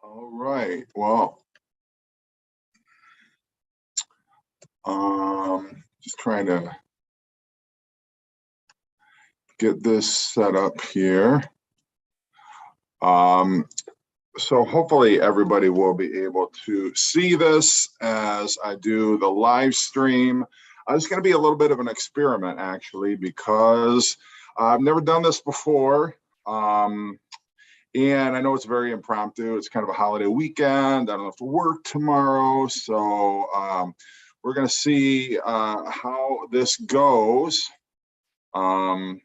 All right. Well, just trying to get this set up here. So hopefully everybody will be able to see this as I do the live stream. It's going to be a little bit of an experiment, actually, because I've never done this before. And I know it's very impromptu. It's kind of a holiday weekend. I don't have to work tomorrow. So we're going to see how this goes. And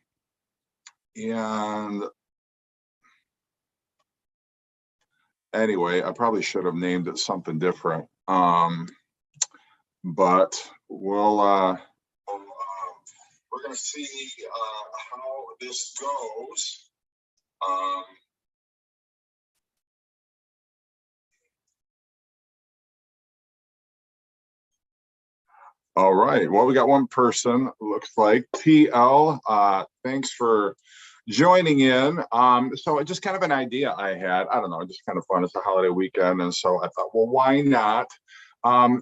anyway, I probably should have named it something different. But we're going to see how this goes. All right. Well, we got one person, looks like. TL, thanks for joining in. So just kind of an idea I had. I don't know, just kind of fun. It's a holiday weekend. And so I thought, well, why not?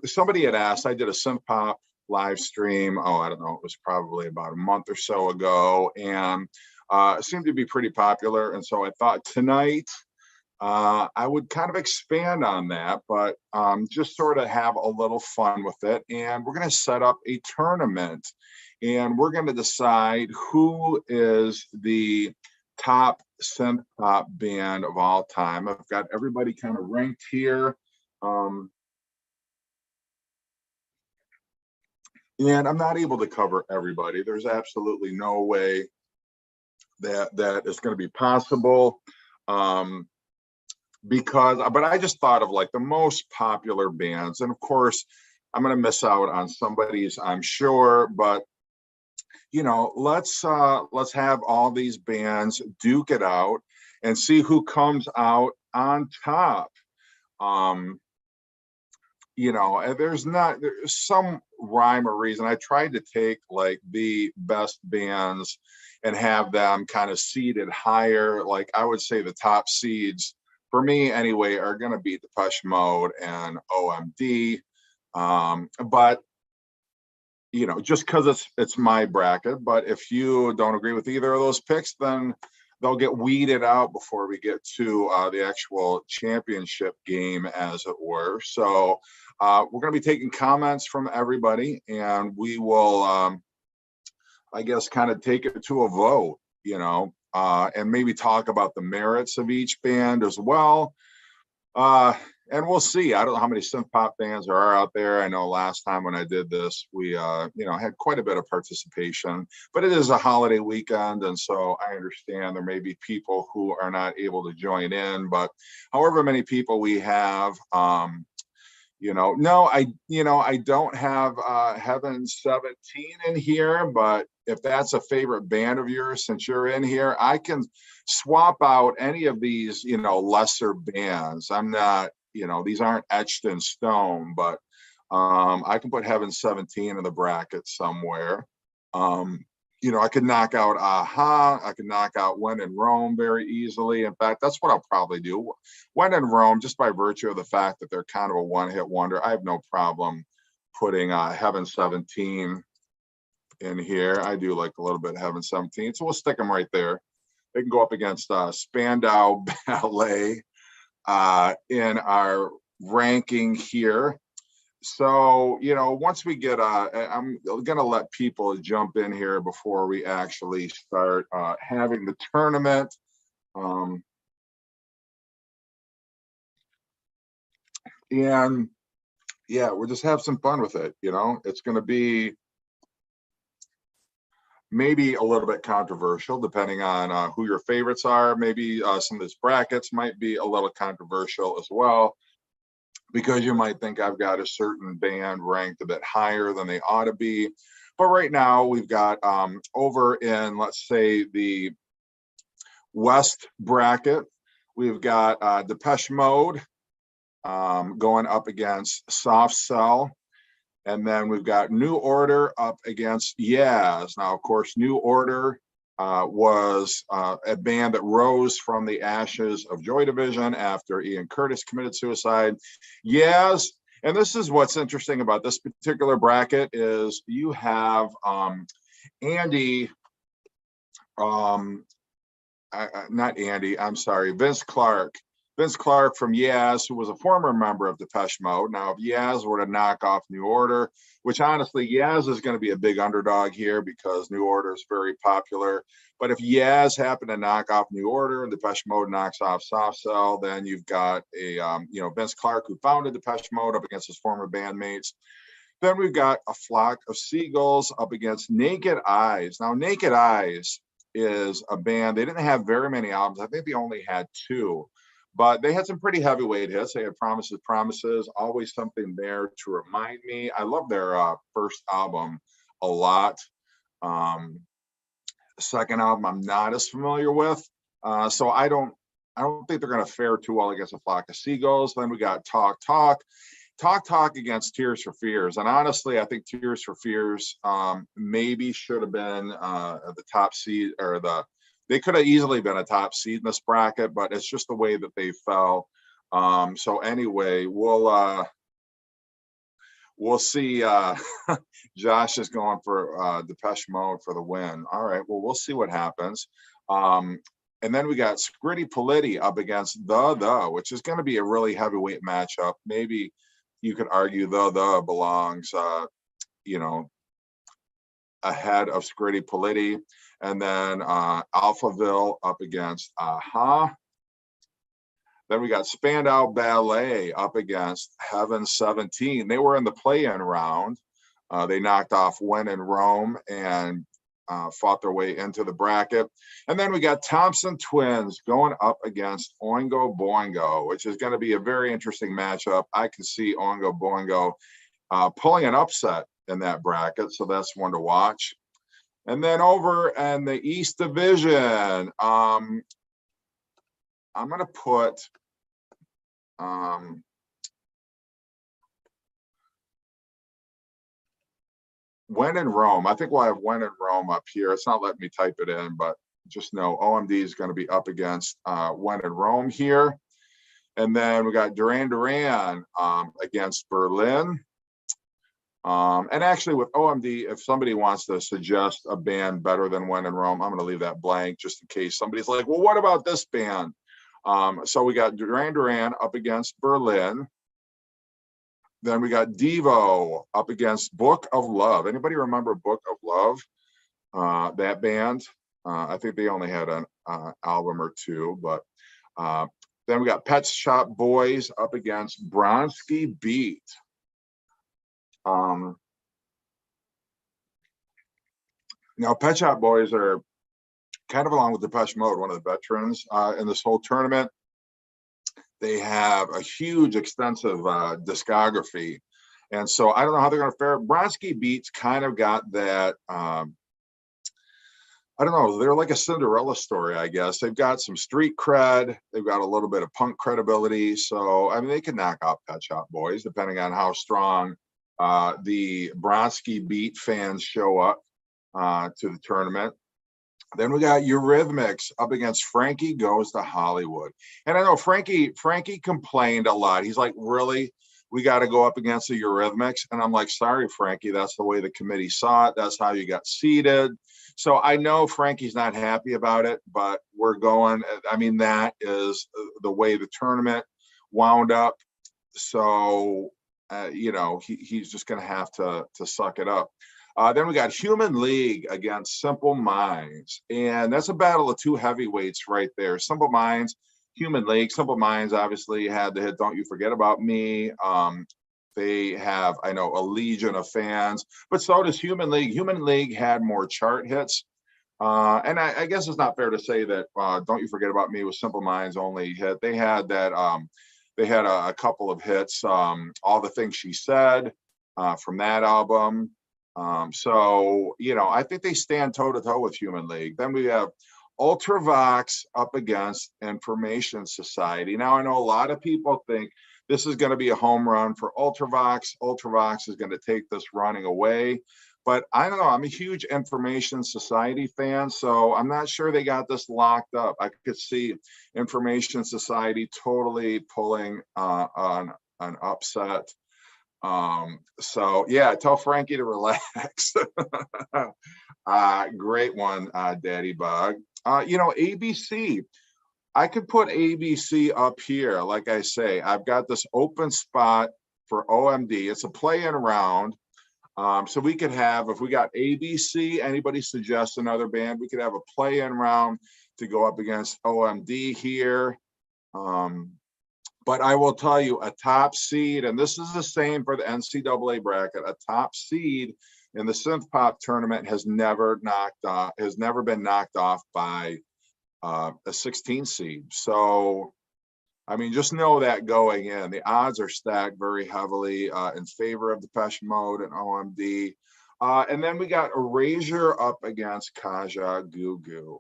Somebody had asked, I did a synth pop live stream. Oh, I don't know. It was probably about a month or so ago. And it seemed to be pretty popular. And so I thought tonight, I would kind of expand on that, but just sort of have a little fun with it. And we're going to set up a tournament and we're going to decide who is the top synth pop band of all time. I've got everybody kind of ranked here. And I'm not able to cover everybody. There's absolutely no way that is going to be possible. But I just thought of like the most popular bands, and of course I'm going to miss out on somebody's, I'm sure, but you know, let's have all these bands duke it out and see who comes out on top. You know, there's some rhyme or reason. I tried to take like the best bands and have them kind of seeded higher. Like I would say the top seeds for me anyway are going to be Depeche Mode and OMD. But you know, just because it's my bracket. But if you don't agree with either of those picks, then they'll get weeded out before we get to the actual championship game, as it were. So we're going to be taking comments from everybody, and we will, I guess, kind of take it to a vote, you know, and maybe talk about the merits of each band as well. And we'll see. I don't know how many synth pop bands there are out there. I know last time when I did this, we, you know, had quite a bit of participation, but it is a holiday weekend. And so I understand there may be people who are not able to join in, but however many people we have, you know, no, I don't have Heaven 17 in here, but if that's a favorite band of yours, since you're in here, I can swap out any of these, you know, lesser bands. I'm not, you know, these aren't etched in stone, but I can put Heaven 17 in the bracket somewhere. You know, I could knock out Aha. I could knock out When in Rome very easily. In fact, that's what I'll probably do. When in Rome, just by virtue of the fact that they're kind of a one-hit wonder, I have no problem putting Heaven 17 in here. I do like a little bit of Heaven 17, so we'll stick them right there. They can go up against Spandau Ballet in our ranking here. So, you know, once we get, I'm going to let people jump in here before we actually start having the tournament. And yeah, we'll just have some fun with it. You know, it's going to be maybe a little bit controversial depending on who your favorites are. Maybe some of these brackets might be a little controversial as well, because you might think I've got a certain band ranked a bit higher than they ought to be. But right now we've got over in, let's say, the West bracket, we've got Depeche Mode going up against Soft Cell. And then we've got New Order up against Yaz. Now, of course, New Order was a band that rose from the ashes of Joy Division after Ian Curtis committed suicide. Yes, and this is what's interesting about this particular bracket is you have Andy, not Andy, I'm sorry, Vince Clarke. Vince Clarke from Yaz, who was a former member of Depeche Mode. Now, if Yaz were to knock off New Order, which honestly, Yaz is going to be a big underdog here because New Order is very popular. But if Yaz happened to knock off New Order and Depeche Mode knocks off Soft Cell, then you've got a, Vince Clarke, who founded Depeche Mode, up against his former bandmates. Then we've got a Flock of Seagulls up against Naked Eyes. Now, Naked Eyes is a band, they didn't have very many albums. I think they only had 2. But they had some pretty heavyweight hits. They had Promises, Promises, Always Something There to Remind Me. I love their first album a lot. Second album I'm not as familiar with. So I don't think they're going to fare too well against a Flock of Seagulls. Then we got Talk Talk. Talk Talk against Tears for Fears. And honestly, I think Tears for Fears maybe should have been the top seed, or they could have easily been a top seed in this bracket, but it's just the way that they fell. So anyway, we'll see. Josh is going for Depeche Mode for the win. All right, well, we'll see what happens. And then we got Scritti Politti up against The, which is going to be a really heavyweight matchup. Maybe you could argue The belongs, ahead of Scritti Politti. And then Alphaville up against Aha. Then we got Spandau Ballet up against Heaven 17. They were in the play-in round. They knocked off When in Rome and fought their way into the bracket. And then we got Thompson Twins going up against Oingo Boingo, which is going to be a very interesting matchup. I can see Oingo Boingo pulling an upset in that bracket, so that's one to watch. And then over in the East Division, I'm going to put When in Rome. I think we'll have When in Rome up here. It's not letting me type it in, but just know OMD is going to be up against When in Rome here. And then we got Duran Duran against Berlin. And actually with OMD, if somebody wants to suggest a band better than When in Rome, I'm going to leave that blank just in case somebody's like, well, what about this band? So we got Duran Duran up against Berlin. Then we got Devo up against Book of Love. Anybody remember Book of Love? That band? I think they only had an album or 2, but then we got Pet Shop Boys up against Bronski Beat. Now, Pet Shop Boys are kind of, along with Depeche Mode, one of the veterans in this whole tournament. They have a huge, extensive discography. And so I don't know how they're going to fare. Bronski Beats kind of got that, I don't know, they're like a Cinderella story, I guess. They've got some street cred. They've got a little bit of punk credibility. So, I mean, they can knock out Pet Shop Boys, depending on how strong the Bronski Beat fans show up to the tournament. Then we got Eurythmics up against Frankie Goes to Hollywood. And I know Frankie complained a lot. He's like, really? We got to go up against the Eurythmics? And I'm like, sorry, Frankie, that's the way the committee saw it. That's how you got seated. So I know Frankie's not happy about it, but we're going. I mean, that is the way the tournament wound up. So, he's just going to have to suck it up. Then we got Human League against Simple Minds. And that's a battle of 2 heavyweights right there. Simple Minds, Human League. Simple Minds obviously had the hit Don't You Forget About Me. They have, I know, a legion of fans, but so does Human League. Human League had more chart hits. And I guess it's not fair to say that Don't You Forget About Me was Simple Minds' only hit. They had that, they had a couple of hits, All the Things She Said from that album. So, I think they stand toe-to-toe with Human League. Then we have Ultravox up against Information Society. Now, I know a lot of people think this is going to be a home run for Ultravox. Ultravox is going to take this running away. But I don't know. I'm a huge Information Society fan, so I'm not sure they got this locked up. I could see Information Society totally pulling on an upset. So yeah, tell Frankie to relax. Great one, Daddy Bug. ABC. I could put ABC up here. Like I say, I've got this open spot for OMD. It's a play-in round. So we could have, if we got ABC, anybody suggest another band, we could have a play-in round to go up against OMD here. But I will tell you, a top seed, and this is the same for the NCAA bracket, a top seed in the synth pop tournament has never been knocked off by a 16 seed. So, I mean, just know that going in, the odds are stacked very heavily in favor of Depeche Mode and OMD. And then we got Erasure up against Kaja Gugu.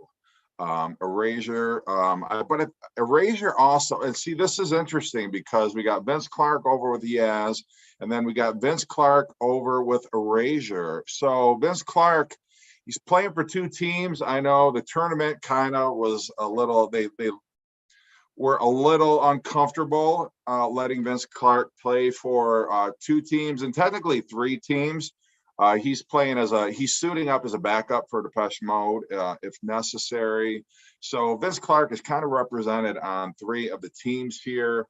Erasure, but Erasure also, and see, this is interesting because we got Vince Clarke over with Yaz, and then we got Vince Clarke over with Erasure. So Vince Clarke, he's playing for two teams. I know the tournament kind of was a little, they were a little uncomfortable letting Vince Clarke play for two teams and technically three teams. He's suiting up as a backup for Depeche Mode if necessary. So Vince Clarke is kind of represented on three of the teams here,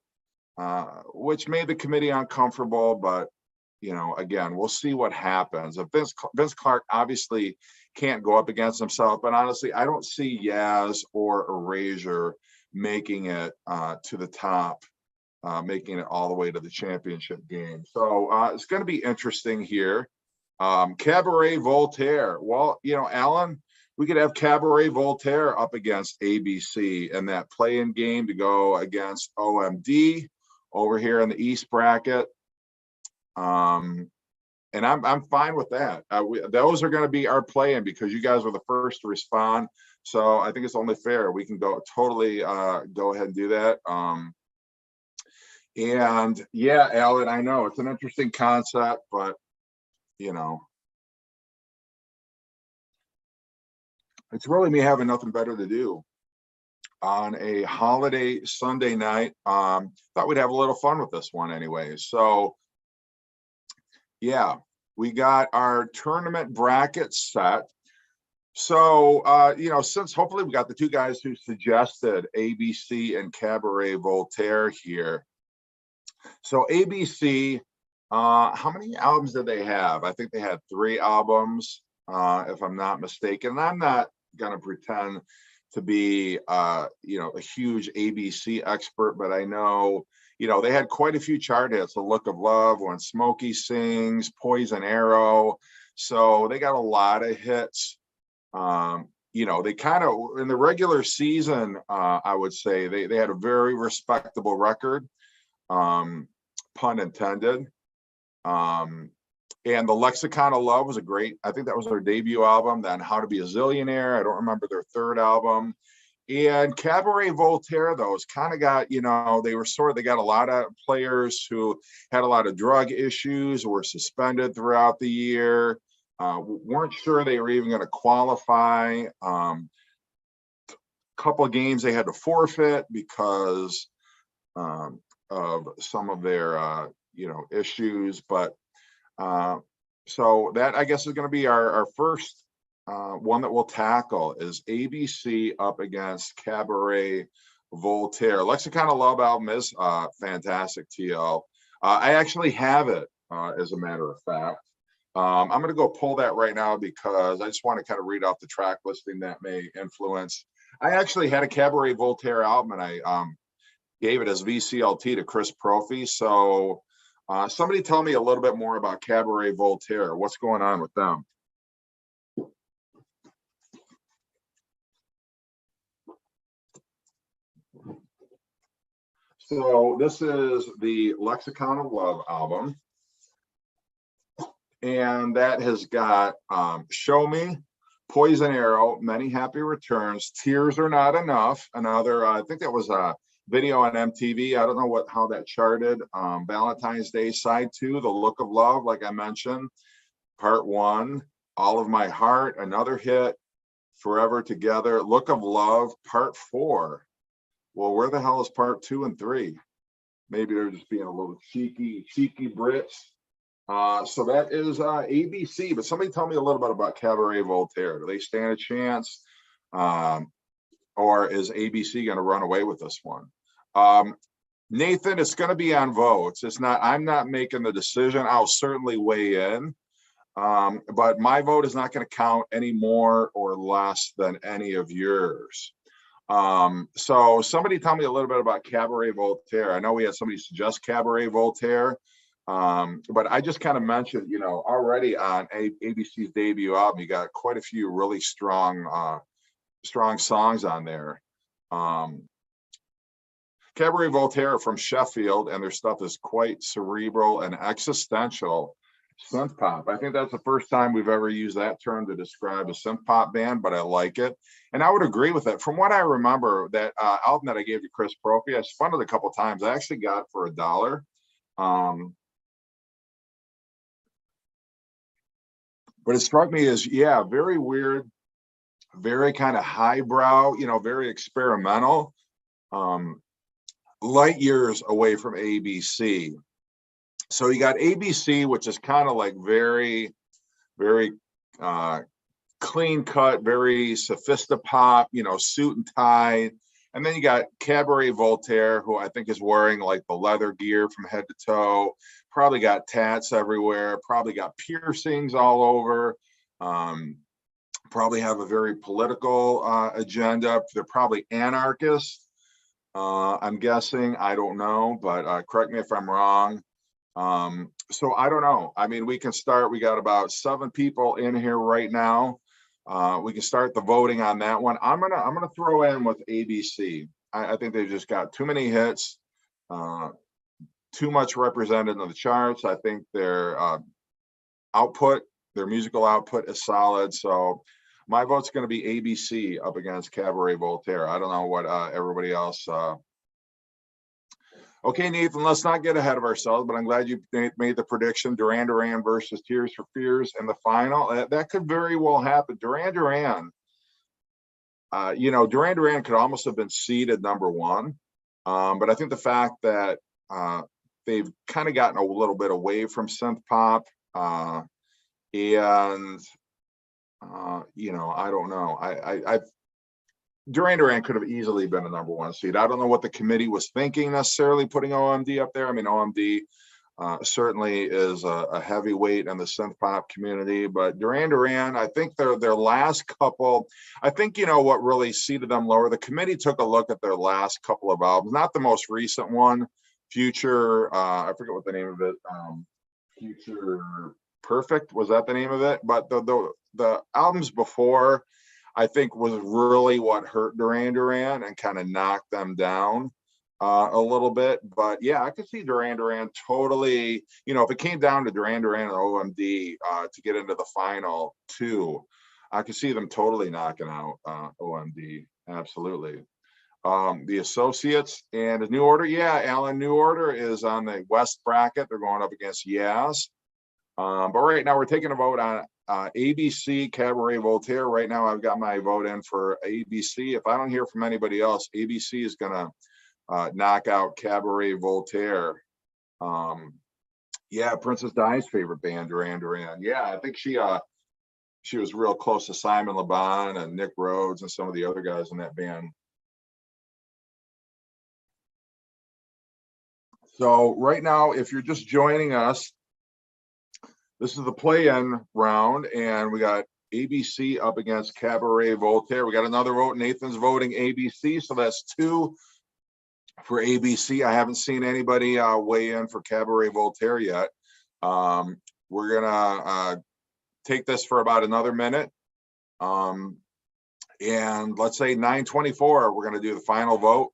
which made the committee uncomfortable. But, again, we'll see what happens. If Vince Clarke obviously can't go up against himself, but honestly, I don't see Yaz or Erasure making it to the top, making it all the way to the championship game. So it's going to be interesting here. Cabaret Voltaire. Well, Alan, we could have Cabaret Voltaire up against ABC in that play-in game to go against OMD over here in the East bracket. And I'm fine with that. Those are going to be our play-in because you guys were the first to respond. So I think it's only fair. We can go ahead and do that. And yeah, Alan, I know it's an interesting concept, but it's really me having nothing better to do on a holiday Sunday night. Thought we'd have a little fun with this one anyway. So yeah, we got our tournament bracket set. So, since hopefully we got the two guys who suggested ABC and Cabaret Voltaire here. So ABC, how many albums did they have? I think they had 3 albums, if I'm not mistaken. And I'm not going to pretend to be, a huge ABC expert, but I know, they had quite a few chart hits. The Look of Love, When Smokey Sings, Poison Arrow. So they got a lot of hits. They kind of, in the regular season, I would say they had a very respectable record, pun intended. And the Lexicon of Love was I think that was their debut album. Then How to Be a Zillionaire, I don't remember their third album. And Cabaret Voltaire, though, has kind of got, they got a lot of players who had a lot of drug issues, were suspended throughout the year, weren't sure they were even going to qualify. Couple of games they had to forfeit because of some of their, issues. But so that, I guess, is going to be our first one that we'll tackle is ABC up against Cabaret Voltaire. Lexicon of Love album is fantastic, TL. I actually have it, as a matter of fact. I'm going to go pull that right now because I just want to kind of read off the track listing that may influence. I actually had a Cabaret Voltaire album and I gave it as VCLT to Chris Prophy. So somebody tell me a little bit more about Cabaret Voltaire. What's going on with them? So this is the Lexicon of Love album. And that has got Show Me, Poison Arrow, Many Happy Returns, Tears Are Not Enough. Another, I think that was a video on MTV. I don't know how that charted. Valentine's Day Side 2, The Look of Love, like I mentioned. Part 1, All of My Heart, another hit. Forever Together, Look of Love, Part 4. Well, where the hell is Part 2 and 3? Maybe they're just being a little cheeky Brits. So that is ABC. But somebody tell me a little bit about Cabaret Voltaire. Do they stand a chance? Or is ABC going to run away with this one? Nathan, it's going to be on votes. It's not, I'm not making the decision. I'll certainly weigh in. But my vote is not going to count any more or less than any of yours. So somebody tell me a little bit about Cabaret Voltaire. I know we had somebody suggest Cabaret Voltaire, but I just kind of mentioned, you know, already on ABC's debut album, you got quite a few really strong songs on there. Cabaret Voltaire from Sheffield, and their stuff is quite cerebral and existential synth pop. I think that's the first time we've ever used that term to describe a synth pop band, but I like it. And I would agree with it. From what I remember, that album that I gave to Chris Propia, I spun it a couple times. I actually got it for $1. But it struck me as, yeah, very weird, very kind of highbrow, you know, very experimental, light years away from ABC. So you got ABC, which is kind of like very, very clean cut, very sophistopop, you know, suit and tie. And then you got Cabaret Voltaire, who I think is wearing like the leather gear from head to toe, probably got tats everywhere, probably got piercings all over, probably have a very political agenda. They're probably anarchists, I'm guessing. I don't know, but correct me if I'm wrong. So I don't know. I mean, we can start. We got about 7 people in here right now. We can start the voting on that one. I'm gonna throw in with ABC. I think they've just got too many hits, too much represented in the charts. I think their output, their musical output, is solid. So my vote's going to be ABC up against Cabaret Voltaire. I don't know what everybody else. Okay, Nathan, let's not get ahead of ourselves, but I'm glad you made the prediction. Duran Duran versus Tears for Fears in the final. That could very well happen. Duran Duran, you know, Duran Duran could almost have been seeded #1. But I think the fact that they've kind of gotten a little bit away from synth pop, and, you know, I don't know. Duran Duran could have easily been a #1 seed. I don't know what the committee was thinking necessarily putting OMD up there. I mean, OMD certainly is a heavyweight in the synth pop community, but Duran Duran, I think their last couple, I think, you know, what really seeded them lower, the committee took a look at their last couple of albums, not the most recent one, Future, I forget what the name of it, Future Perfect, was that the name of it? But the albums before, I think, was really what hurt Duran Duran and kind of knocked them down a little bit. But yeah, I could see Duran Duran totally, you know, if it came down to Duran Duran and OMD to get into the final 2, I could see them totally knocking out OMD. Absolutely. The Associates and New Order. Yeah, Alan, New Order is on the West bracket. They're going up against Yaz. But right now we're taking a vote on ABC, Cabaret Voltaire. Right now I've got my vote in for ABC. If I don't hear from anybody else, ABC is going to knock out Cabaret Voltaire. Yeah, Princess Di's favorite band, Duran Duran. Yeah, I think she was real close to Simon Le Bon and Nick Rhodes and some of the other guys in that band. So right now, if you're just joining us, this is the play-in round, and we got ABC up against Cabaret Voltaire. We got another vote. Nathan's voting ABC, so that's 2 for ABC. I haven't seen anybody weigh in for Cabaret Voltaire yet. We're gonna take this for about another minute, and let's say 9:24. We're gonna do the final vote.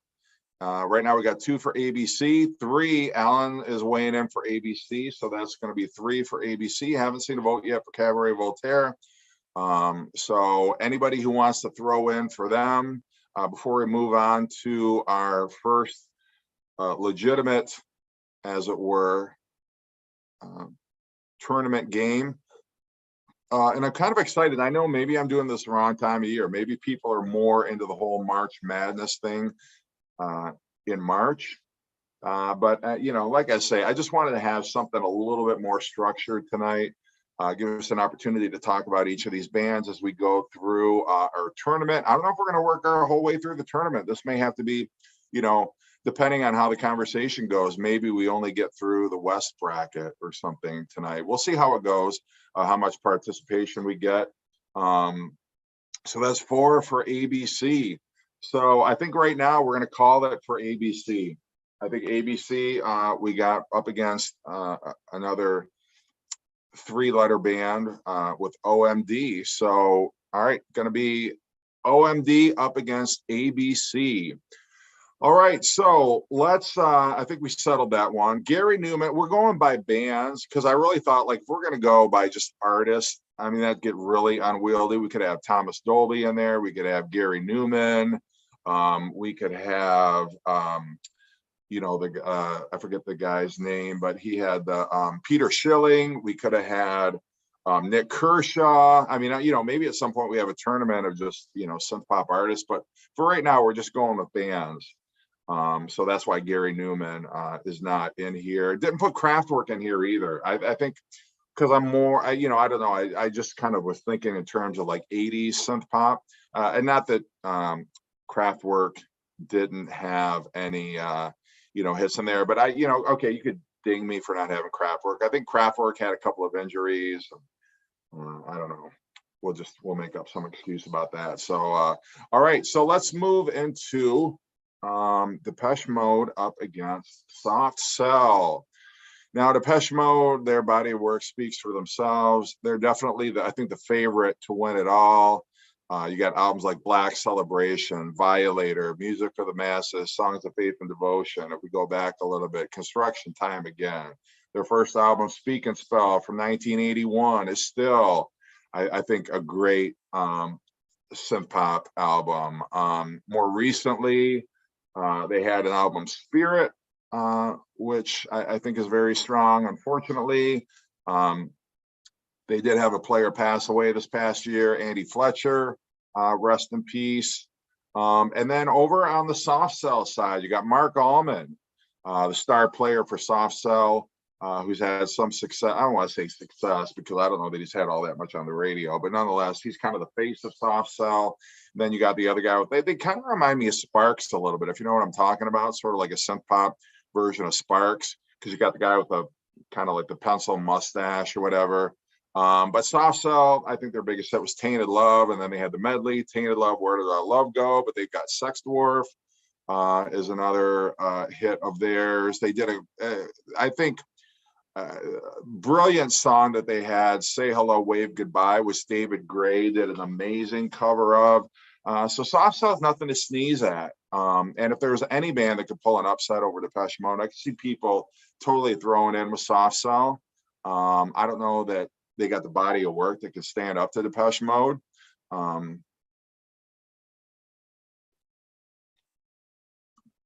Right now we got 2 for ABC, 3. Alan is weighing in for ABC, so that's going to be 3 for ABC. Haven't seen a vote yet for Cabaret Voltaire. So anybody who wants to throw in for them before we move on to our first legitimate, as it were, tournament game. and I'm kind of excited. I know maybe I'm doing this the wrong time of year. Maybe people are more into the whole March Madness thing in March. But you know, like I say, I just wanted to have something a little bit more structured tonight. Give us an opportunity to talk about each of these bands as we go through our tournament. I don't know if we're going to work our whole way through the tournament. This may have to be, you know, depending on how the conversation goes, maybe we only get through the West bracket or something tonight. We'll see how it goes, how much participation we get. So that's 4 for ABC. So I think right now we're going to call it for ABC. I think ABC, we got up against another 3-letter band with OMD. So, all right, going to be OMD up against ABC. All right, so let's, I think we settled that one. Gary Newman, we're going by bands because I really thought, like, if we're going to go by just artists, I mean, that'd get really unwieldy. We could have Thomas Dolby in there. We could have Gary Newman. We could have, you know, I forget the guy's name, but he had the Peter Schilling. We could have had Nick Kershaw. I mean, you know, maybe at some point we have a tournament of just, you know, synth pop artists, but for right now, we're just going with bands. So that's why Gary Newman is not in here. Didn't put Kraftwerk in here either. I think because I'm more, you know, I don't know. I just kind of was thinking in terms of like 80s synth pop, and not that Kraftwerk didn't have any, you know, hits in there, but you know, okay, you could ding me for not having Kraftwerk. I think Kraftwerk had a couple of injuries. I don't know. We'll make up some excuse about that. So, all right. So let's move into Depeche Mode up against Soft Cell. Now, Depeche Mode, their body of work speaks for themselves. They're definitely, I think, the favorite to win it all. You got albums like Black Celebration, Violator, Music for the Masses, Songs of Faith and Devotion. If we go back a little bit, Construction Time Again. Their first album, Speak and Spell, from 1981, is still, I think, a great synth pop album. More recently, they had an album, Spirit, which I think is very strong. Unfortunately, they did have a player pass away this past year, Andy Fletcher, rest in peace. And then over on the Soft Cell side, you got Mark Allman, the star player for Soft Cell, who's had some success. I don't want to say success because I don't know that he's had all that much on the radio, but nonetheless, he's kind of the face of Soft Cell. And then you got the other guy. They kind of remind me of Sparks a little bit, if you know what I'm talking about, sort of like a synth pop version of Sparks, because you got the guy with the kind of like the pencil mustache or whatever. But Soft Cell, I think their biggest hit was Tainted Love, and then they had the medley, Tainted Love, Where Did Our Love Go? But they've got Sex Dwarf is another hit of theirs. They did I think, brilliant song that they had, Say Hello, Wave Goodbye, which David Gray did an amazing cover of. So Soft Cell is nothing to sneeze at. And if there was any band that could pull an upset over Depeche Mode, I could see people totally throwing in with Soft Cell. I don't know that they got the body of work that can stand up to Depeche Mode.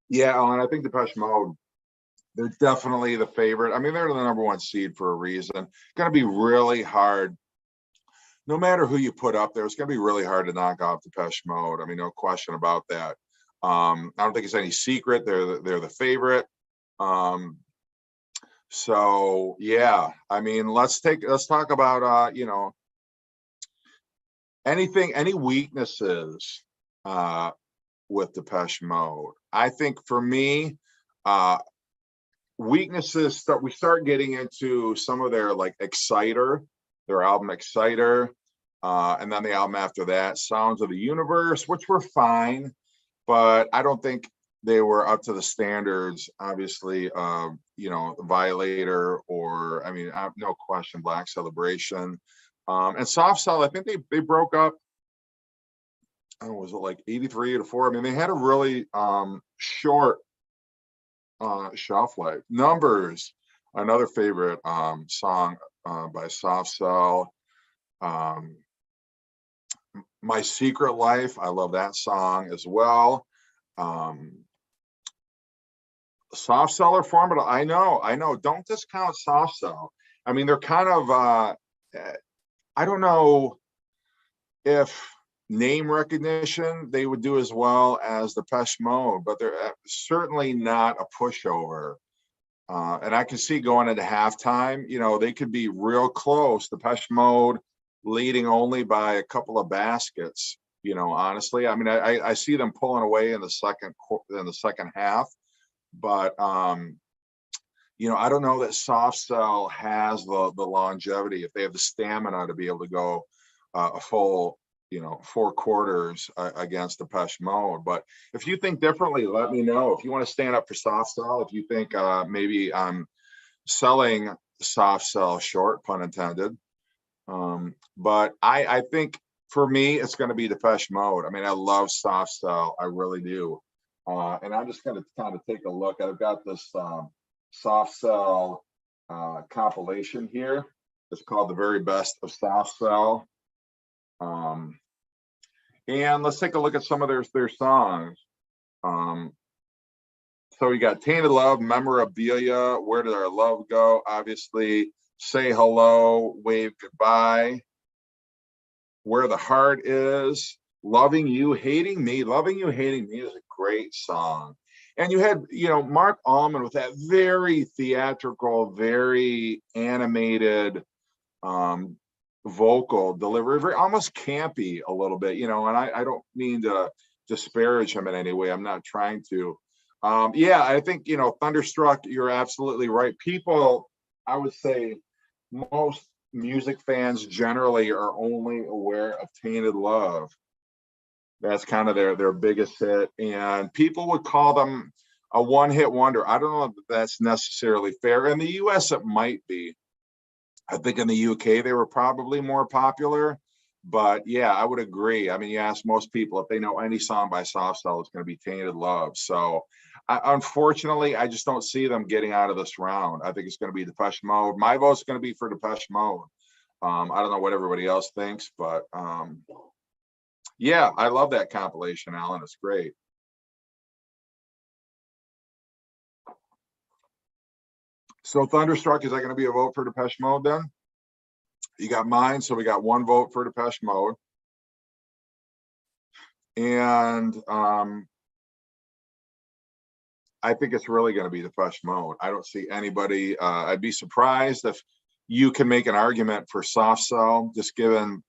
Yeah, and I think Depeche Mode, they're definitely the favorite. I mean, they're the #1 seed for a reason. Going to be really hard. No matter who you put up there, it's going to be really hard to knock off Depeche Mode. I mean, no question about that. I don't think it's any secret. They're the favorite. So yeah, I mean, let's talk about you know, any weaknesses with Depeche Mode. I think for me, weaknesses we start getting into some of their like Exciter, their album Exciter, and then the album after that, Sounds of the Universe, which were fine, but I don't think they were up to the standards, obviously, you know, Violator, or I mean, no question, Black Celebration, and Soft Cell. I think they broke up. I don't know, was it like 83 to 4? I mean, they had a really short shelf life. Numbers, another favorite song by Soft Cell. My Secret Life, I love that song as well. Soft Cell are formidable. I know. Don't discount Soft Cell. I mean, they're kind of I don't know if name recognition they would do as well as Depeche Mode, but they're certainly not a pushover. And I can see going into halftime, you know, they could be real close. Depeche Mode leading only by a couple of baskets. You know, honestly, I mean, I see them pulling away in the second half, but you know, I don't know that Soft Cell has the longevity, if they have the stamina to be able to go a full, you know, 4 quarters against Depeche Mode. But if you think differently, let me know. If you want to stand up for Soft Cell, if you think maybe I'm selling Soft Cell short, pun intended. But I think for me, it's going to be Depeche Mode. I mean, I love Soft Cell. I really do. And I'm just going to kind of take a look. I've got this Soft Cell compilation here. It's called The Very Best of Soft Cell. And let's take a look at some of their songs. So you got Tainted Love, Memorabilia, Where Did Our Love Go? Obviously, Say Hello, Wave Goodbye, Where the Heart Is, Loving You, Hating Me. Loving You, Hating Me is a great song. And you had, you know, Mark Allman with that very theatrical, very animated vocal delivery, very almost campy a little bit, you know, and I don't mean to disparage him in any way. I'm not trying to. Yeah, I think, you know, Thunderstruck, you're absolutely right. People, I would say most music fans generally are only aware of Tainted Love. That's kind of their biggest hit, and people would call them a one-hit wonder. I don't know if that's necessarily fair. In the US, it might be. I think in the UK, they were probably more popular. But yeah, I would agree. I mean, you ask most people if they know any song by Soft Cell, it's going to be Tainted Love. So unfortunately, I just don't see them getting out of this round. I think it's going to be Depeche Mode. My vote's going to be for Depeche Mode. I don't know what everybody else thinks, but yeah, I love that compilation, Alan. It's great. So Thunderstruck, is that going to be a vote for Depeche Mode then? You got mine, so we got one vote for Depeche Mode. And I think it's really going to be Depeche Mode. I don't see anybody. I'd be surprised if you can make an argument for Soft Cell, just given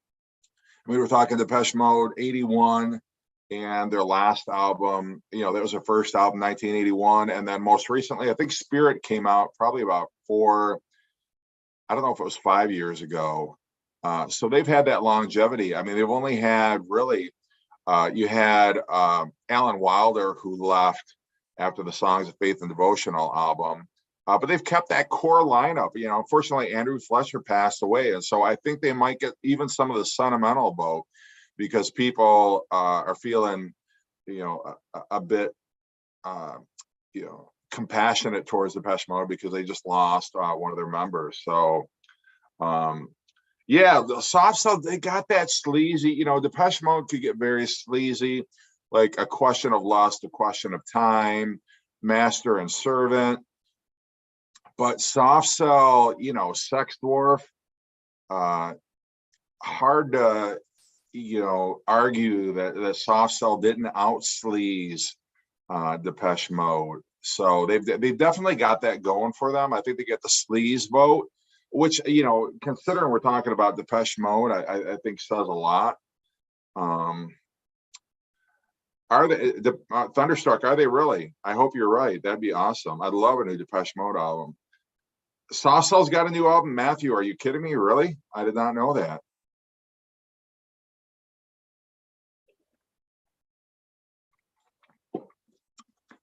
we were talking Depeche Mode 81 and their last album, you know, that was their first album, 1981. And then most recently, I think Spirit came out probably about I don't know if it was 5 years ago. So they've had that longevity. I mean, they've only had really, you had Alan Wilder, who left after the Songs of Faith and Devotional album. But they've kept that core lineup. You know, unfortunately, Andrew Fletcher passed away. And so I think they might get even some of the sentimental vote because people are feeling, you know, a bit, you know, compassionate towards Depeche Mode because they just lost one of their members. So, yeah, the Soft Cell, they got that sleazy, you know, Depeche Mode could get very sleazy, like A Question of Lust, A Question of Time, Master and Servant. But Soft Cell, you know, Sex Dwarf, hard to, you know, argue that Soft Cell didn't out sleaze Depeche Mode. So they've definitely got that going for them. I think they get the sleaze vote, which, you know, considering we're talking about Depeche Mode, I think says a lot. Are they Thunderstruck? Are they really? I hope you're right. That'd be awesome. I'd love a new Depeche Mode album. Soft Cell's got a new album. Matthew, are you kidding me? Really? I did not know that.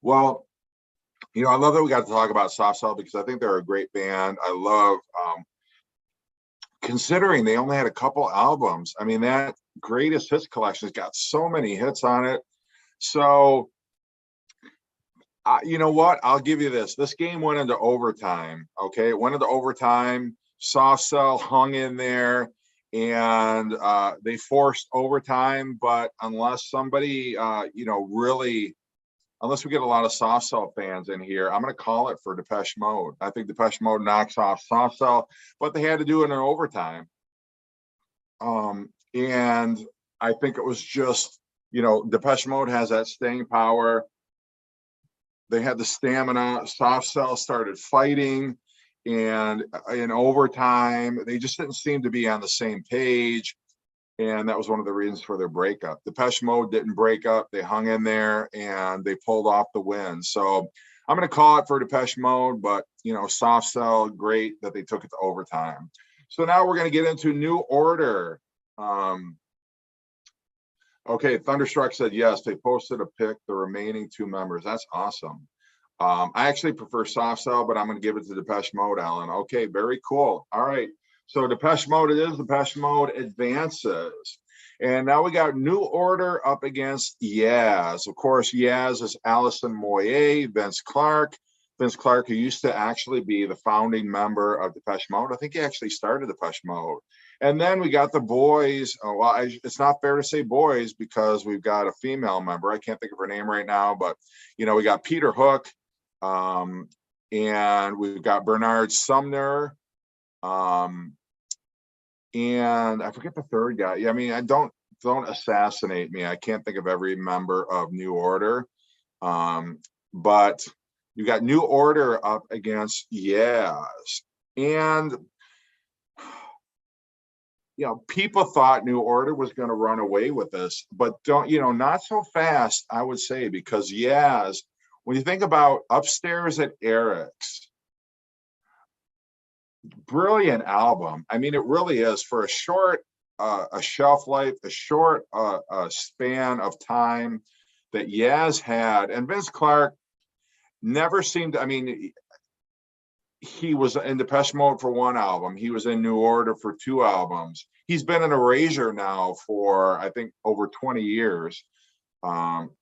Well, you know, I love that we got to talk about Soft Cell because I think they're a great band. I love, considering they only had a couple albums. I mean, that greatest hits collection has got so many hits on it. So, you know what? I'll give you this. This game went into overtime. Okay, it went into overtime. Soft Cell hung in there, and they forced overtime. But unless somebody, you know, really, unless we get a lot of Soft Cell fans in here, I'm going to call it for Depeche Mode. I think Depeche Mode knocks off Soft Cell, but they had to do it in overtime. And I think it was just, you know, Depeche Mode has that staying power. They had the stamina. Soft Cell started fighting, and in overtime, they just didn't seem to be on the same page. And that was one of the reasons for their breakup. Depeche Mode didn't break up. They hung in there and they pulled off the win. So I'm going to call it for Depeche Mode, but, you know, Soft Cell, great that they took it to overtime. So now we're going to get into New Order. Okay, Thunderstruck said yes, they posted a pic, the remaining two members. That's awesome. I actually prefer Soft Cell, but I'm going to give it to Depeche Mode, Alan. Okay, very cool. All right, so Depeche Mode it is. Depeche Mode advances. And now we got New Order up against Yaz. Of course, Yaz is Alison Moyet, Vince Clarke. Vince Clarke, who used to actually be the founding member of Depeche Mode. I think he actually started Depeche Mode. And then we got the boys. Well, it's not fair to say boys because we've got a female member. I can't think of her name right now, but, you know, we got Peter Hook, and we've got Bernard Sumner, and I forget the third guy. Yeah, I mean, don't assassinate me. I can't think of every member of New Order, but you got New Order up against Yes, and you know, people thought New Order was going to run away with this, but don't, you know, not so fast, I would say, because Yaz, when you think about Upstairs at Eric's, brilliant album. I mean, it really is for a short, a shelf life, a short span of time that Yaz had. And Vince Clarke never seemed, I mean, he was in Depeche Mode for one album. He was in New Order for two albums. He's been in Erasure now for, I think, over 20 years.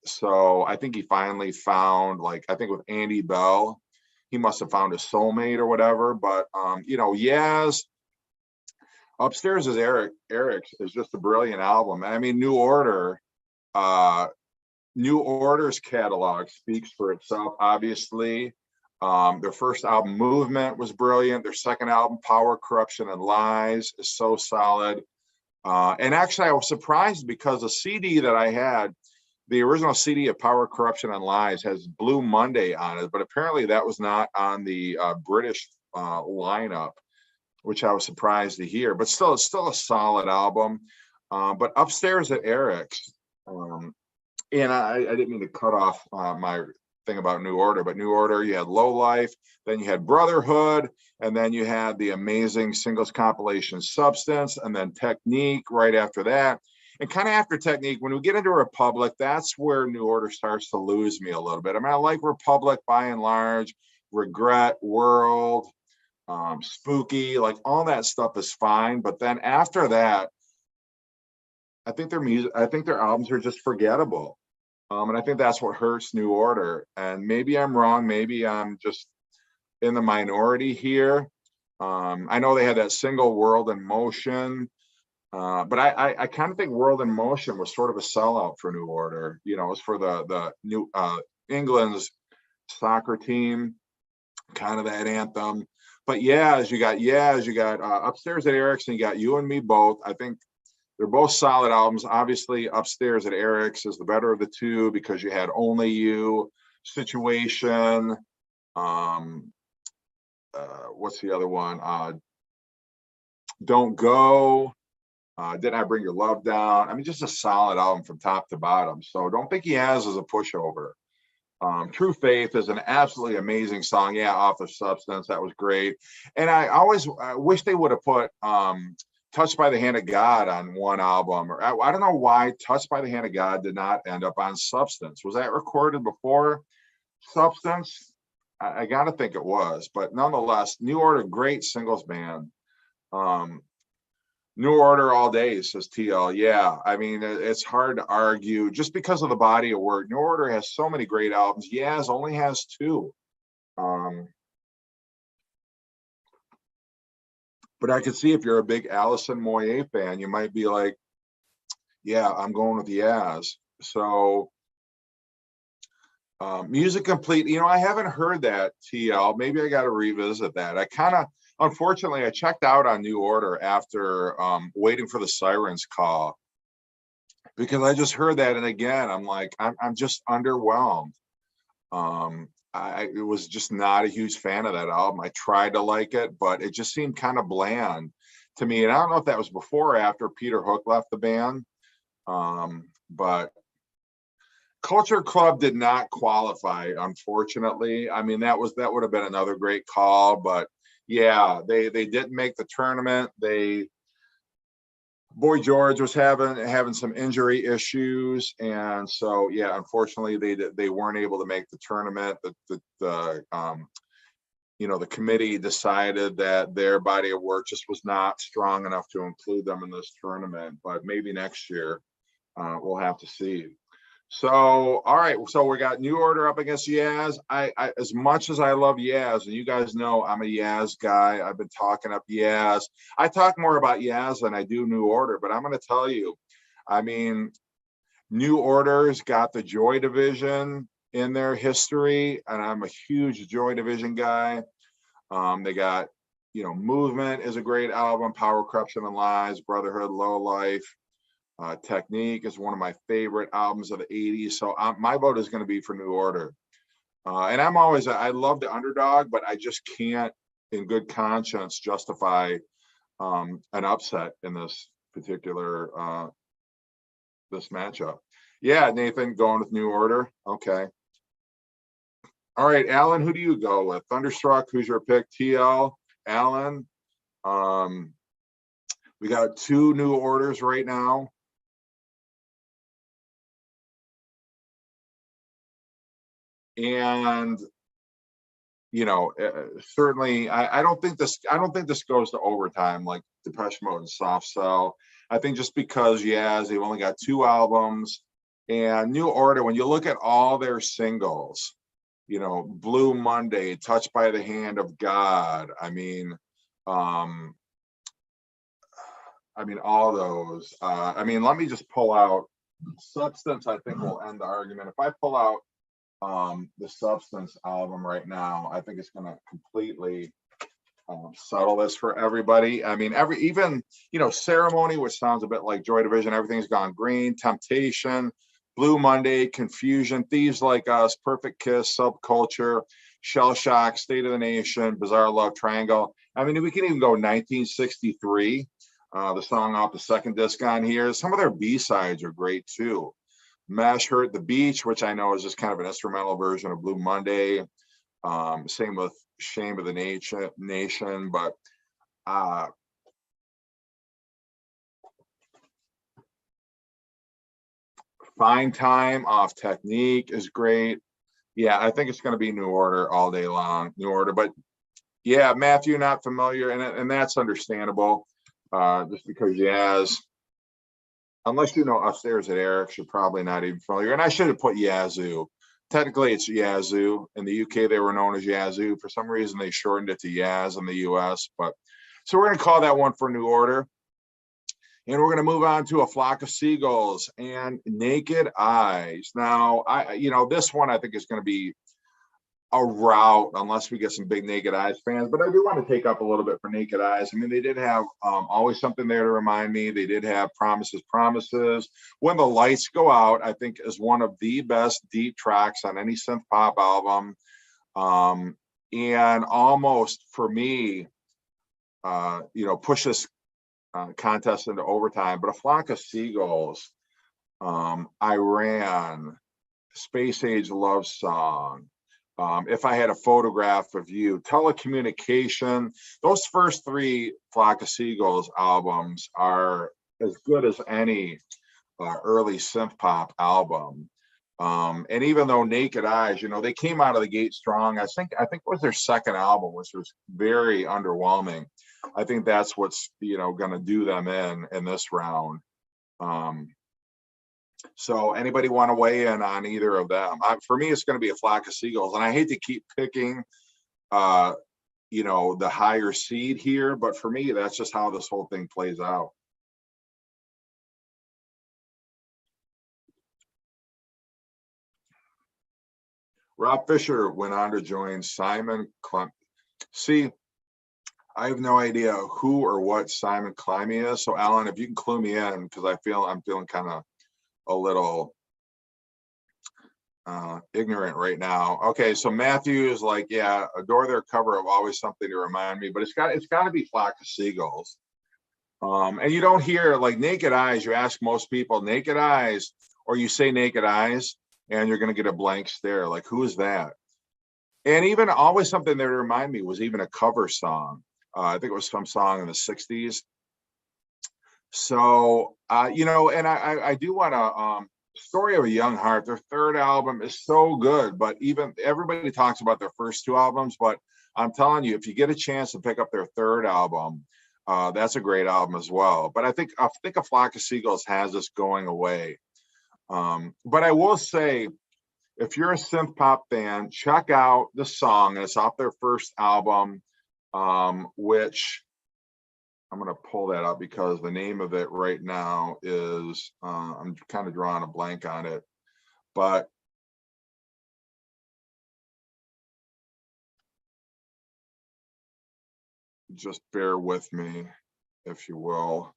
So I think he finally found, like, I think with Andy Bell, he must have found a soulmate or whatever. But, you know, Yaz, Upstairs is Eric's is just a brilliant album. I mean, New Order's catalog speaks for itself, obviously. Their first album, Movement, was brilliant. Their second album, Power, Corruption, and Lies, is so solid. And actually, I was surprised because the CD that I had, the original CD of Power, Corruption, and Lies, has Blue Monday on it, but apparently that was not on the British lineup, which I was surprised to hear. But still, it's still a solid album. But Upstairs at Eric's, and I didn't mean to cut off my thing about New Order, but New Order, you had Low Life, then you had Brotherhood, and then you had the amazing singles compilation Substance, and then Technique right after that. And kind of after Technique, when we get into Republic, that's where New Order starts to lose me a little bit. I mean, I like Republic by and large, Regret, World, Spooky, like all that stuff is fine. But then after that, I think their albums are just forgettable. And I think that's what hurts New Order. And maybe I'm wrong. Maybe I'm just in the minority here. I know they had that single World in Motion, but I kind of think World in Motion was sort of a sellout for New Order. You know, it was for the new England's soccer team, kind of that anthem. But yeah, as you got Upstairs at Eric's, and you got You and Me Both. I think they're both solid albums. Obviously, Upstairs at Eric's is the better of the two because you had Only You, Situation. What's the other one? Don't Go. Didn't I Bring Your Love Down? I mean, just a solid album from top to bottom. So don't think he has as a pushover. True Faith is an absolutely amazing song. Yeah, off of Substance. That was great. And I wish they would have put Touched by the Hand of God on one album. Or I don't know why Touched by the Hand of God did not end up on Substance. Was that recorded before Substance? I got to think it was. But nonetheless, New Order, great singles band. New Order all day, says TL. Yeah, I mean, it's hard to argue just because of the body of work. New Order has so many great albums. Yaz only has two. But I could see if you're a big Alison Moyet fan, you might be like, yeah, I'm going with Yaz. So Music Complete, you know, I haven't heard that, TL. Maybe I got to revisit that. unfortunately, I checked out on New Order after waiting for the Sirens call, because I just heard that, and again, I'm like, I'm just underwhelmed. I was just not a huge fan of that album. I tried to like it, but it just seemed kind of bland to me. And I don't know if that was before or after Peter Hook left the band. But Culture Club did not qualify, unfortunately. I mean, that would have been another great call, but yeah, they didn't make the tournament. Boy George was having some injury issues, and so yeah, unfortunately they weren't able to make the tournament. The committee decided that their body of work just was not strong enough to include them in this tournament. But maybe next year, we'll have to see. So, all right. So we got New Order up against Yaz. I as much as I love Yaz, and you guys know I'm a Yaz guy. I've been talking up Yaz. I talk more about Yaz than I do New Order, but I'm going to tell you, I mean, New Order's got the Joy Division in their history, and I'm a huge Joy Division guy. They got, Movement is a great album. Power, Corruption, and Lies. Brotherhood, Low Life. Technique is one of my favorite albums of the 80s. So my vote is going to be for New Order. And I love the underdog, but I just can't, in good conscience, justify an upset in this particular this matchup. Yeah, Nathan, going with New Order. Okay. All right, Alan, who do you go with? Thunderstruck, who's your pick? TL, Alan. We got 2 New Orders right now. And certainly I don't think this goes to overtime like Depeche Mode and Soft Cell. I think just because they've only got 2 albums, and New Order, when you look at all their singles, Blue Monday, Touched by the Hand of God, I mean all those, let me just pull out Substance. I think will end the argument. If I pull out the Substance album right now, I think it's going to completely settle this for everybody. I mean, even Ceremony, which sounds a bit like Joy Division, Everything's Gone Green, Temptation, Blue Monday, Confusion, Thieves Like Us, Perfect Kiss, Subculture, Shell Shock, State of the Nation, Bizarre Love Triangle. I mean, we can even go 1963, the song off the second disc on here. Some of their B-sides are great too. Mesh, Hurt the Beach, which I know is just kind of an instrumental version of Blue Monday. Same with Shame of the Nation, but Fine Time off Technique is great. Yeah, I think it's going to be New Order all day long. New Order, but yeah, Matthew, not familiar, and that's understandable. Just because unless you know Upstairs at Eric's, you're probably not even familiar. And I should have put Yazoo. Technically, it's Yazoo. In the UK, they were known as Yazoo. For some reason, they shortened it to Yaz in the US. But so we're going to call that one for New Order. And we're going to move on to A Flock of Seagulls and Naked Eyes. Now, this one I think is going to be a rout unless we get some big Naked Eyes fans, but I do want to take up a little bit for Naked Eyes. I mean, they did have Always Something There to Remind Me. They did have Promises, Promises. When the Lights Go Out, I think is one of the best deep tracks on any synth pop album. And almost for me, push this contest into overtime. But A Flock of Seagulls, Iran, Space Age Love Song, If I Had a Photograph of You, Telecommunication, those first 3 Flock of Seagulls albums are as good as any early synth pop album. And even though Naked Eyes, they came out of the gate strong. I think it was their second album, which was very underwhelming. I think that's what's going to do them in this round. So anybody want to weigh in on either of them? For me, it's going to be A Flock of Seagulls, and I hate to keep picking, the higher seed here, but for me, that's just how this whole thing plays out. Rob Fisher went on to join Simon Clem. See, I have no idea who or what Simon Climby is. So Alan, if you can clue me in, because I'm feeling kind of a little ignorant right now. Okay, so Matthew is like, yeah, adore their cover of Always Something to Remind Me, but it's got to be Flock of Seagulls. And you don't hear like Naked Eyes. You ask most people Naked Eyes, or you say Naked Eyes, and you're going to get a blank stare. Like, who is that? And even Always Something There to Remind Me was even a cover song. I think it was some song in the 60s. So, you know, and I do want to, Story of a Young Heart, their third album is so good, but even everybody talks about their first two albums, but I'm telling you, if you get a chance to pick up their third album, that's a great album as well. But I think A Flock of Seagulls has us going away. But I will say, if you're a synth pop fan, check out the song. It's off their first album, which I'm going to pull that up because the name of it right now is, I'm kind of drawing a blank on it, but just bear with me, if you will.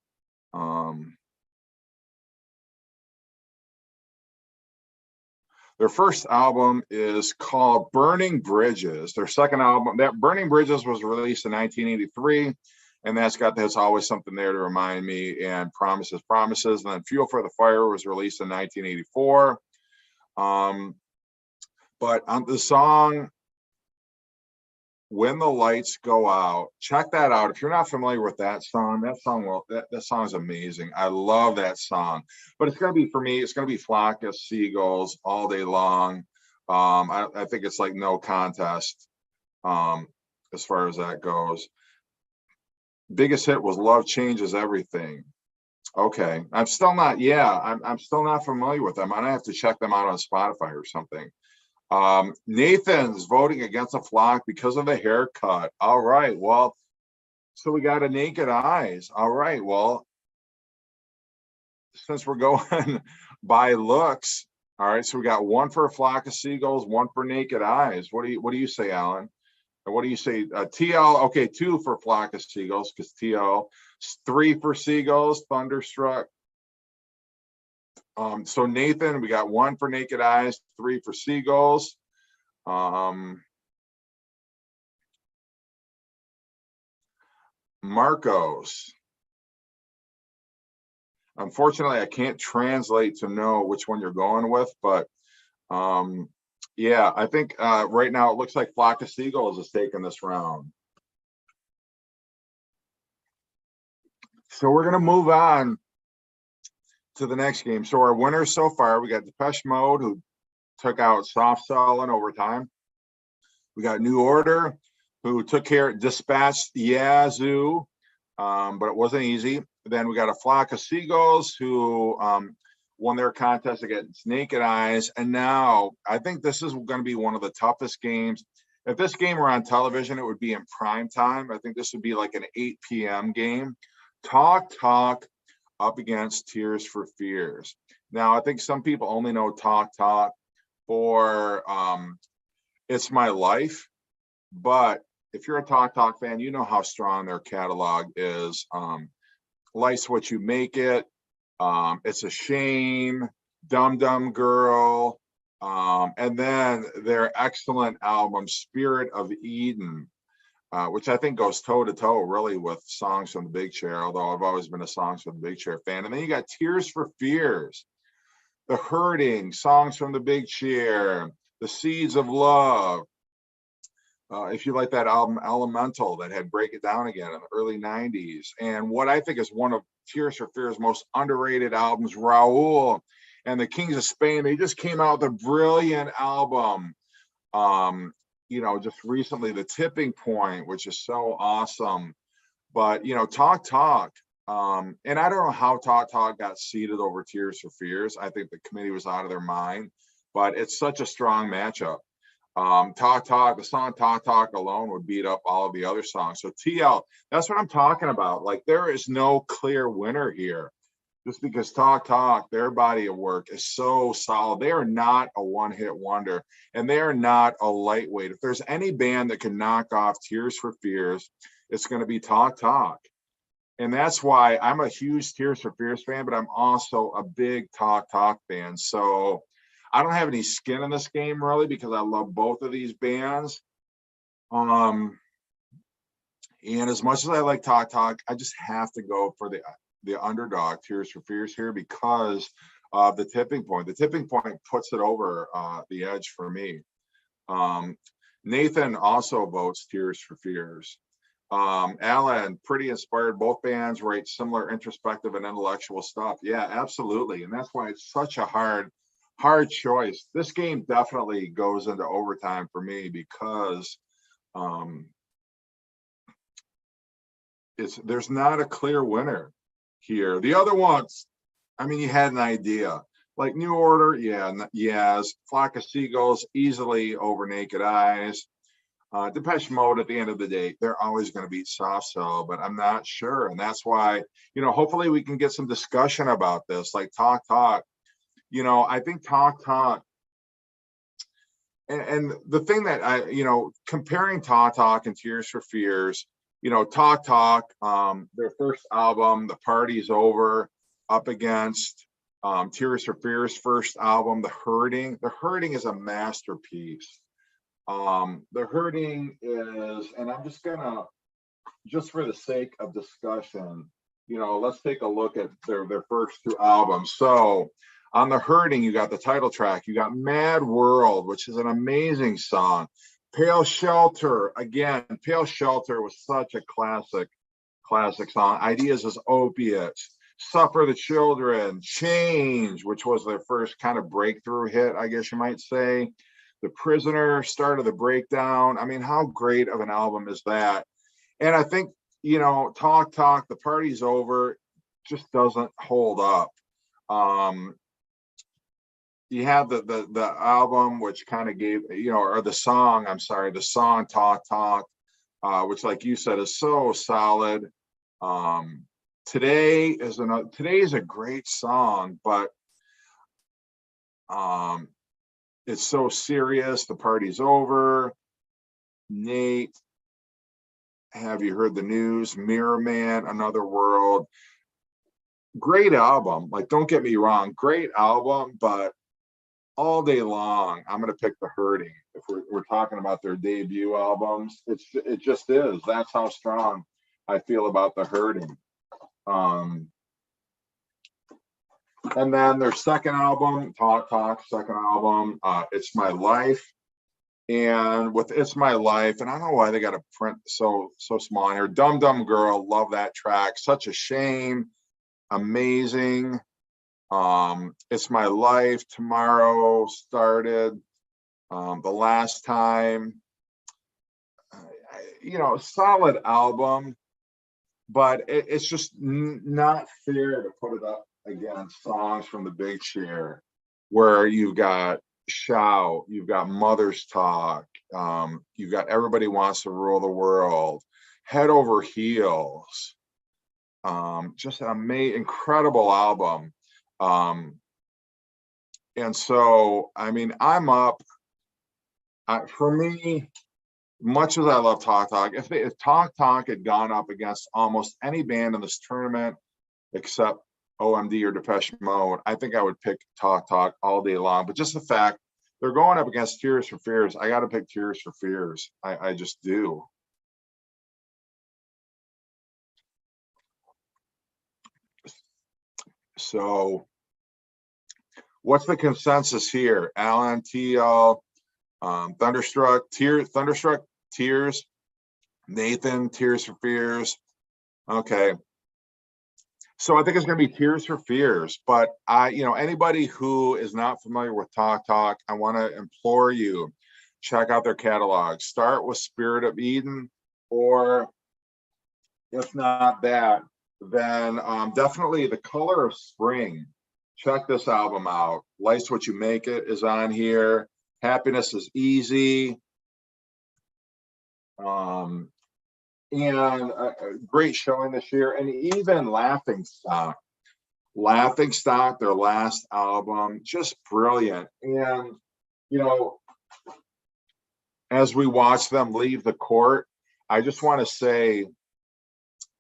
Their first album is called Burning Bridges. Their second album, that Burning Bridges, was released in 1983. And that's got There's Always Something There to Remind Me and Promises, Promises. And then Fuel for the Fire was released in 1984. But on the song When the Lights Go Out, check that out. If you're not familiar with that song is amazing. I love that song. But it's going to be, for me, it's going to be Flock of Seagulls all day long. I think it's like no contest as far as that goes. Biggest hit was Love Changes Everything. Okay, I'm still not familiar with them. I'm gonna have to check them out on Spotify or something. Nathan's voting against A Flock because of the haircut. All right, well, so we got a Naked Eyes. All right, well, since we're going by looks, all right, so we got one for A Flock of Seagulls, one for Naked Eyes. What do you say, Alan? What do you say? TL, okay, 2 for Flock of Seagulls, because TL, 3 for Seagulls, Thunderstruck. So Nathan, we got 1 for Naked Eyes, 3 for Seagulls. Marcos. Unfortunately, I can't translate to know which one you're going with, but yeah, I think right now it looks like Flock of Seagulls is taking this round. So we're going to move on to the next game. So our winners so far, we got Depeche Mode, who took out Soft Cell in overtime. We got New Order, who dispatched Yazoo, but it wasn't easy. Then we got A Flock of Seagulls, who won their contest against Naked Eyes. And now I think this is going to be one of the toughest games. If this game were on television, it would be in prime time. I think this would be like an 8 p.m. game. Talk up against Tears for Fears. Now, I think some people only know Talk for It's My Life. But if you're a Talk fan, you know how strong their catalog is. Life's What You Make It. It's a Shame, Dum Dum Girl, and then their excellent album Spirit of Eden, which I think goes toe to toe really with Songs from the Big Chair, although I've always been a Songs from the Big Chair fan. And then you got Tears for Fears, The Hurting, Songs from the Big Chair, The Seeds of Love. If you like that album Elemental that had Break It Down Again in the early 90s, and what I think is one of Tears for Fears' most underrated albums, Raul and the Kings of Spain. They just came out with a brilliant album, you know, just recently, The Tipping Point, which is so awesome. But, you know, Talk, and I don't know how Talk got seated over Tears for Fears. I think the committee was out of their mind, but it's such a strong matchup. The song Talk alone would beat up all of the other songs. So TL, that's what I'm talking about. Like, there is no clear winner here, just because Talk, their body of work is so solid. They are not a one-hit wonder, and they are not a lightweight. If there's any band that can knock off Tears for Fears, it's going to be Talk Talk. And that's why I'm a huge Tears for Fears fan, but I'm also a big Talk Talk fan. So I don't have any skin in this game really, because I love both of these bands. And as much as I like Talk Talk, I just have to go for the underdog, Tears for Fears here, because of the tipping point. The tipping point puts it over the edge for me. Nathan also votes Tears for Fears. Alan, pretty inspired. Both bands write similar introspective and intellectual stuff. Yeah, absolutely. And that's why it's such a hard choice. This game definitely goes into overtime for me, because there's not a clear winner here. The other ones, I mean, you had an idea. Like New Order, yeah, yes. Flock of Seagulls, easily over Naked Eyes. Depeche Mode, at the end of the day, they're always going to beat Soft Cell, but I'm not sure. And that's why, hopefully we can get some discussion about this, like Talk Talk. I think Talk Talk, and the thing that comparing Talk Talk and Tears for Fears, Talk Talk, their first album, The Party's Over, up against Tears for Fears' first album, The Hurting. The Hurting is a masterpiece. The Hurting is, and I'm just gonna, just for the sake of discussion, let's take a look at their first two albums. So on The Hurting, you got the title track, you got Mad World, which is an amazing song. Pale Shelter, again, Pale Shelter was such a classic song. Ideas as Opiates, Suffer the Children, Change, which was their first kind of breakthrough hit, I guess you might say. The Prisoner, Start of the Breakdown. I mean, how great of an album is that? And I think, Talk Talk, The Party's Over, just doesn't hold up. You have the album, which kind of gave, or the song Talk Talk, which, like you said, is so solid. Today is a great song, but it's so serious. The Party's Over. Nate, Have You Heard the News? Mirror Man, Another World. Great album. Like, don't get me wrong, great album, but all day long, I'm going to pick The Hurting. If we're talking about their debut albums, it just is. That's how strong I feel about The Hurting. And then their second album, Talk Talk, second album, It's My Life. And with It's My Life, and I don't know why they got to print so small here. Dum Dum Girl, love that track. Such a shame. Amazing. It's My Life, Tomorrow Started, The Last Time. Solid album, but it's just not fair to put it up against songs from The Big Chair, where you've got Shout, you've got Mother's Talk, you've got Everybody Wants to Rule the World, Head Over Heels. Just an incredible album. And so, I mean, I'm up. For me, much as I love Talk Talk, if Talk Talk had gone up against almost any band in this tournament except OMD or Depeche Mode, I think I would pick Talk Talk all day long. But just the fact they're going up against Tears for Fears, I got to pick Tears for Fears. I just do. So what's the consensus here? Alan, TL, Thunderstruck, Tears, Nathan, Tears for Fears. Okay. So I think it's going to be Tears for Fears, but anybody who is not familiar with Talk Talk, I want to implore you, check out their catalog. Start with Spirit of Eden, or if not that, then definitely The Color of Spring. Check this album out. Life's What You Make It is on here. Happiness is Easy. And a great showing this year. And even Laughing Stock, their last album, just brilliant. And, as we watch them leave the court, I just want to say,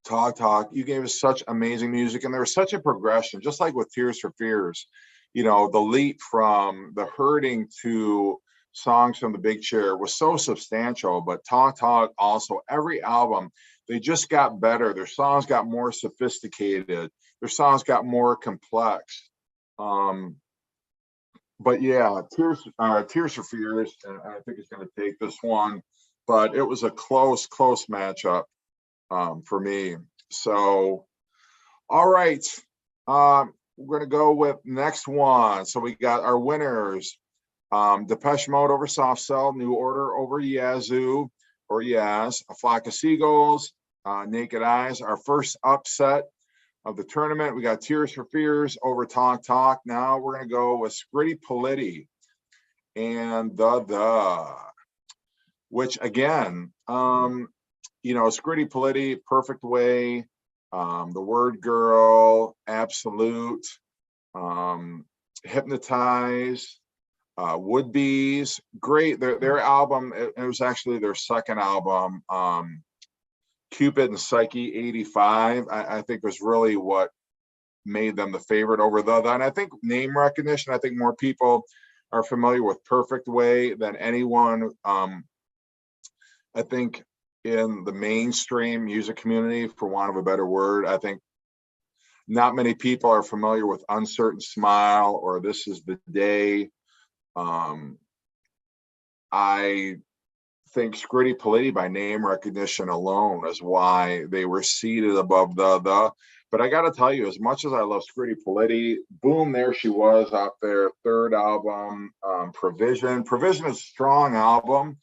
Talk, you gave us such amazing music, and there was such a progression, just like with Tears for Fears. The leap from the hurting to songs from the big chair was so substantial. But Talk also, every album, they just got better. Their songs got more sophisticated. Their songs got more complex. But yeah, Tears for Fears, and I think it's going to take this one. But it was a close matchup for me. So, all right. We're going to go with next one. So we got our winners. Depeche Mode over Soft Cell, New Order over Yazoo or Yaz, A Flock of Seagulls, Naked Eyes. Our first upset of the tournament. We got Tears for Fears over Talk. Now we're going to go with Scritti Politti and which again, Scritti Politti, Perfect Way, The Word Girl, Absolute, Hypnotize, Would Be's, great. Their album, it was actually their second album, Cupid and Psyche 85, I think was really what made them the favorite over and I think name recognition, I think more people are familiar with Perfect Way than anyone. I think in the mainstream music community, for want of a better word, I think not many people are familiar with Uncertain Smile or This Is the Day. I think Scritti Politti by name recognition alone is why they were seated above the. But I got to tell you, as much as I love Scritti Politti, boom, there she was out there, third album, Provision. Provision is a strong album.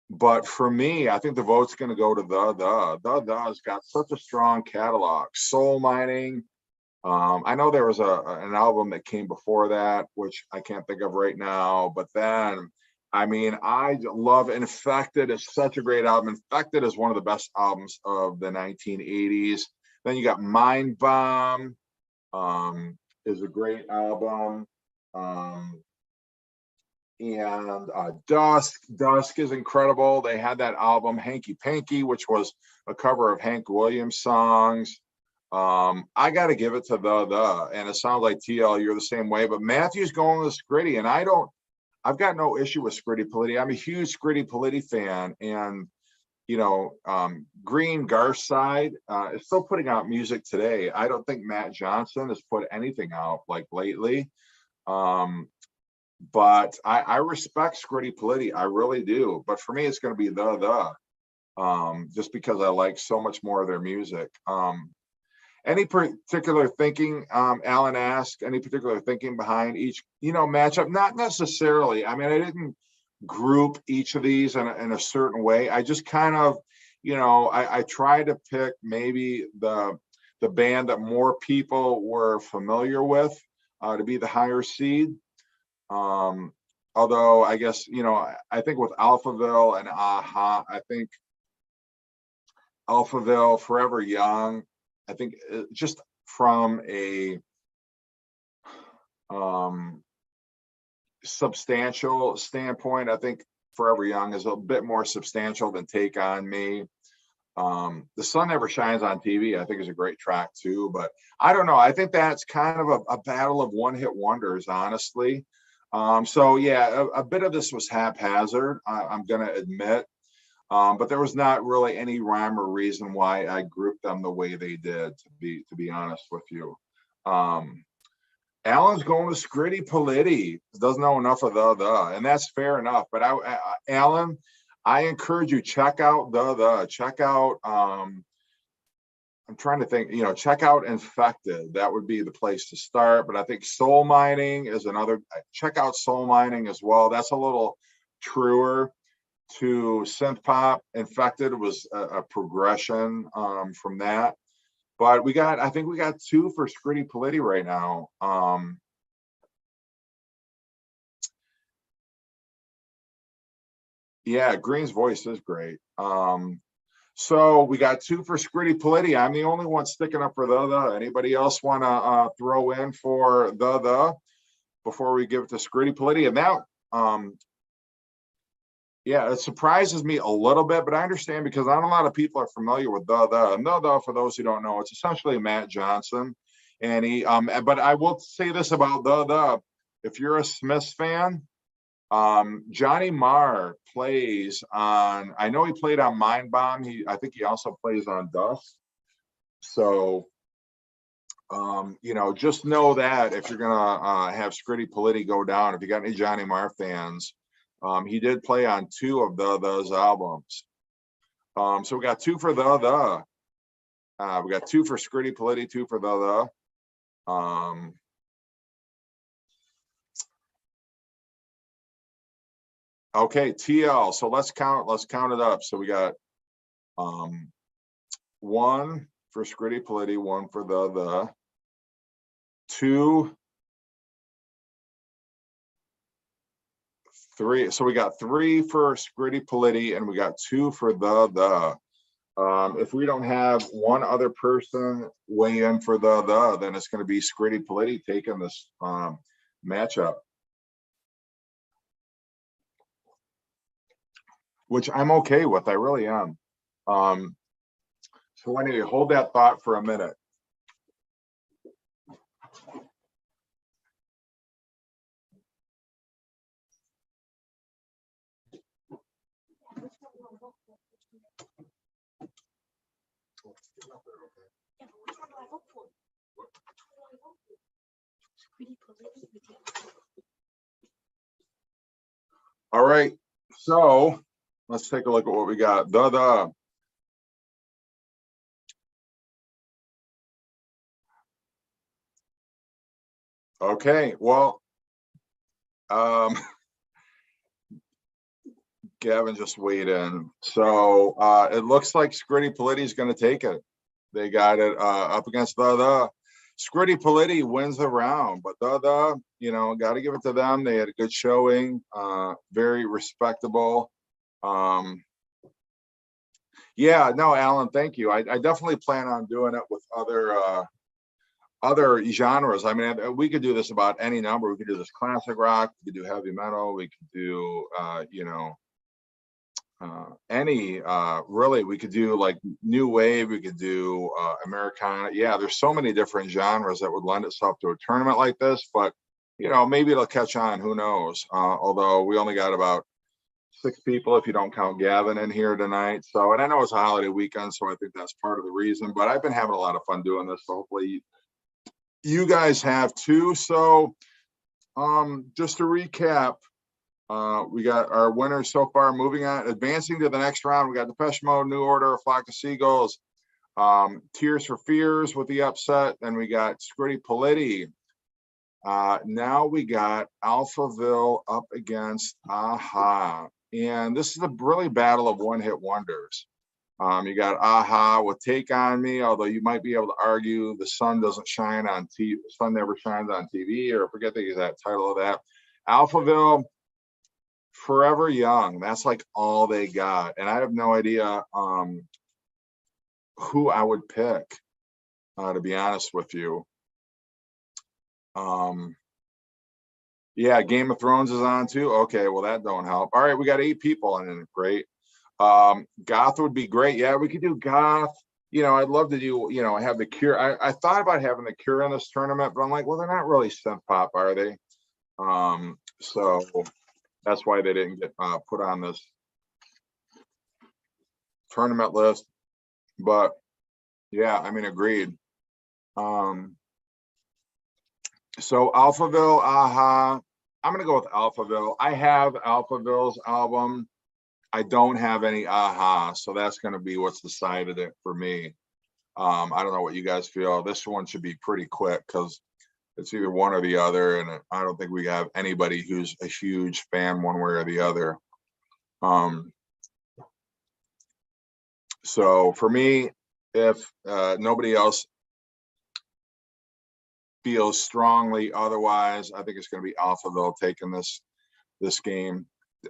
But for me, I think the vote's going to go to the has got such a strong catalog. Soul Mining. I know there was an album that came before that, which I can't think of right now. But then, I love Infected. It's such a great album. Infected is one of the best albums of the 1980s. Then you got Mind Bomb, is a great album. And Dusk is incredible. They had that album Hanky Panky, which was a cover of Hank Williams songs. I got to give it to the, and it sounds like TL, you're the same way, but Matthew's going with Scritti, and I've got no issue with Scritti Politti. I'm a huge Scritti Politti fan, and Green Garside is still putting out music today. I don't think Matt Johnson has put anything out like lately. But I respect Scritti Politti, I really do. But for me, it's going to be just because I like so much more of their music. Any particular thinking, Alan asked, any particular thinking behind each, matchup? Not necessarily. I didn't group each of these in a certain way. I just kind of, I try to pick maybe the band that more people were familiar with to be the higher seed. Although I guess, I think with Alphaville and Aha, I think Alphaville, Forever Young, I think just from a substantial standpoint, I think Forever Young is a bit more substantial than Take On Me. The Sun Never Shines on TV, I think, is a great track too, but I don't know. I think that's kind of a battle of one-hit wonders, honestly. So yeah, a bit of this was haphazard, I'm going to admit, but there was not really any rhyme or reason why I grouped them the way they did, to be honest with you. Alan's going to Scritti Politti, doesn't know enough of the, and that's fair enough. But Alan, I encourage you, check out check out. I'm trying to think, check out Infected. That would be the place to start. But I think Soul Mining is another. Check out Soul Mining as well. That's a little truer to synth pop. Infected was a progression from that. But I think we got two for Scritti Politti right now. Yeah, Green's voice is great. So we got two for Scritti Politti. I'm the only one sticking up for the. Anybody else want to throw in for the before we give it to Scritti Politti? And now, Yeah, it surprises me a little bit, but I understand because not a lot of people are familiar with and the, for those who don't know, it's essentially Matt Johnson. And he, but I will say this about the, if you're a Smiths fan, Johnny Marr plays on, I know he played on Mind Bomb. I think he also plays on Dust. So, you know, just know that if you're gonna have Scritti Politti go down, if you got any Johnny Marr fans, he did play on 2 of those albums. So we got 2 for the. We got 2 for Scritti Politti, 2 for the. Okay, TL. So let's count it up. So we got 1 for Scritti Politti, 1 for the. 2, 3. So we got 3 for Scritti Politti, and we got 2 for the. If we don't have one other person weigh in for the, then it's going to be Scritti Politti taking this matchup, which I'm okay with. I really am. So anyway, hold that thought for a minute. All right, so let's take a look at what we got. The. Okay, well, Gavin just weighed in. So it looks like Scritti Politti is going to take it. They got it up against the. Scritti Politti wins the round, but the, you know, got to give it to them. They had a good showing, very respectable. Yeah, no, Alan, thank you. I definitely plan on doing it with other genres. I mean, we could do this about any number. We could do this classic rock. We could do heavy metal. We could do, you know, any really. We could do like new wave. We could do Americana. Yeah, there's so many different genres that would lend itself to a tournament like this. But you know, maybe it'll catch on. Who knows? Although we only got about 6 people if you don't count Gavin in here tonight. So, and I know it's a holiday weekend, so I think that's part of the reason. But I've been having a lot of fun doing this. So hopefully you guys have too. So just to recap, we got our winners so far. Moving on, advancing to the next round, we got Depeche Mode, New Order, A Flock of Seagulls, Tears for Fears with the upset. Then we got Scritti Politti. Now we got Alphaville up against Aha. And this is a really battle of one-hit wonders. You got Aha with Take On Me, although you might be able to argue the sun doesn't shine on TV, the sun never shines on TV, or forget the exact title of that. Alphaville, Forever Young. That's like all they got. And I have no idea who I would pick, to be honest with you. Yeah, Game of Thrones is on too. Okay, well, that don't help. All right, we got 8 people in it. Great. Goth would be great. Yeah, we could do goth. You know, I'd love to do, you know, have the Cure. I thought about having the Cure in this tournament, but I'm like, well, they're not really synth pop, are they? So that's why they didn't get put on this tournament list. But yeah, I mean, agreed. So Alphaville, Aha. I'm gonna go with Alphaville. I have Alphaville's album. I don't have any Aha, so that's gonna be what's decided it for me. I don't know what you guys feel. This one should be pretty quick because it's either one or the other, and I don't think we have anybody who's a huge fan one way or the other. So for me, if nobody else feels strongly otherwise, I think it's going to be Alphaville taking this game.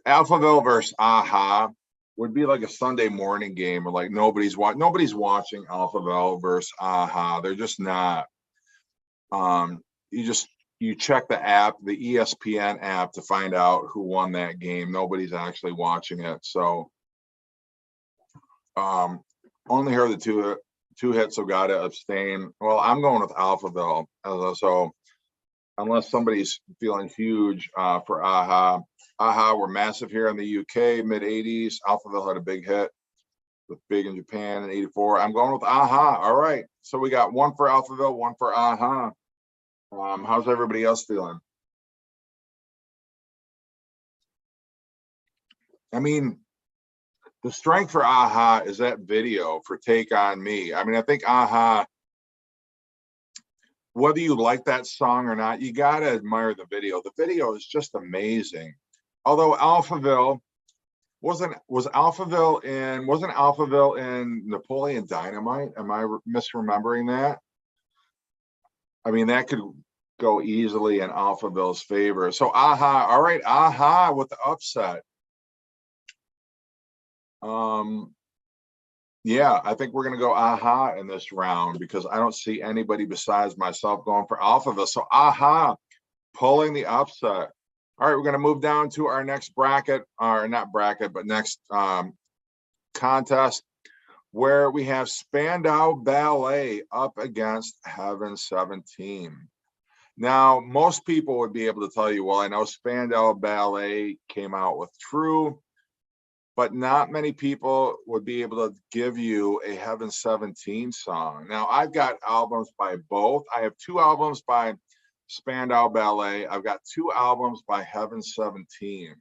Alphaville versus Aha would be like a Sunday morning game where like nobody's watching Alphaville versus Aha. They're just not. You just you check the app, the ESPN app, to find out who won that game. Nobody's actually watching it. So only heard the two hits, so gotta abstain. Well, I'm going with Alphaville. So unless somebody's feeling huge for Aha. Aha were massive here in the UK, mid 80s. Alphaville had a big hit with Big in Japan in 84. I'm going with Aha. All right. So we got one for Alphaville, one for Aha. How's everybody else feeling? I mean, the strength for Aha is that video for Take On Me. I mean, I think Aha, whether you like that song or not, you got to admire the video. The video is just amazing. Although Alphaville wasn't Alphaville in Napoleon Dynamite? Am I misremembering that? I mean, that could go easily in Alphaville's favor. So Aha, all right, Aha with the upset. Yeah, I think we're gonna go Aha in this round because I don't see anybody besides myself going for Alphaville. So Aha pulling the upset. All right, we're gonna move down to our next bracket, or not bracket, but next contest, where we have Spandau Ballet up against Heaven 17. Now, most people would be able to tell you, well, I know Spandau Ballet came out with True, but not many people would be able to give you a Heaven 17 song. Now, I've got albums by both. I have 2 albums by Spandau Ballet. I've got 2 albums by Heaven 17.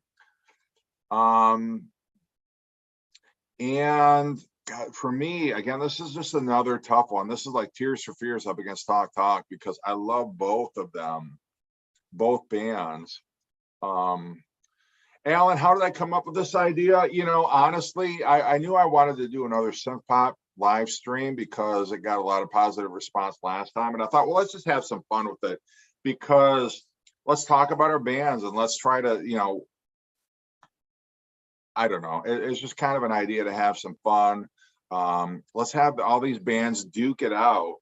And God, for me, again, this is just another tough one. This is like Tears for Fears up against Talk Talk because I love both of them, both bands. Alan, how did I come up with this idea? You know, honestly, I knew I wanted to do another synth pop live stream because it got a lot of positive response last time. And I thought, well, let's just have some fun with it because let's talk about our bands and let's try to, you know, I don't know. It's just kind of an idea to have some fun. Let's have all these bands duke it out.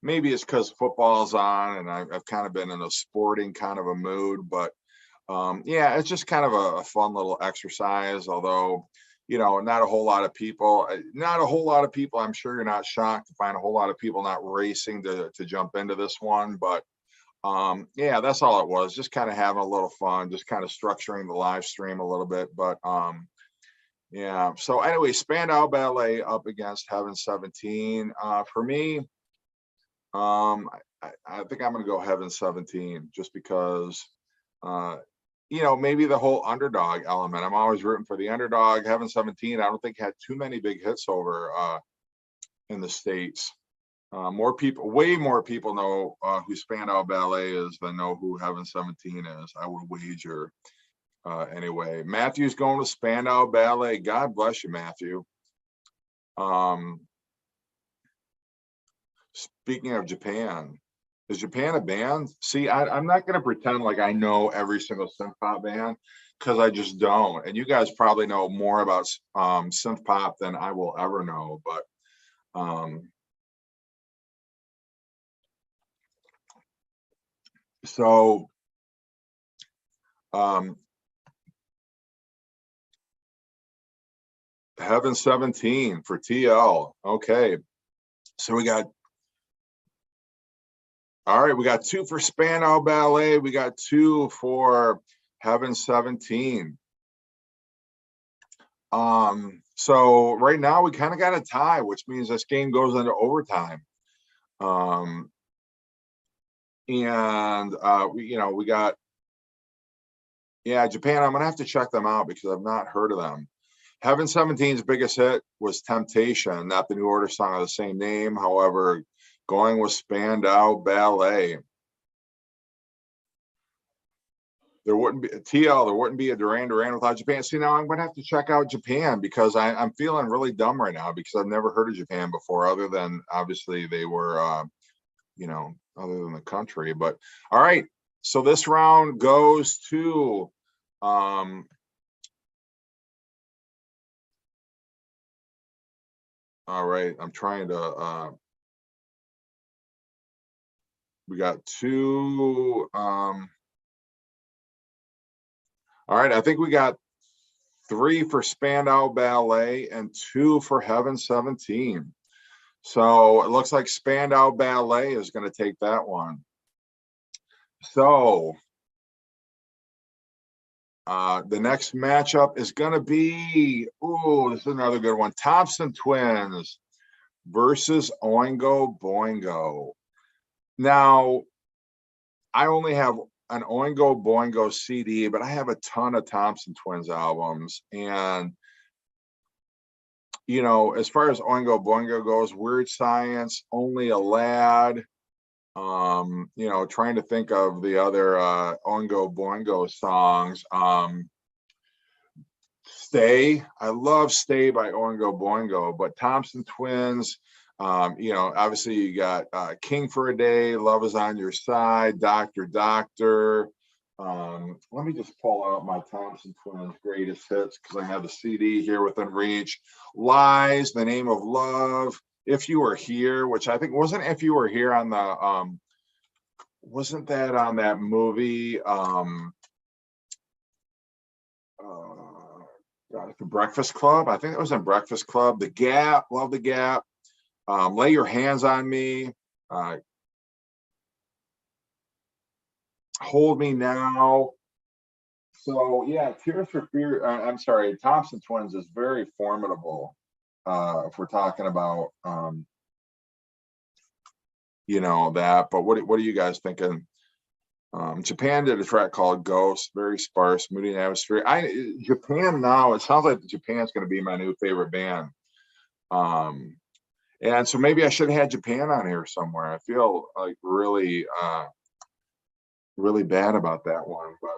Maybe it's because football's on and I've kind of been in a sporting kind of a mood, but yeah, it's just kind of a fun little exercise, although, you know, not a whole lot of people, I'm sure you're not shocked to find a whole lot of people not racing to jump into this one, but yeah, that's all it was, just kind of having a little fun, just kind of structuring the live stream a little bit, but yeah, so anyway, Spandau Ballet up against Heaven 17. For me, I think I'm going to go Heaven 17 just because you know, maybe the whole underdog element. I'm always rooting for the underdog. Heaven 17, I don't think had too many big hits over in the States. Way more people know who Spandau Ballet is than know who Heaven 17 is, I would wager. Anyway, Matthew's going to Spandau Ballet. God bless you, Matthew. Speaking of Japan, is Japan a band? See, I'm not going to pretend like I know every single synth pop band because I just don't. And you guys probably know more about synth pop than I will ever know. But so Heaven 17 for TL. Okay. So we got, all right, we got 2 for Spandau Ballet. We got 2 for Heaven 17. So right now we kind of got a tie, which means this game goes into overtime. And we got, yeah, Japan. I'm gonna have to check them out because I've not heard of them. Heaven 17's biggest hit was Temptation, not the New Order song of the same name. However, going with Spandau Ballet. There wouldn't be a TL, there wouldn't be a Duran Duran without Japan. See, now I'm going to have to check out Japan because I'm feeling really dumb right now because I've never heard of Japan before, other than obviously they were, you know, other than the country. But all right, so this round goes to all right, I'm trying to We got two. All right, I think we got 3 for Spandau Ballet and 2 for Heaven 17. So it looks like Spandau Ballet is going to take that one. So the next matchup is going to be, this is another good one. Thompson Twins versus Oingo Boingo. Now, I only have an Oingo Boingo CD, but I have a ton of Thompson Twins albums. And, you know, as far as Oingo Boingo goes, Weird Science, Only a Lad, you know, trying to think of the other Oingo Boingo songs. Stay, I love Stay by Oingo Boingo, but Thompson Twins, you know, obviously you got King for a Day, Love is on Your Side, Doctor Doctor. Let me just pull out my Thompson Twins greatest hits because I have the CD here within reach. Lies, The Name of Love, If You Were Here, which I think wasn't If You Were Here on the wasn't that on that movie The Breakfast Club? I think it was in Breakfast Club. The Gap, love The Gap. Lay Your Hands on Me. Hold Me Now. So yeah, Tears for Fear. I'm sorry, Thompson Twins is very formidable. If we're talking about you know that, but what are you guys thinking? Japan did a track called Ghost, very sparse, moody atmosphere. Japan now, it sounds like Japan's going to be my new favorite band. And so maybe I should have had Japan on here somewhere. I feel like really, really bad about that one, but.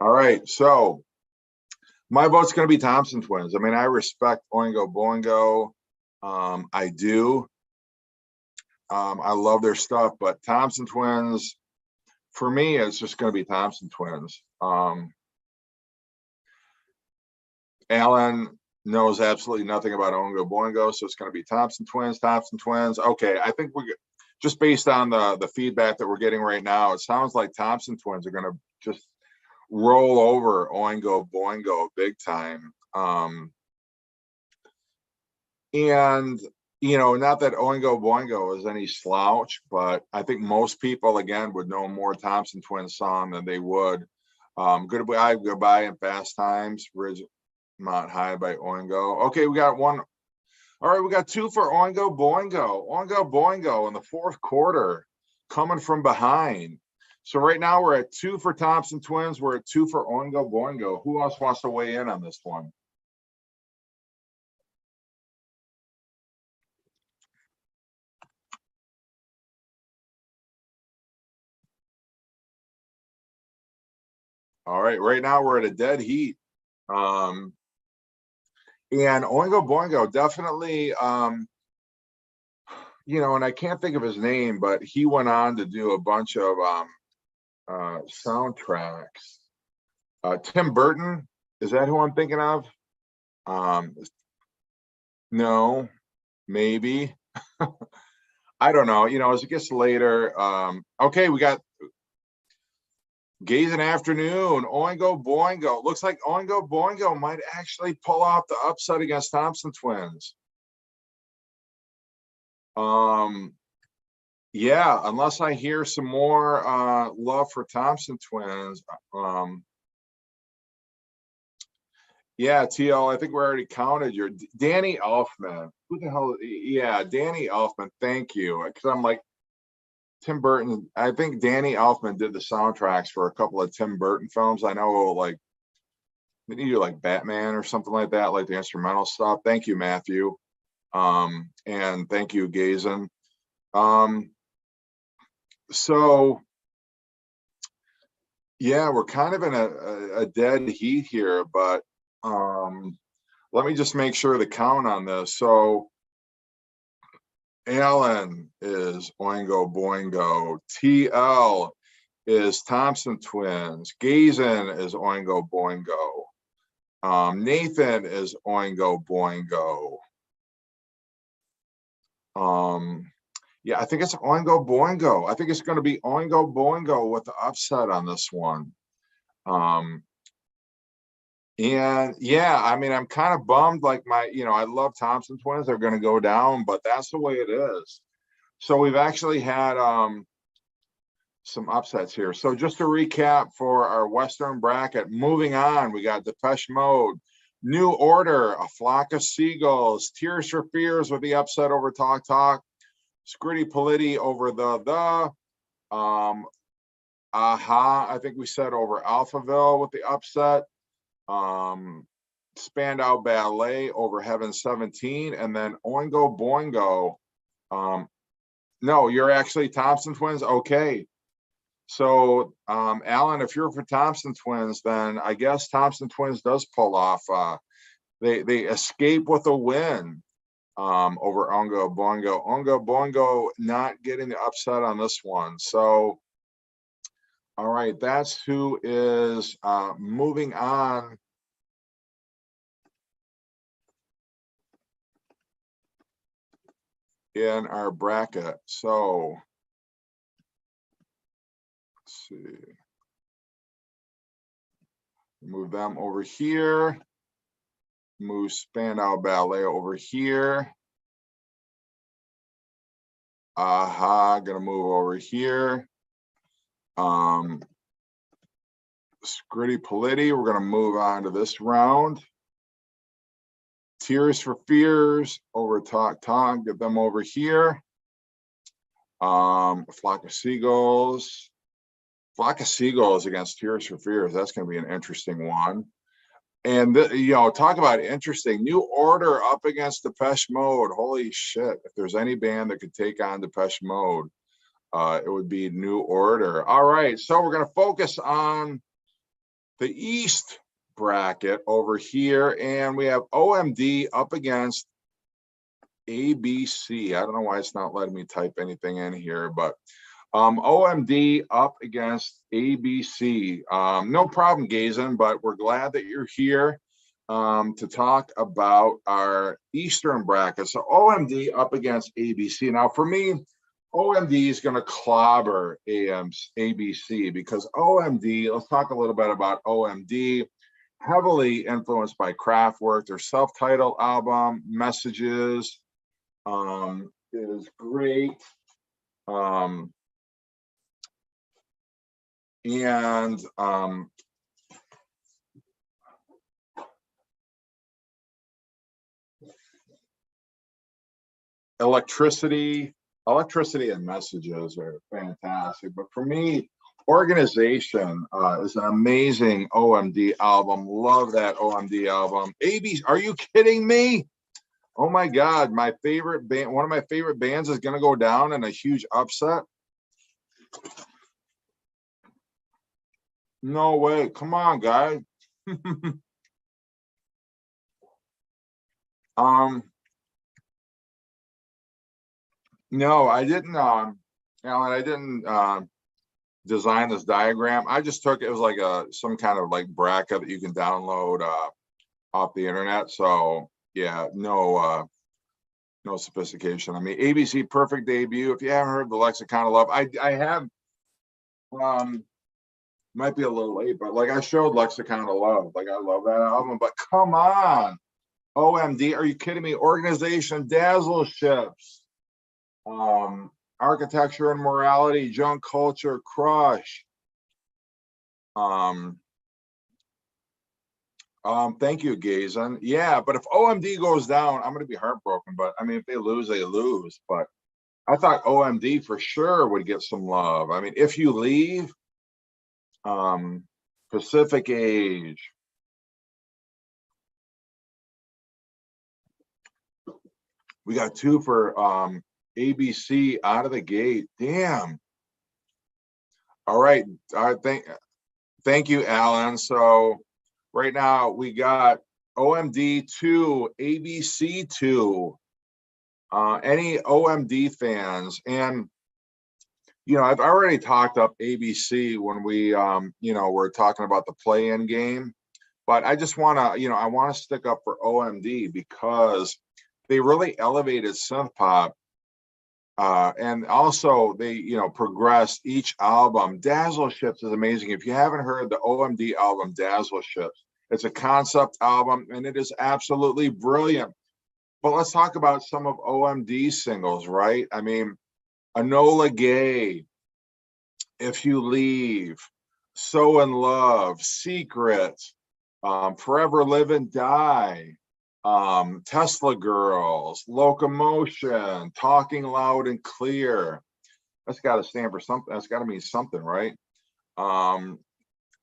All right, so my vote's going to be Thompson Twins. I mean, I respect Oingo Boingo. I do. I love their stuff, but Thompson Twins, for me, it's just going to be Thompson Twins. Alan knows absolutely nothing about Oingo Boingo, so it's going to be Thompson Twins, Thompson Twins. Okay, I think we're just based on the feedback that we're getting right now, it sounds like Thompson Twins are going to just roll over Oingo Boingo big time. And you know, not that Oingo Boingo is any slouch, but I think most people again would know more Thompson Twins song than they would Goodbye, Goodbye and Fast Times, Ridgemont High by Oingo. Okay, we got one. All right, we got 2 for Oingo Boingo. Oingo Boingo in the 4th quarter, coming from behind. So right now we're at 2 for Thompson Twins. We're at 2 for Oingo Boingo. Who else wants to weigh in on this one? All right, right now we're at a dead heat. And Oingo Boingo definitely, you know, and I can't think of his name, but he went on to do a bunch of soundtracks. Tim Burton, is that who I'm thinking of? No, maybe. I don't know. You know, as it gets later, okay, we got Gazing Afternoon, Oingo Boingo. Looks like Oingo Boingo might actually pull off the upset against Thompson Twins. Yeah, unless I hear some more love for Thompson Twins. Yeah, TL, I think we already counted your Danny Elfman. Who the hell? Yeah, Danny Elfman. Thank you. Because I'm like, Tim Burton. I think Danny Elfman did the soundtracks for a couple of Tim Burton films. I know, like, did you do like Batman or something like that, like the instrumental stuff? Thank you, Matthew. And thank you, Gazin. So yeah, we're kind of in a dead heat here, but let me just make sure the count on this. So Alan is Oingo Boingo. TL is Thompson Twins. Gazin is Oingo Boingo. Nathan is Oingo Boingo. Yeah, I think it's Oingo Boingo. I think it's going to be Oingo Boingo with the upset on this one. And yeah, I mean, I'm kind of bummed. Like I love Thompson twins. They're going to go down, but that's the way it is. So we've actually had some upsets here. So just to recap for our Western bracket, moving on, we got Depeche Mode, New Order, A Flock of Seagulls, Tears for Fears with the upset over Talk Talk, Scritti Politti over the Aha, I think we said over Alphaville with the upset. Spandau Ballet over Heaven 17, and then Oingo Boingo. No, you're actually Thompson twins. Okay. So, Alan, if you're for Thompson twins, then I guess Thompson twins does pull off. They escape with a win over Oingo Boingo. Oingo Boingo not getting the upset on this one. So, all right, that's who is moving on. In our bracket. So let's see. Move them over here. Move Spandau Ballet over here. Aha, gonna move over here. Scritti Politti, we're gonna move on to this round. Tears for Fears over Talk Talk, get them over here. A Flock of Seagulls. Flock of Seagulls against Tears for Fears. That's going to be an interesting one. And, talk about interesting. New Order up against Depeche Mode. Holy shit. If there's any band that could take on Depeche Mode, it would be New Order. All right. So we're going to focus on the East bracket over here. And we have OMD up against ABC. I don't know why it's not letting me type anything in here, but OMD up against ABC. No problem, Gazin, but we're glad that you're here to talk about our Eastern bracket. So OMD up against ABC. Now, for me, OMD is going to clobber ABC because OMD, let's talk a little bit about OMD, heavily influenced by Kraftwerk. Their self-titled album, Messages, is great. Electricity and Messages are fantastic. But for me, Organization is an amazing OMD album. Love that OMD album. ABC, are you kidding me? Oh my God, my favorite band, one of my favorite bands is going to go down in a huge upset. No way. Come on, guys. No, I didn't, Alan, I didn't design this diagram. I just took, it was like some kind of like bracket that you can download off the internet. So yeah, no sophistication. I mean, ABC Perfect Debut. If you haven't heard the Lexicon of Love, I have, might be a little late, but like I showed Lexicon of Love. Like I love that album, but come on. OMD, are you kidding me? Organization, Dazzle Ships, Architecture and Morality, Junk Culture, Crush. Thank you, Gazin. Yeah, but if OMD goes down, I'm going to be heartbroken. But I mean, if they lose, they lose. But I thought OMD for sure would get some love. I mean, If You Leave, Pacific Age. We got two for ABC out of the gate. Damn. All right. Thank you, Alan. So right now we got OMD 2, ABC 2. Any OMD fans? And I've already talked up ABC when we we're talking about the play-in game, but I just want to I want to stick up for OMD because they really elevated synth pop And also they, you know, progressed each album. Dazzle Ships is amazing. If you haven't heard the OMD album, Dazzle Ships, it's a concept album and it is absolutely brilliant. But let's talk about some of OMD singles, right? I mean, Enola Gay, If You Leave, So in Love, Secret, Forever Live and Die, Tesla Girls, Locomotion, Talking Loud and Clear. That's got to stand for something. That's got to mean something, right?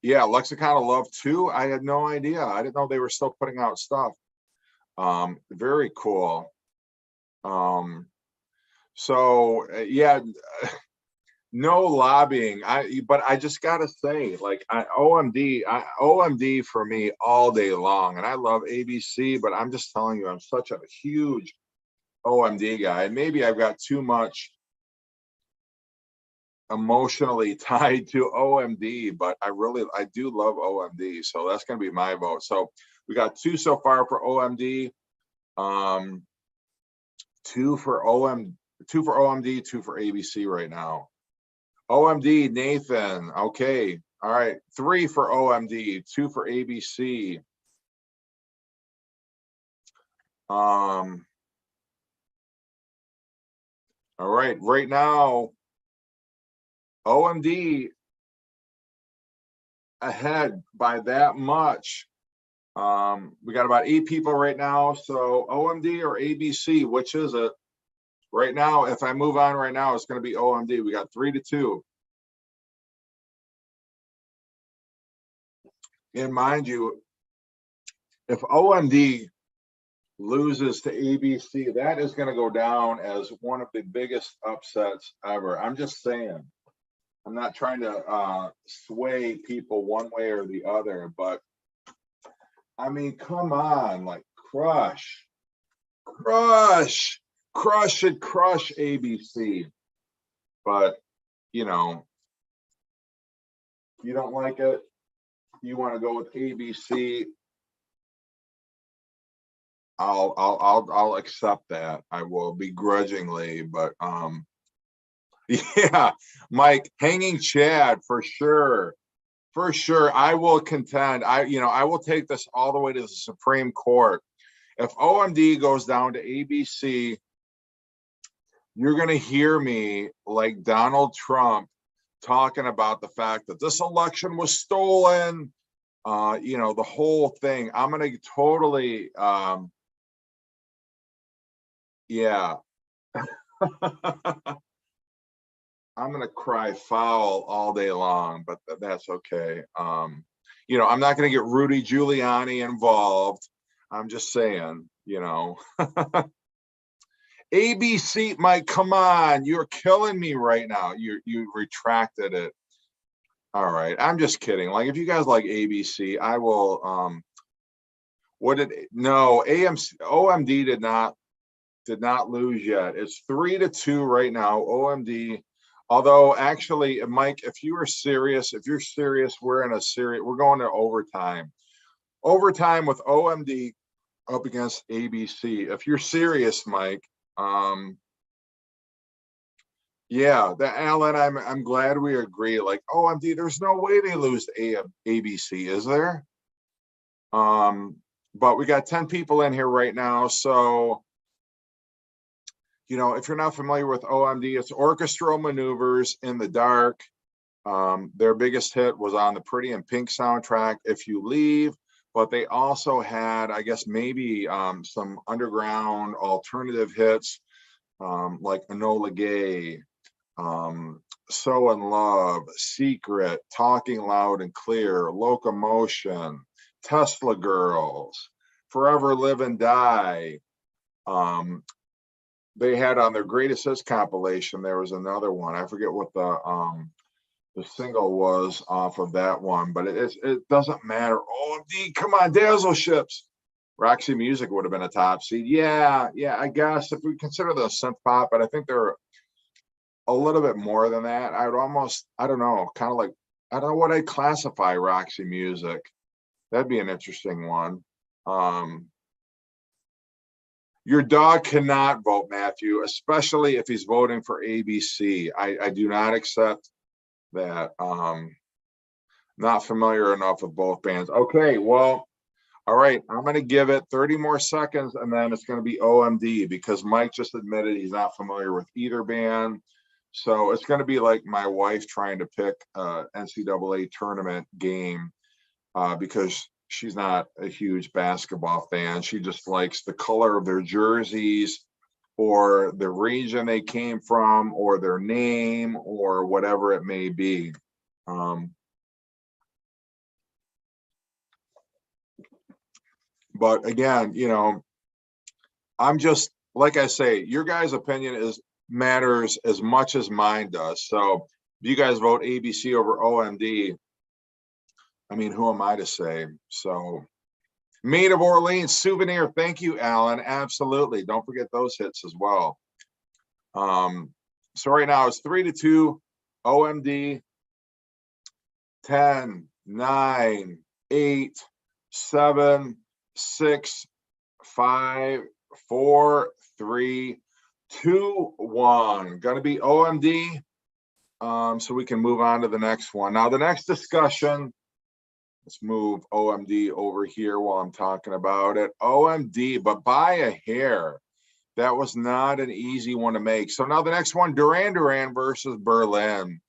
Yeah, Lexicon of Love 2. I had no idea. I didn't know they were still putting out stuff. Very cool. So yeah, no lobbying. But I just gotta say, like, OMD for me all day long, and I love ABC, but I'm just telling you, I'm such a huge OMD guy, and maybe I've got too much emotionally tied to OMD, but I do love OMD, so that's gonna be my vote. So we got 2 so far for OMD, 2 for OMD, 2 for ABC right now. OMD, Nathan. Okay. All right. 3 for OMD, 2 for ABC. All right. Right now, OMD ahead by that much. We got about 8 people right now. So OMD or ABC, which is it? Right now, if I move on right now, it's going to be OMD. We got 3-2. And mind you, if OMD loses to ABC, that is going to go down as one of the biggest upsets ever. I'm just saying. I'm not trying to sway people one way or the other, but I mean, come on, like crush should crush ABC. But you know, if you don't like it, you want to go with ABC. I'll accept that. I will begrudgingly, but yeah, Mike, Hanging Chad for sure. For sure. I will contend. I will take this all the way to the Supreme Court. If OMD goes down to ABC, you're going to hear me like Donald Trump talking about the fact that this election was stolen. The whole thing. I'm going to totally, yeah. I'm going to cry foul all day long, but that's okay. I'm not going to get Rudy Giuliani involved. I'm just saying, ABC, Mike, come on. You're killing me right now. You retracted it. All right. I'm just kidding. Like, if you guys like ABC, I will, OMD did not lose yet. It's 3-2 right now. OMD. Although actually, Mike, if you're serious, we're going to overtime. Overtime with OMD up against ABC. If you're serious, Mike, yeah, Alan, I'm glad we agree. Like OMD, there's no way they lose to ABC, is there? But we got 10 people in here right now, so if you're not familiar with OMD, it's Orchestral Maneuvers in the Dark. Their biggest hit was on the Pretty in Pink soundtrack, If You Leave, but they also had, I guess, maybe some underground alternative hits like Enola Gay, So in Love, Secret, Talking Loud and Clear, Locomotion, Tesla Girls, Forever Live and Die. They had on their greatest hits compilation, there was another one. I forget what the single was off of that one, but it doesn't matter. OMD, come on, Dazzle Ships. Roxy Music would have been a top seed. Yeah, I guess if we consider the synth pop, but I think they're a little bit more than that. I don't know, kind of like, I don't know what I'd classify Roxy Music. That'd be an interesting one. Your dog cannot vote, Matthew, especially if he's voting for ABC. I do not accept that. Not familiar enough with both bands. Okay, well, all right. I'm going to give it 30 more seconds, and then it's going to be OMD because Mike just admitted he's not familiar with either band. So it's going to be like my wife trying to pick NCAA tournament game because she's not a huge basketball fan. She just likes the color of their jerseys or the region they came from or their name or whatever it may be. But again, you know, I'm just, like I say, your guys' opinion matters as much as mine does. So if you guys vote ABC over OMD, I mean, who am I to say? So Maid of Orleans Souvenir, thank you, Alan. Absolutely. Don't forget those hits as well. So right now it's 3-2, OMD, 10, 9, 8, 7, 6, 5, 4, 3, 2, 1. Gonna be OMD. So we can move on to the next one. Now the next discussion, let's move OMD over here while I'm talking about it. OMD, but by a hair. That was not an easy one to make. So now the next one, Duran Duran versus Berlin.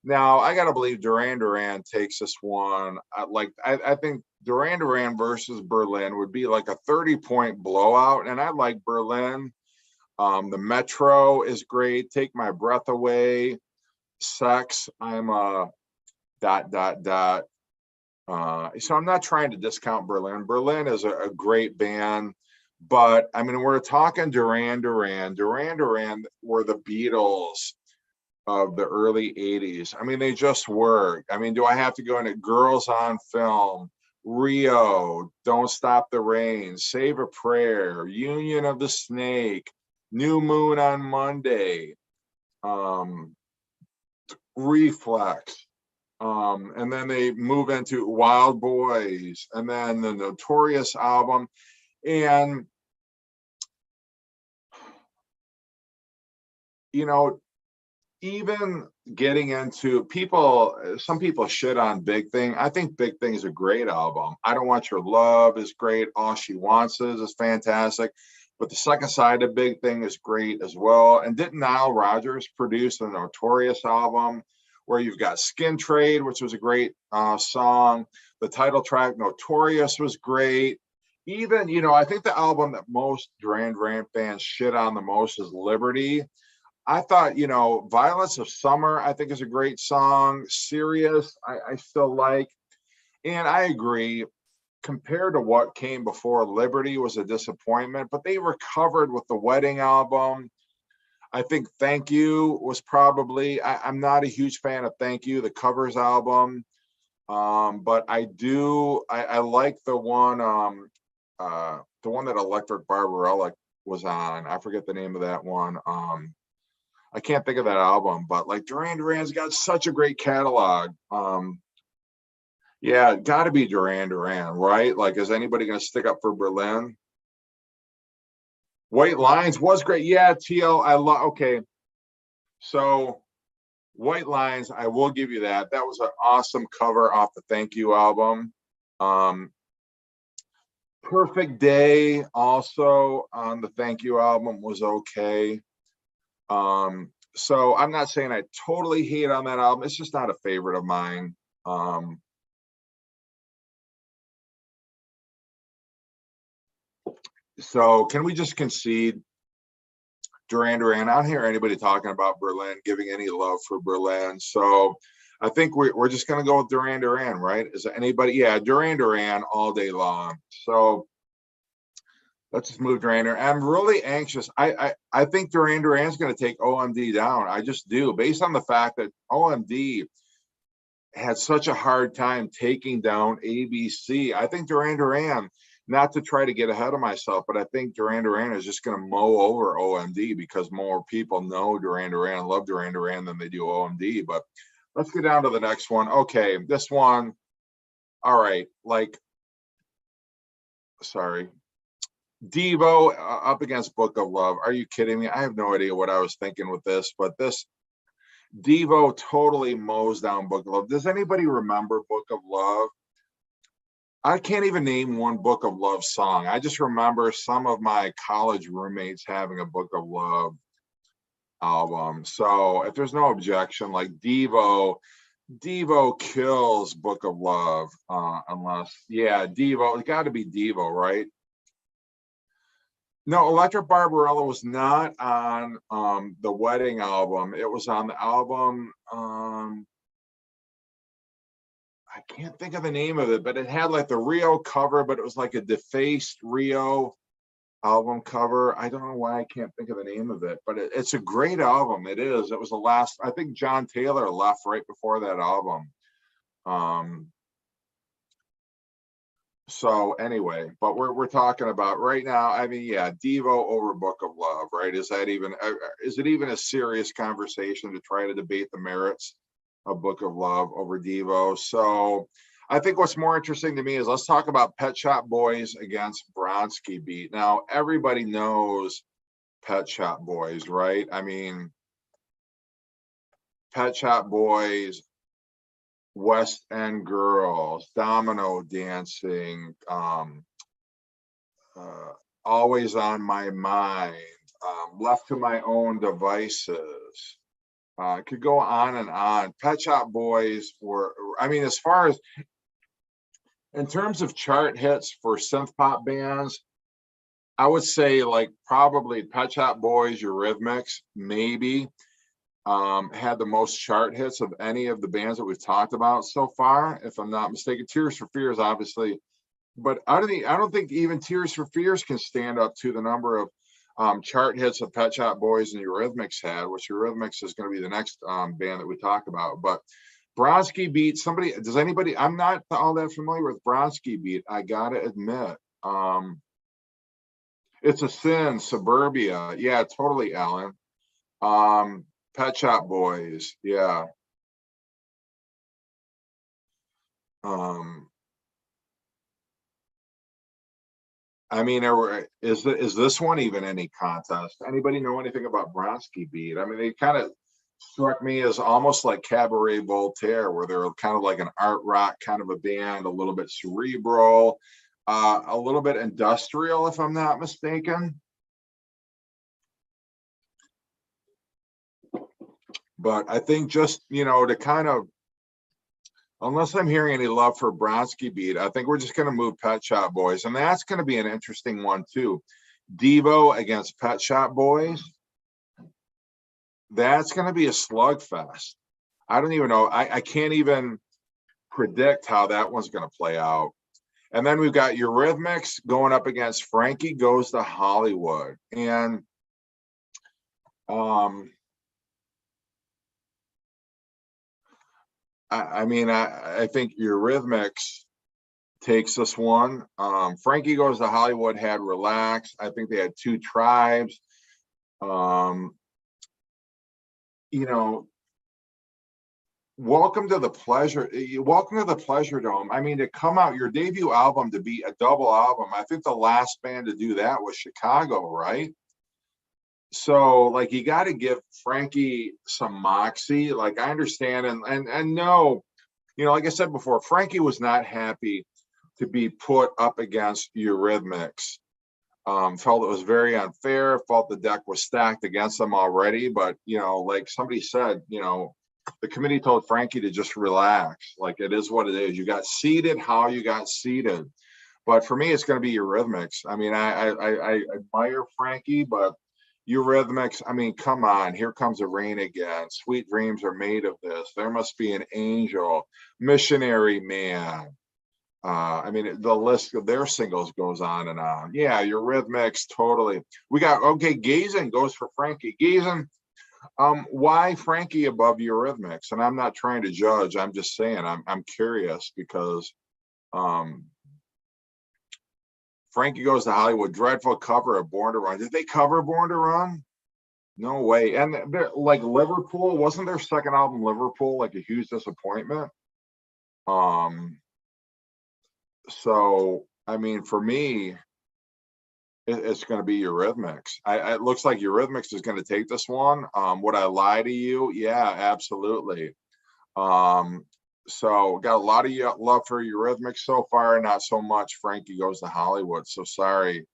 Now I gotta believe Duran Duran takes this one. I think Duran Duran versus Berlin would be like a 30-point blowout, and I like Berlin. The Metro is great. Take My Breath Away. Sex. I'm a ... So I'm not trying to discount Berlin. Berlin is a great band, but I mean, we're talking Duran Duran. Duran Duran were the Beatles of the early 80s. I mean, they just were. I mean, do I have to go into Girls on Film, Rio, Don't Stop the Rain, Save a Prayer, Union of the Snake, New Moon on Monday, Reflex, and then they move into Wild Boys, and then the Notorious album. And, you know, even getting into some people shit on Big Thing. I think Big Thing is a great album. I Don't Want Your Love is great. All She Wants is fantastic. But the second side of Big Thing is great as well. And didn't Nile Rodgers produce the Notorious album where you've got Skin Trade, which was a great song. The title track, Notorious, was great. Even, you know, I think the album that most Duran Duran fans shit on the most is Liberty. I thought, you know, Violence of Summer, I think is a great song. Serious, I still like. And I agree, compared to what came before, Liberty was a disappointment, but they recovered with the Wedding album. I think Thank You was probably, I'm not a huge fan of Thank You, the covers album. But I like the one that Electric Barbarella was on. I forget the name of that one. I can't think of that album, but like Duran Duran's got such a great catalog. Yeah, got to be Duran Duran, right? Like, is anybody going to stick up for Berlin? White Lines was great. Yeah, TL, I love. Okay, so White Lines, I will give you that. That was an awesome cover off the Thank You album. Perfect Day, also on the Thank You album, was okay. So I'm not saying I totally hate on that album. It's just not a favorite of mine. So can we just concede Duran Duran? I don't hear anybody talking about Berlin, giving any love for Berlin. So I think we're just going to go with Duran Duran, right? Is there anybody? Yeah, Duran Duran all day long. So let's just move Duran Duran. I'm really anxious. I think Duran Duran is going to take OMD down. I just do, based on the fact that OMD had such a hard time taking down ABC. I think Duran Duran, not to try to get ahead of myself, but I think Duran Duran is just going to mow over OMD because more people know Duran Duran, love Duran Duran than they do OMD. But let's get down to the next one. Okay, this one, all right, like, sorry. Devo up against Book of Love. Are you kidding me? I have no idea what I was thinking with this, but this Devo totally mows down Book of Love. Does anybody remember Book of Love? I can't even name one Book of Love song. I just remember some of my college roommates having a Book of Love album. So if there's no objection, like Devo kills Book of Love, unless, yeah, Devo, it's got to be Devo, right? No, Electric Barbarella was not on the Wedding album. It was on the album, I can't think of the name of it, but it had like the Rio cover, but it was like a defaced Rio album cover. I don't know why I can't think of the name of it, but it's a great album. It is. It was the last, I think John Taylor left right before that album. So anyway, but we're talking about right now. I mean, yeah, Devo over Book of Love, right? Is that even is it even a serious conversation to try to debate the merits of Book of Love over Devo? So I think what's more interesting to me is let's talk about Pet Shop Boys against Bronski Beat. Now everybody knows Pet Shop Boys, right? I mean, Pet Shop Boys, West End Girls, Domino Dancing, Always on My Mind, Left to My Own Devices. Could go on and on. Pet Shop Boys were, I mean, as far as in terms of chart hits for synth pop bands, I would say like probably Pet Shop Boys, Eurythmics, maybe. Had the most chart hits of any of the bands that we've talked about so far, if I'm not mistaken. Tears for Fears, obviously, but I don't think even Tears for Fears can stand up to the number of chart hits that Pet Shop Boys and Eurythmics had, which Eurythmics is going to be the next band that we talk about. But Bronski Beat, somebody, does anybody, I'm not all that familiar with Bronski Beat, I gotta admit. It's a Sin, Suburbia. Yeah, totally, Alan. Pet Shop Boys, yeah. I mean, is this one even any contest? Anybody know anything about Bronski Beat? I mean, they kind of struck me as almost like Cabaret Voltaire, where they're kind of like an art rock kind of a band, a little bit cerebral, a little bit industrial, if I'm not mistaken. But I think just, to kind of, unless I'm hearing any love for Bronski Beat, I think we're just going to move Pet Shop Boys. And that's going to be an interesting one, too. Devo against Pet Shop Boys. That's going to be a slugfest. I don't even know. I can't even predict how that one's going to play out. And then we've got Eurythmics going up against Frankie Goes to Hollywood. And I mean, I think Eurythmics takes this one. Frankie Goes to Hollywood had Relax. I think they had Two Tribes. Welcome to the Pleasure Dome. I mean, to come out your debut album to be a double album, I think the last band to do that was Chicago, right? So like you got to give Frankie some moxie. Like I understand and no, like I said before, Frankie was not happy to be put up against Eurythmics. Felt it was very unfair, felt the deck was stacked against them already. But like somebody said, the committee told Frankie to just relax. Like it is what it is. You got seated how you got seated. But for me, it's going to be Eurythmics. I mean, I admire Frankie, but Eurythmics, I mean, come on. Here Comes the Rain Again. Sweet Dreams Are Made of This. There Must Be an Angel. Missionary Man. I mean, the list of their singles goes on and on. Yeah, Eurythmics, totally. We got, okay, Gazing goes for Frankie. Gazing, why Frankie above Eurythmics? And I'm not trying to judge. I'm just saying I'm curious because Frankie Goes to Hollywood, dreadful cover of Born to Run. Did they cover Born to Run? No way. And like Liverpool, wasn't their second album Liverpool like a huge disappointment? So I mean, for me, It's going to be Eurythmics. It looks like Eurythmics is going to take this one. Would I lie to you? Yeah, absolutely. So got a lot of love for Eurythmics so far, not so much Frankie Goes to Hollywood. So sorry,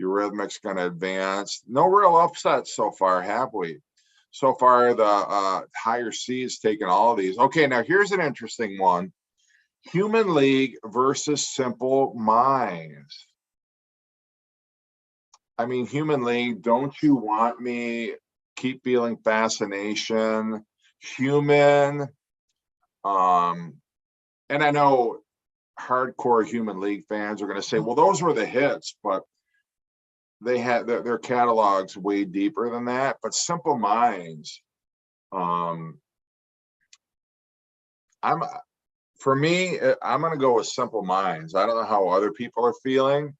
Eurythmics going to advance. No real upsets so far, have we? So far, the higher seeds taking all of these. Okay, now here's an interesting one. Human League versus Simple Minds. I mean, Human League, don't you want me? Keep Feeling Fascination, Human. And I know hardcore Human League fans are going to say, well, those were the hits, but they had their catalogs way deeper than that. But Simple Minds, for me, I'm going to go with Simple Minds. I don't know how other people are feeling.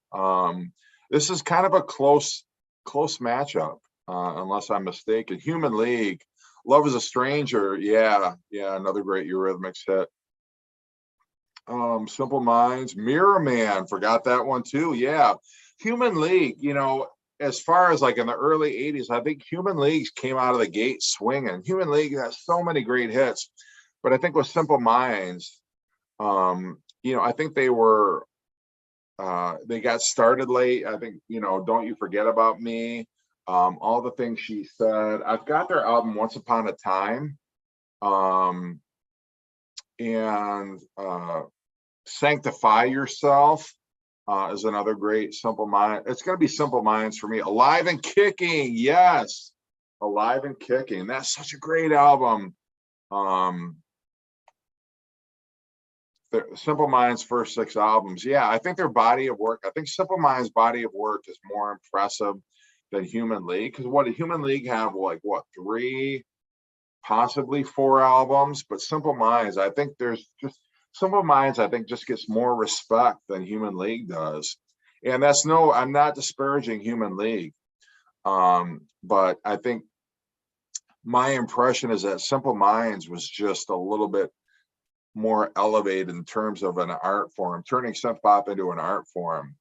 This is kind of a close matchup, unless I'm mistaken. Human League, Love is a Stranger. Yeah, another great Eurythmics hit. Simple Minds, Mirror Man, forgot that one too. Yeah, Human League, you know, as far as like in the early 80s, I think Human Leagues came out of the gate swinging. Human League has so many great hits, but I think with Simple Minds, you know, I think they were, they got started late. I think, you know, Don't You Forget About Me, All the Things She Said. I've got their album Once Upon a Time, and Sanctify Yourself is another great Simple Mind. It's going to be Simple Minds for me. Alive and Kicking, yes, Alive and Kicking. That's such a great album. Simple Minds' first 6 albums. Yeah, I think their body of work, I think Simple Minds' body of work is more impressive than Human League. Because what did Human League have? Like, what, 3, possibly 4 albums? But Simple Minds, I think Simple Minds, I think, just gets more respect than Human League does. And I'm not disparaging Human League. But I think my impression is that Simple Minds was just a little bit more elevated in terms of an art form, turning synth pop into an art form.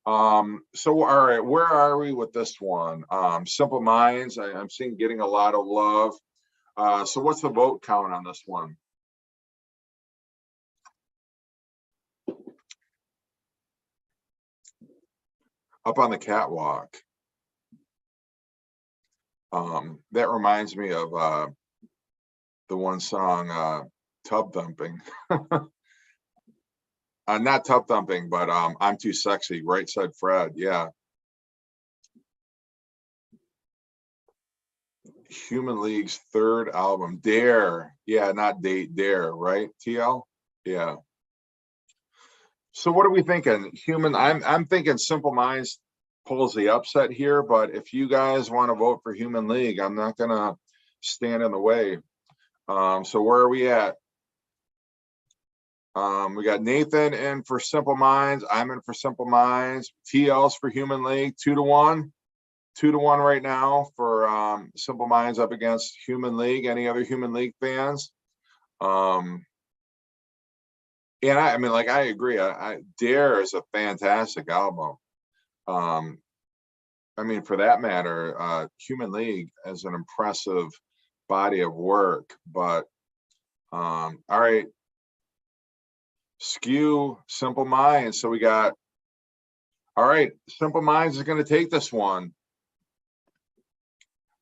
So, all right, where are we with this one? Simple Minds, I'm seeing getting a lot of love. So what's the vote count on this one? Up on the Catwalk. That reminds me of the one song, Tub Thumping. Not Tub Thumping, but I'm Too Sexy, Right Side Fred. Yeah. Human League's 3rd album, Dare. Yeah, not Date, Dare, right? TL? Yeah. So what are we thinking? I'm thinking Simple Minds pulls the upset here, but if you guys want to vote for Human League, I'm not gonna stand in the way. So where are we at? We got Nathan in for Simple Minds. I'm in for Simple Minds. TL's for Human League, 2-1. 2-1 right now for Simple Minds up against Human League. Any other Human League fans? And I mean, like, I agree. Dare is a fantastic album. I mean, for that matter, Human League is an impressive body of work. But all right, skew Simple Minds. So we got, all right, Simple Minds is going to take this one.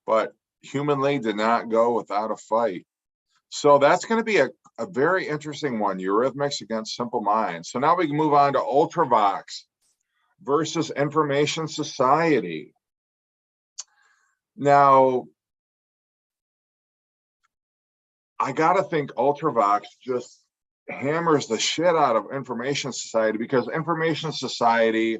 But Human League did not go without a fight. So that's going to be a very interesting one, Eurythmics against Simple Minds. So now we can move on to Ultravox versus Information Society. Now, I got to think Ultravox just hammers the shit out of Information Society, because Information Society,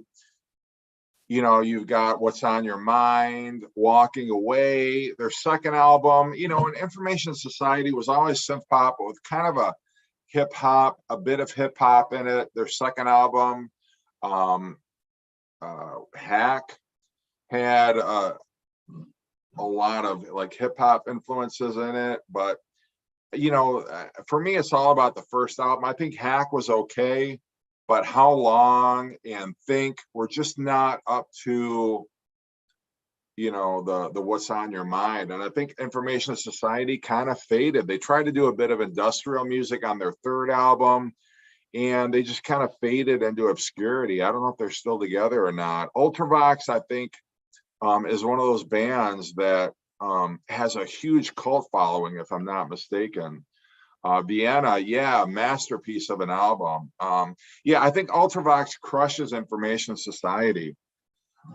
you know, you've got What's on Your Mind, Walking Away, their second album, you know, and Information Society was always synth pop with kind of a hip hop, a bit of hip hop in it. Their second album, Hack, had a lot of like hip hop influences in it. But, you know, for me, it's all about the first album. I think Hack was okay. but How Long and Think were just not up to, you know, the What's on Your Mind. And I think Information Society kind of faded. They tried to do a bit of industrial music on their third album, and they just kind of faded into obscurity. I don't know if they're still together or not. Ultravox, I think, is one of those bands that has a huge cult following, if I'm not mistaken. Vienna, yeah, masterpiece of an album. Yeah, I think Ultravox crushes Information Society.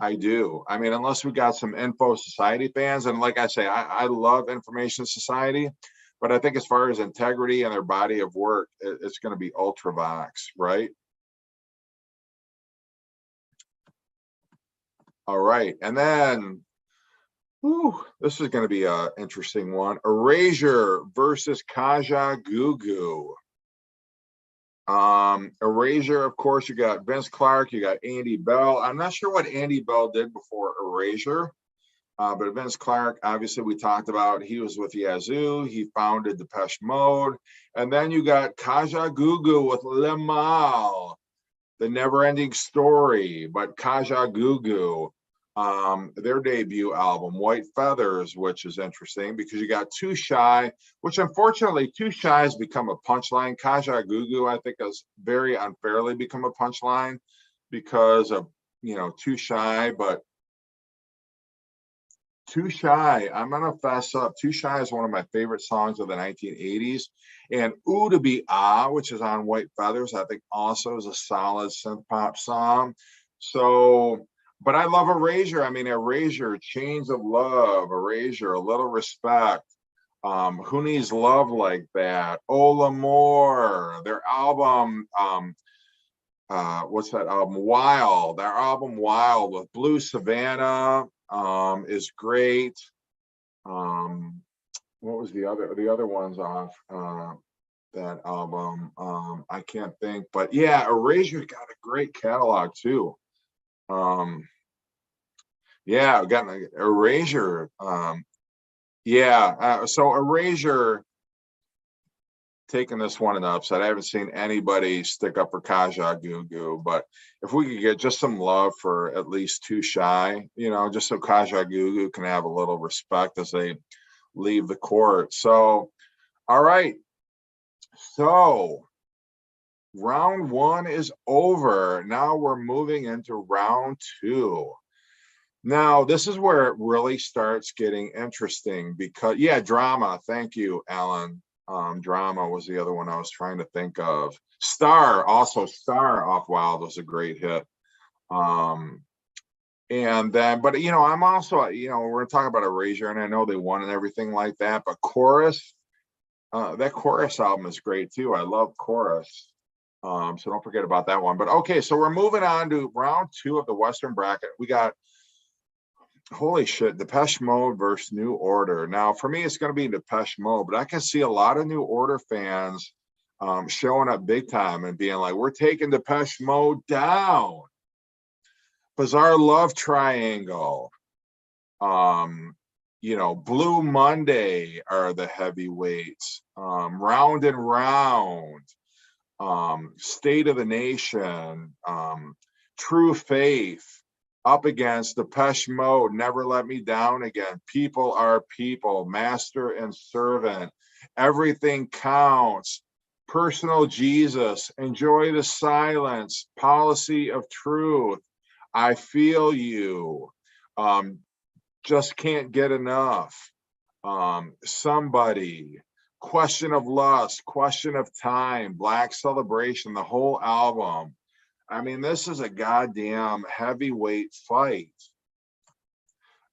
I do. I mean, unless we got some Info Society fans, and like I say, I love Information Society, but I think as far as integrity and their body of work, it's going to be Ultravox, right? All right, and then, whew, this is going to be an interesting one. Erasure versus Kaja Gugu. Erasure, of course, you got Vince Clarke, you got Andy Bell. I'm not sure what Andy Bell did before Erasure, but Vince Clarke, obviously, we talked about. He was with Yazoo. He founded Depeche Mode. And then you got Kaja Gugu with Le Mal, The Never Ending Story, but Kaja Gugu, their debut album, White Feathers, which is interesting because you got Too Shy, which unfortunately Too Shy has become a punchline. Kaja Gugu, I think, has very unfairly become a punchline because of, you know, Too Shy. But Too Shy, I'm gonna fess up. Too Shy is one of my favorite songs of the 1980s. And Ooh to Be Ah, which is on White Feathers, I think also is a solid synth pop song. So, but I love Erasure. I mean, Erasure, Chains of Love, Erasure, A Little Respect. Who Needs Love Like That? Oh L'Amour, their album, what's that album? Wild. Their album Wild with Blue Savannah is great. What was the other ones off that album? I can't think, but yeah, Erasure's got a great catalog too. Yeah, I've got Erasure. Yeah, so Erasure taking this one in the upset. I haven't seen anybody stick up for Kaja Gugu, but if we could get just some love for at least Too Shy, you know, just so Kaja Gugu can have a little respect as they leave the court. So, all right. So, round one is over. Now we're moving into round two. Now, this is where it really starts getting interesting because, yeah, drama. Thank you, Alan. Drama was the other one I was trying to think of. Star, also Star off Wild was a great hit. And then, but you know, I'm also, you know, we're talking about Erasure, and I know they won and everything like that, but Chorus, that Chorus album is great too. I love Chorus. So don't forget about that one. But okay, so we're moving on to round two of the Western bracket. We got, holy shit, Depeche Mode versus New Order. Now, for me, it's going to be Depeche Mode, but I can see a lot of New Order fans showing up big time and being like, we're taking Depeche Mode down. Bizarre Love Triangle. You know, Blue Monday are the heavyweights. Round and Round. State of the Nation. True Faith. Up against Depeche Mode, Never Let Me Down Again, People Are People, Master and Servant, Everything Counts, Personal Jesus, Enjoy the Silence, Policy of Truth, I Feel You, Just Can't Get Enough, Somebody, Question of Lust, Question of Time, Black Celebration, the whole album. I mean, this is a goddamn heavyweight fight.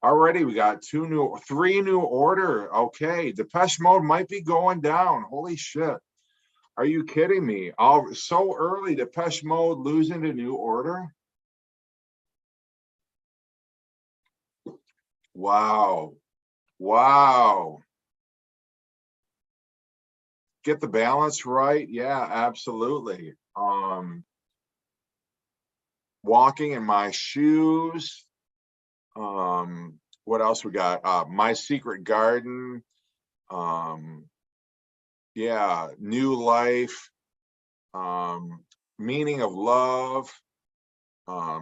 Already we got three New Order. Okay, Depeche Mode might be going down. Holy shit. Are you kidding me? So early, Depeche Mode losing to New Order? Wow. Wow. Get the balance right? Yeah, absolutely. Walking in My Shoes. What else we got? My Secret Garden. Yeah, New Life. Meaning of Love,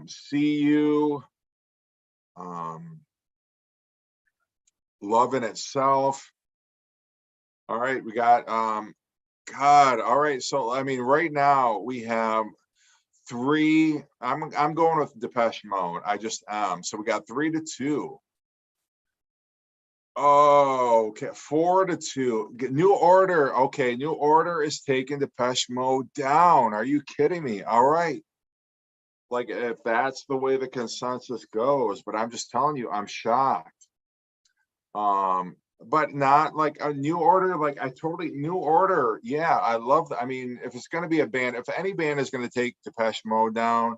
See You, Love in Itself. All right, we got God. All right, so I mean, right now we have three. I'm going with Depeche Mode. I just so we got 3-2. Oh, okay, 4-2. New Order. Okay, New Order is taking Depeche Mode down. Are you kidding me? All right. Like if that's the way the consensus goes, but I'm just telling you, I'm shocked. But not like a New Order. Like I totally New Order. Yeah, I love that. I mean, if it's going to be a band, if any band is going to take Depeche Mode down,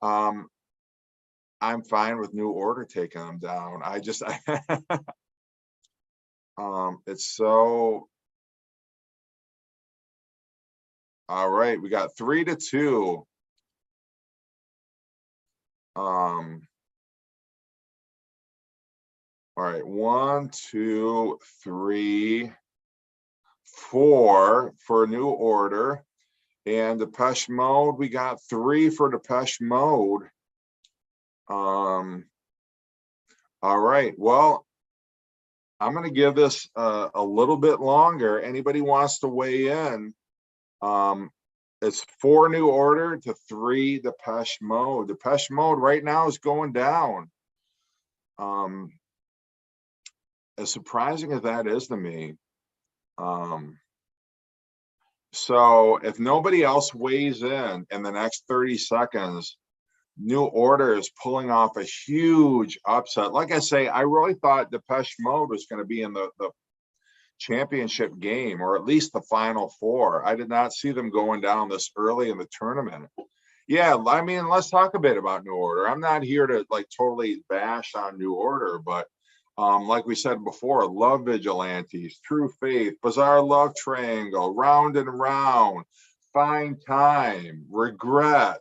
um, I'm fine with New Order taking them down. I just, it's so. All right, we got 3-2. All right, 1, 2, 3, 4 for New Order. And Depeche Mode, we got 3 for Depeche Mode. All right, well, I'm going to give this a little bit longer. Anybody wants to weigh in? It's 4 New Order to 3 Depeche Mode. Depeche Mode right now is going down. As surprising as that is to me. So if nobody else weighs in the next 30 seconds, New Order is pulling off a huge upset. Like I say, I really thought Depeche Mode was going to be in the championship game, or at least the final 4. I did not see them going down this early in the tournament. Yeah, I mean, let's talk a bit about New Order. I'm not here to like totally bash on New Order, but like we said before, Love Vigilantes, True Faith, Bizarre Love Triangle, Round and Round, Fine Time, Regret,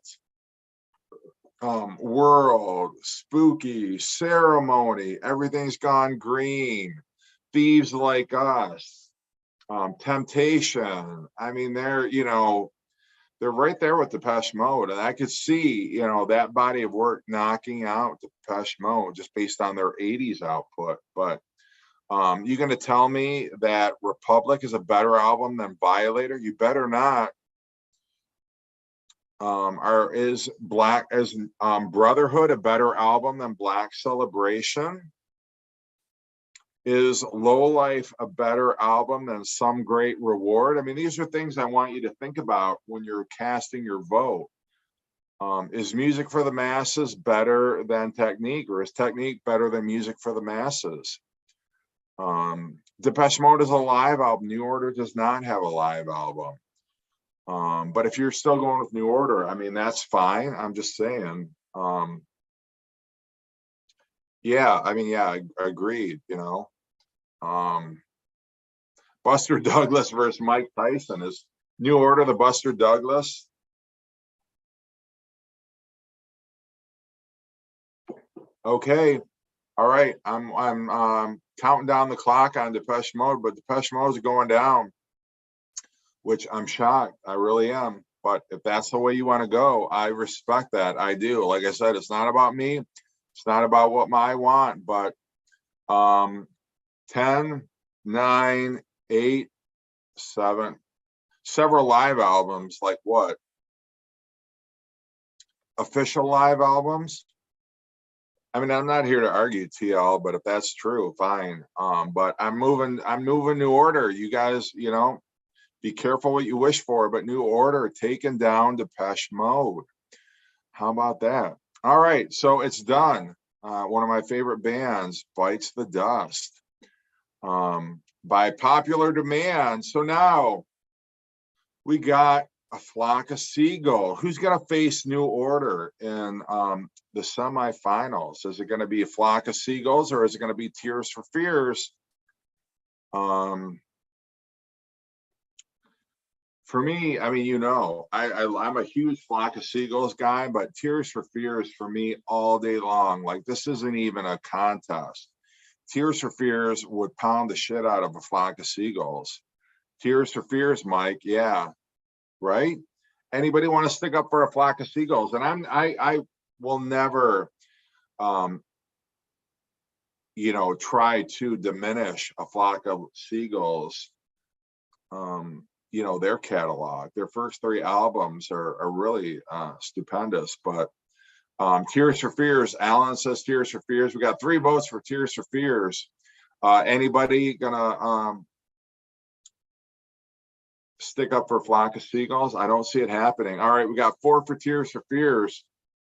World, Spooky, Ceremony, Everything's Gone Green, Thieves Like Us, Temptation. I mean, they're right there with Depeche Mode, and I could see, that body of work knocking out Depeche Mode just based on their 80s output. But you're going to tell me that Republic is a better album than Violator? You better not. Is Brotherhood a better album than Black Celebration? Is Low Life a better album than Some Great Reward? I mean, these are things I want you to think about when you're casting your vote. Is Music for the Masses better than Technique, or is Technique better than Music for the Masses? Depeche Mode is a live album. New Order does not have a live album. But if you're still going with New Order, I mean, that's fine. I'm just saying. Yeah, I mean, yeah, agreed, Buster Douglas versus Mike Tyson. Is New Order the Buster Douglas? Okay. All right. I'm counting down the clock on Depeche Mode, but Depeche Mode is going down, which I'm shocked. I really am. But if that's the way you want to go, I respect that. I do. Like I said, it's not about me. It's not about what I want, but 10, 9, 8, 7, several live albums, like what? Official live albums? I mean, I'm not here to argue TL, but if that's true, fine. But I'm moving New Order. You guys, be careful what you wish for, but New Order taking down Depeche Mode. How about that? All right, so it's done. One of my favorite bands bites the dust by popular demand. So now we got a Flock of Seagull. Who's going to face New Order in the semifinals? Is it going to be a Flock of Seagulls, or is it going to be Tears for Fears? For me, I mean, I'm a huge Flock of Seagulls guy, but Tears for Fears for me all day long. Like, this isn't even a contest. Tears for Fears would pound the shit out of a Flock of Seagulls. Tears for Fears, Mike, yeah, right? Anybody want to stick up for a flock of seagulls? And I will never, you know, try to diminish a flock of seagulls. You know, their catalog, their first 3 albums are really stupendous. But Tears for Fears, Alan says Tears for Fears. We got 3 votes for Tears for Fears. Anybody gonna stick up for Flock of Seagulls? I don't see it happening. All right, we got 4 for Tears for Fears.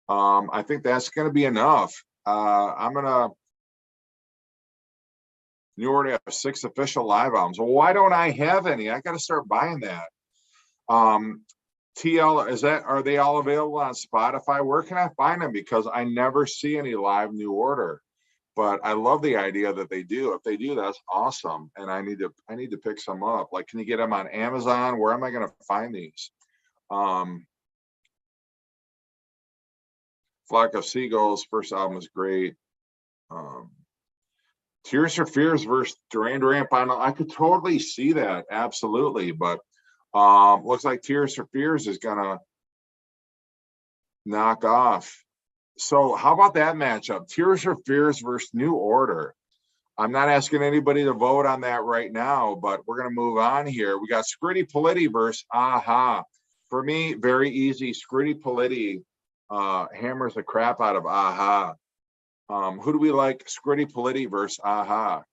I think that's gonna be enough. I'm gonna You already have 6 official live albums. Well, why don't I have any? I got to start buying that. TL, are they all available on Spotify? Where can I find them? Because I never see any live New Order, but I love the idea that they do. If they do, that's awesome. And I need to pick some up. Like, can you get them on Amazon? Where am I going to find these? Flock of Seagulls, first album is great. Tears for Fears versus Duran Duran final. I could totally see that, absolutely. But looks like Tears for Fears is gonna knock off. So how about that matchup? Tears for Fears versus New Order. I'm not asking anybody to vote on that right now, but we're gonna move on here. We got Scritti Politti versus Aha. For me, very easy. Scritti Politti hammers the crap out of Aha. Who do we like? Scritti Politti versus Aha.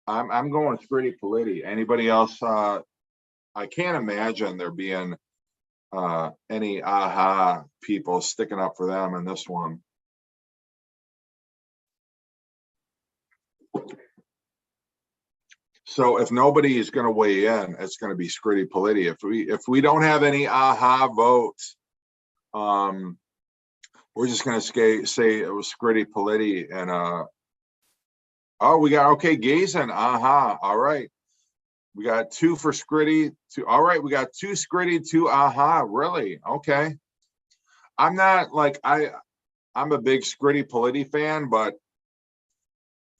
I'm going Scritti Politti. Anybody else? I can't imagine there being any Aha people sticking up for them in this one. So if nobody is going to weigh in, it's going to be Scritti Politti. If we don't have any Aha votes, we're just going to say it was Scritti Politti. And oh, we got, okay, Gazin, Aha. All right, we got 2 for Scritti. All right, we got 2 Scritti, 2 Aha. Really? Okay. I'm not like I'm a big Scritti Politti fan, but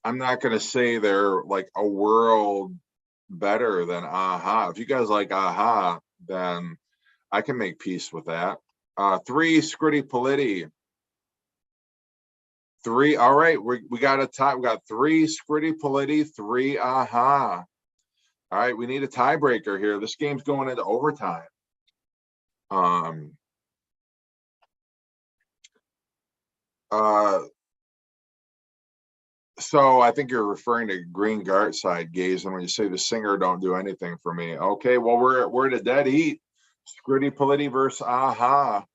I'm not going to say they're like a world better than Aha. If you guys like Aha, then I can make peace with that. 3 Scritti Politti. 3. All right, we got a tie. We got 3 Scritti Politti, 3 Aha. All right, we need a tiebreaker here. This game's going into overtime. So I think you're referring to Green Gart side, Gazin, when you say the singer don't do anything for me. Okay, well, we're at a dead heat. Scritti Politti versus Aha.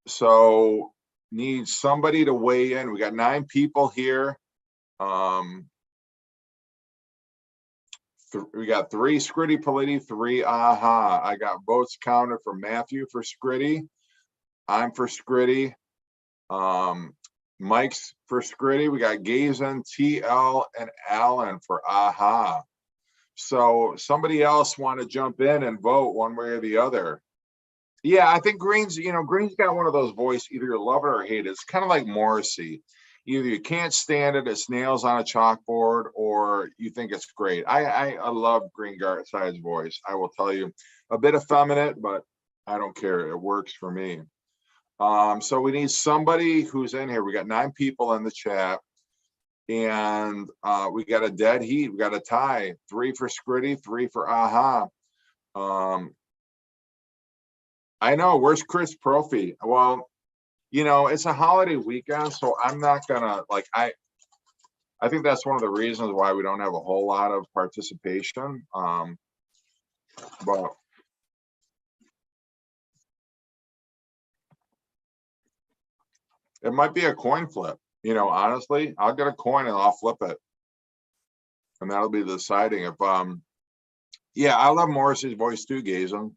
So need somebody to weigh in. We got 9 people here. We got 3 Scritti Politti, 3 Aha. I got votes counted for Matthew for Scritti. I'm for Scritti. Mike's for Scritti. We got Gazin, TL, and Alan for Aha. So somebody else want to jump in and vote one way or the other. Yeah, I think Green's got one of those voices, either you love it or hate it. It's kind of like Morrissey. Either you can't stand it, it's nails on a chalkboard, or you think it's great. I love Green Gartside's voice. I will tell you, a bit effeminate, but I don't care. It works for me. So we need somebody who's in here. We got 9 people in the chat, and we got a dead heat. We got a tie. 3 for Scritti, 3 for Aha. I know. Where's Chris Profi? Well, it's a holiday weekend, so I'm not gonna I think that's one of the reasons why we don't have a whole lot of participation. But it might be a coin flip. Honestly, I'll get a coin and I'll flip it, and that'll be the deciding. If yeah, I love Morrissey's voice too, Gazin.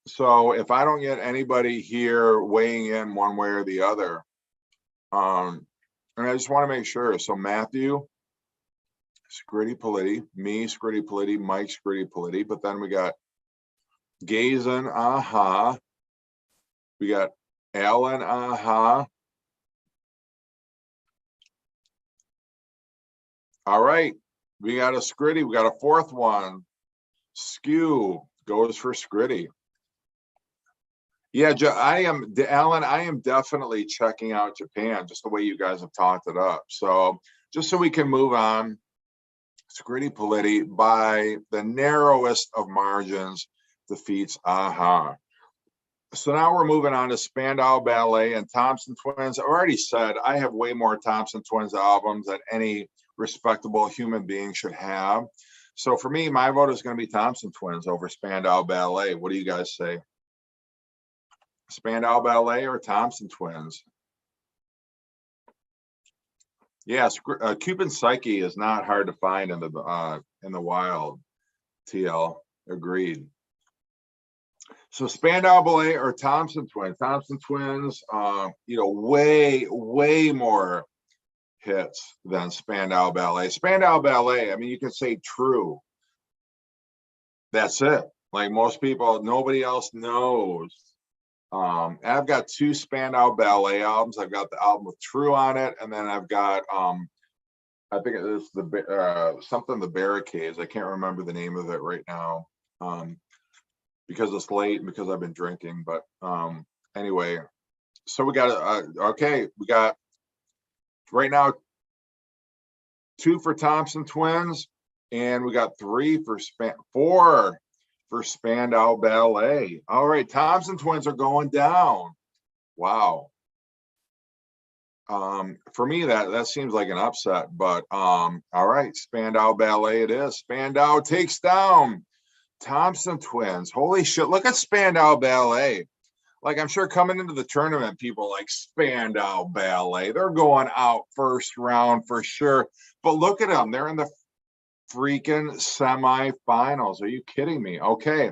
So if I don't get anybody here weighing in one way or the other, and I just want to make sure. So Matthew, Scritti Politti, me, Scritti Politti, Mike, Scritti Politti, but then we got Gazin, Aha. We got Alan, Aha. All right. We got a Scritty. We got a fourth one. Skew goes for Scritty. Yeah, Alan, I am definitely checking out Japan, just the way you guys have talked it up. So just so we can move on, Scritty Politti, by the narrowest of margins, defeats Aha. So now we're moving on to Spandau Ballet and Thompson Twins. I already said I have way more Thompson Twins albums than any respectable human being should have. So for me, my vote is going to be Thompson Twins over Spandau Ballet. What do you guys say? Spandau Ballet or Thompson Twins? Yes, Cuban Psyche is not hard to find in the wild. TL, agreed. So Spandau Ballet or Thompson Twins? Thompson Twins, way more hits than Spandau Ballet. Spandau Ballet, I mean, you can say true. That's it. Like most people, nobody else knows. I've got two Spandau Ballet albums. I've got the album with True on it, and then I've got I think it is something the Barricades. I can't remember the name of it right now. Because it's late and because I've been drinking, but anyway, so we got okay, we got right now 2 for Thompson Twins, and we got 4 for Spandau Ballet. All right, Thompson Twins are going down. Wow. For me, that seems like an upset, but all right, Spandau Ballet it is. Spandau takes down Thompson Twins. Holy shit, look at Spandau Ballet. Like, I'm sure coming into the tournament, people like Spandau Ballet. They're going out first round for sure. But look at them. They're in the freaking semifinals. Are you kidding me? Okay,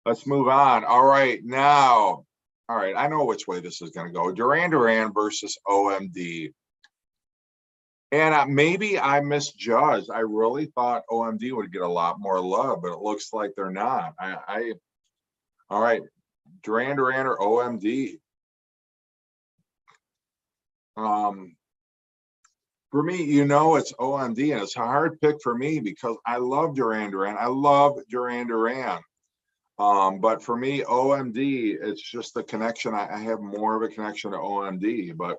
let's move on. All right, now. All right, I know which way this is going to go. Duran Duran versus OMD. And maybe I misjudged. I really thought OMD would get a lot more love, but it looks like they're not. All right, Duran Duran or OMD. For me, it's OMD, and it's a hard pick for me because I love Duran Duran. I love Duran Duran. But for me, OMD, it's just the connection. I have more of a connection to OMD, but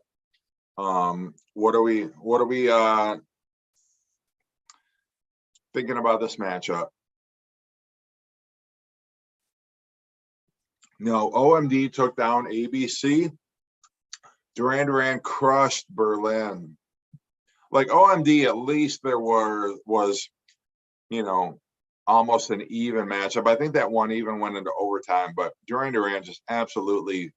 what are we thinking about this matchup? No, OMD took down ABC. Duran Duran crushed Berlin. Like OMD, at least there was almost an even matchup. I think that one even went into overtime, but Duran Duran just absolutely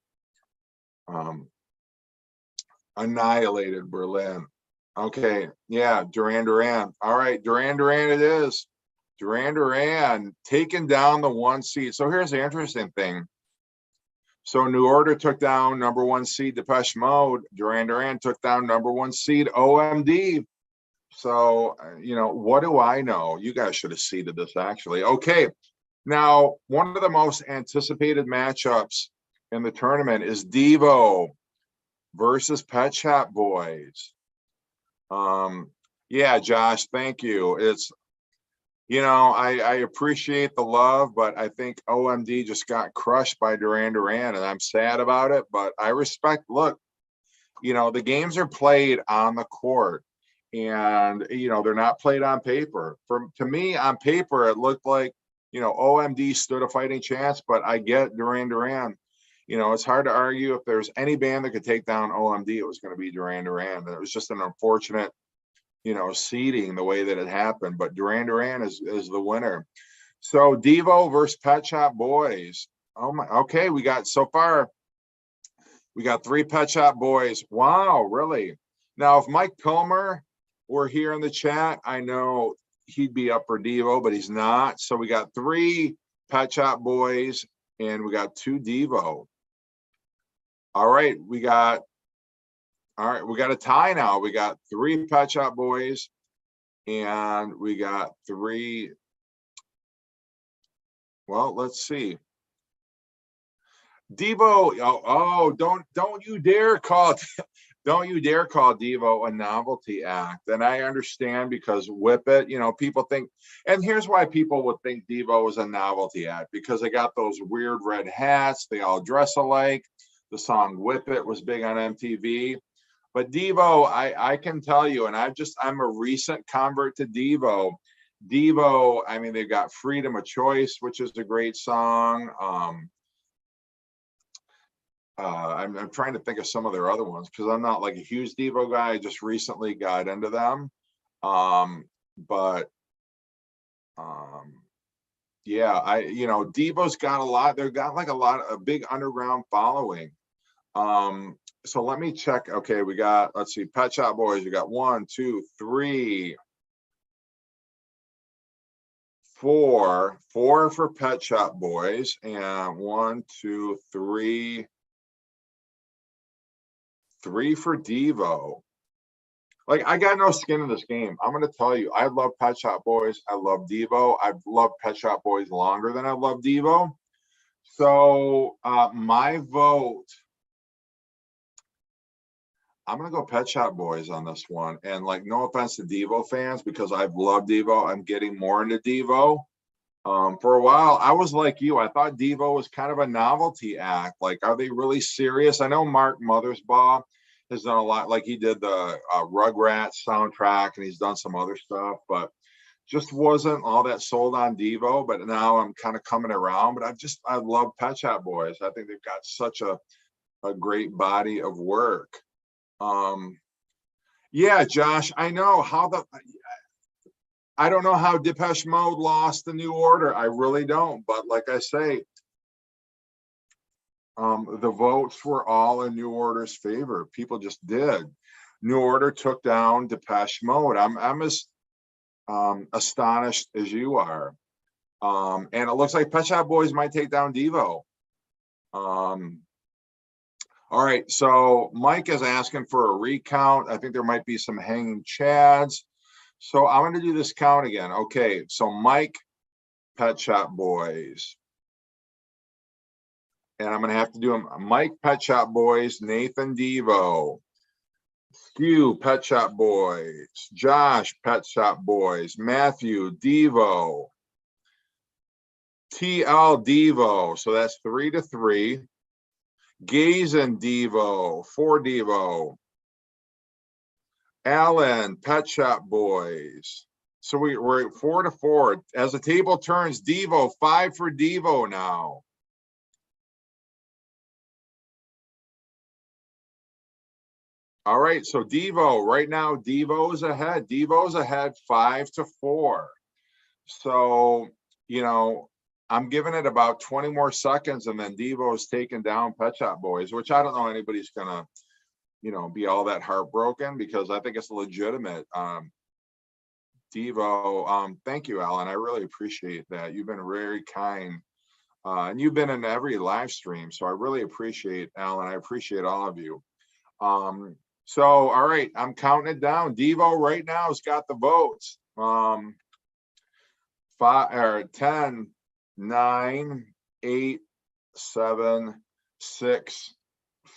annihilated Berlin. Okay, yeah, Duran Duran. All right, Duran Duran it is. Duran Duran taking down the 1 seed. So here's the interesting thing. So New Order took down number 1 seed Depeche Mode. Duran Duran took down number 1 seed OMD. So, what do I know? You guys should have seeded this, actually. Okay, now, one of the most anticipated matchups in the tournament is Devo versus Pet Shop Boys. Yeah, Josh, thank you. It's, I appreciate the love, but I think OMD just got crushed by Duran Duran, and I'm sad about it, but I respect, look, the games are played on the court. And they're not played on paper. To me, on paper, it looked like OMD stood a fighting chance, but I get Duran Duran. It's hard to argue. If there's any band that could take down OMD, it was going to be Duran Duran. And it was just an unfortunate seeding the way that it happened, but Duran Duran is the winner. So Devo versus Pet Shop Boys. Oh my, okay, we got 3 Pet Shop Boys. Wow, really? Now, if Mike Pilmer were here in the chat, I know he'd be up for Devo, but he's not. So we got 3 Pet Shop Boys and we got 2 Devo. All right, we got a tie now. We got 3 Pet Shop Boys and we got 3. Well, let's see. Devo, don't you dare call it. don't you dare call Devo a novelty act. And I understand, because Whip It, you know, people think, and here's why people would think Devo is a novelty act, because they got those weird red hats, they all dress alike. The song Whip It was big on MTV. But Devo, I can tell you, and I'm a recent convert to Devo. Devo, I mean, they've got Freedom of Choice, which is a great song. I'm trying to think of some of their other ones, because I'm not like a huge Devo guy. I just recently got into them. But yeah, Devo's got a lot. They've got like a big underground following. So let me check. Okay, let's see, Pet Shop Boys. We got 1, 2, 3, 4 for Pet Shop Boys, and 1, 2, 3 for Devo. Like, I got no skin in this game. I'm going to tell you, I love Pet Shop Boys. I love Devo. I've loved Pet Shop Boys longer than I love Devo. So my vote, I'm going to go Pet Shop Boys on this one. And like, no offense to Devo fans, because I've loved Devo. I'm getting more into Devo. For a while, I was like you. I thought Devo was kind of a novelty act. Like, are they really serious? I know Mark Mothersbaugh has done a lot. Like, he did the Rugrats soundtrack, and he's done some other stuff, but just wasn't all that sold on Devo. But now I'm kind of coming around. But I love Pet Shop Boys. I think they've got such a great body of work. Yeah, Josh, I don't know how Depeche Mode lost the New Order. I really don't. But like I say, the votes were all in New Order's favor. People just did. New Order took down Depeche Mode. I'm as astonished as you are. And it looks like Pet Shop Boys might take down Devo. All right, so Mike is asking for a recount. I think there might be some hanging chads. So I'm going to do this count again. Okay, so Mike, Pet Shop Boys. And I'm going to have to do them. Mike, Pet Shop Boys, Nathan, Devo. Stu, Pet Shop Boys. Josh, Pet Shop Boys. Matthew, Devo. TL, Devo. So that's 3-3. Gaze and Devo, 4 Devo. Alan, Pet Shop Boys. So we're 4-4. As the table turns, Devo, 5 for Devo now. All right, so Devo, right now, Devo's ahead. Devo's ahead 5-4. So, I'm giving it about 20 more seconds, and then Devo's taking down Pet Shop Boys, which I don't know anybody's gonna, be all that heartbroken, because I think it's legitimate. Devo, thank you, Alan. I really appreciate that. You've been very kind, and you've been in every live stream, so I really appreciate, Alan. I appreciate all of you. So, all right, I'm counting it down. Devo right now has got the votes. 10, 9, 8, 7, 6,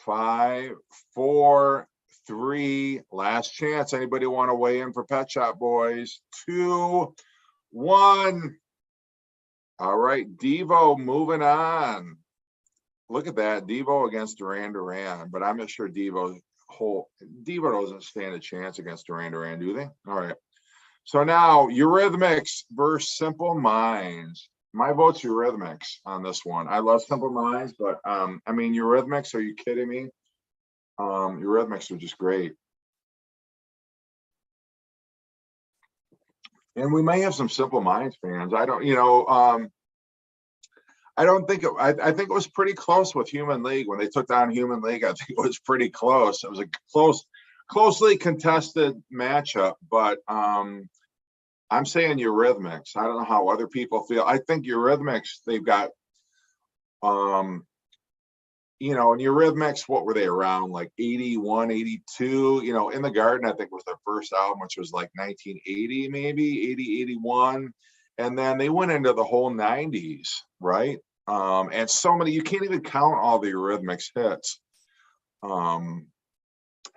5, 4, 3. Last chance. Anybody want to weigh in for Pet Shop Boys? 2, 1. All right, Devo moving on. Look at that, Devo against Duran Duran. But I'm not sure Devo doesn't stand a chance against Duran Duran, do they? All right. So now Eurythmics versus Simple Minds. My vote's Eurythmics on this one. I love Simple Minds, but Eurythmics, are you kidding me? Eurythmics are just great. And we may have some Simple Minds fans. I don't think I think it was pretty close with Human League when they took down Human League. I think it was pretty close. It was a closely contested matchup, but I'm saying Eurythmics. I don't know how other people feel. I think Eurythmics, they've got, and Eurythmics, what were they around, like 81, 82? In the Garden, I think was their first album, which was like 1980, maybe 80, 81. And then they went into the whole 90s, right? And so many, you can't even count all the Eurythmics hits.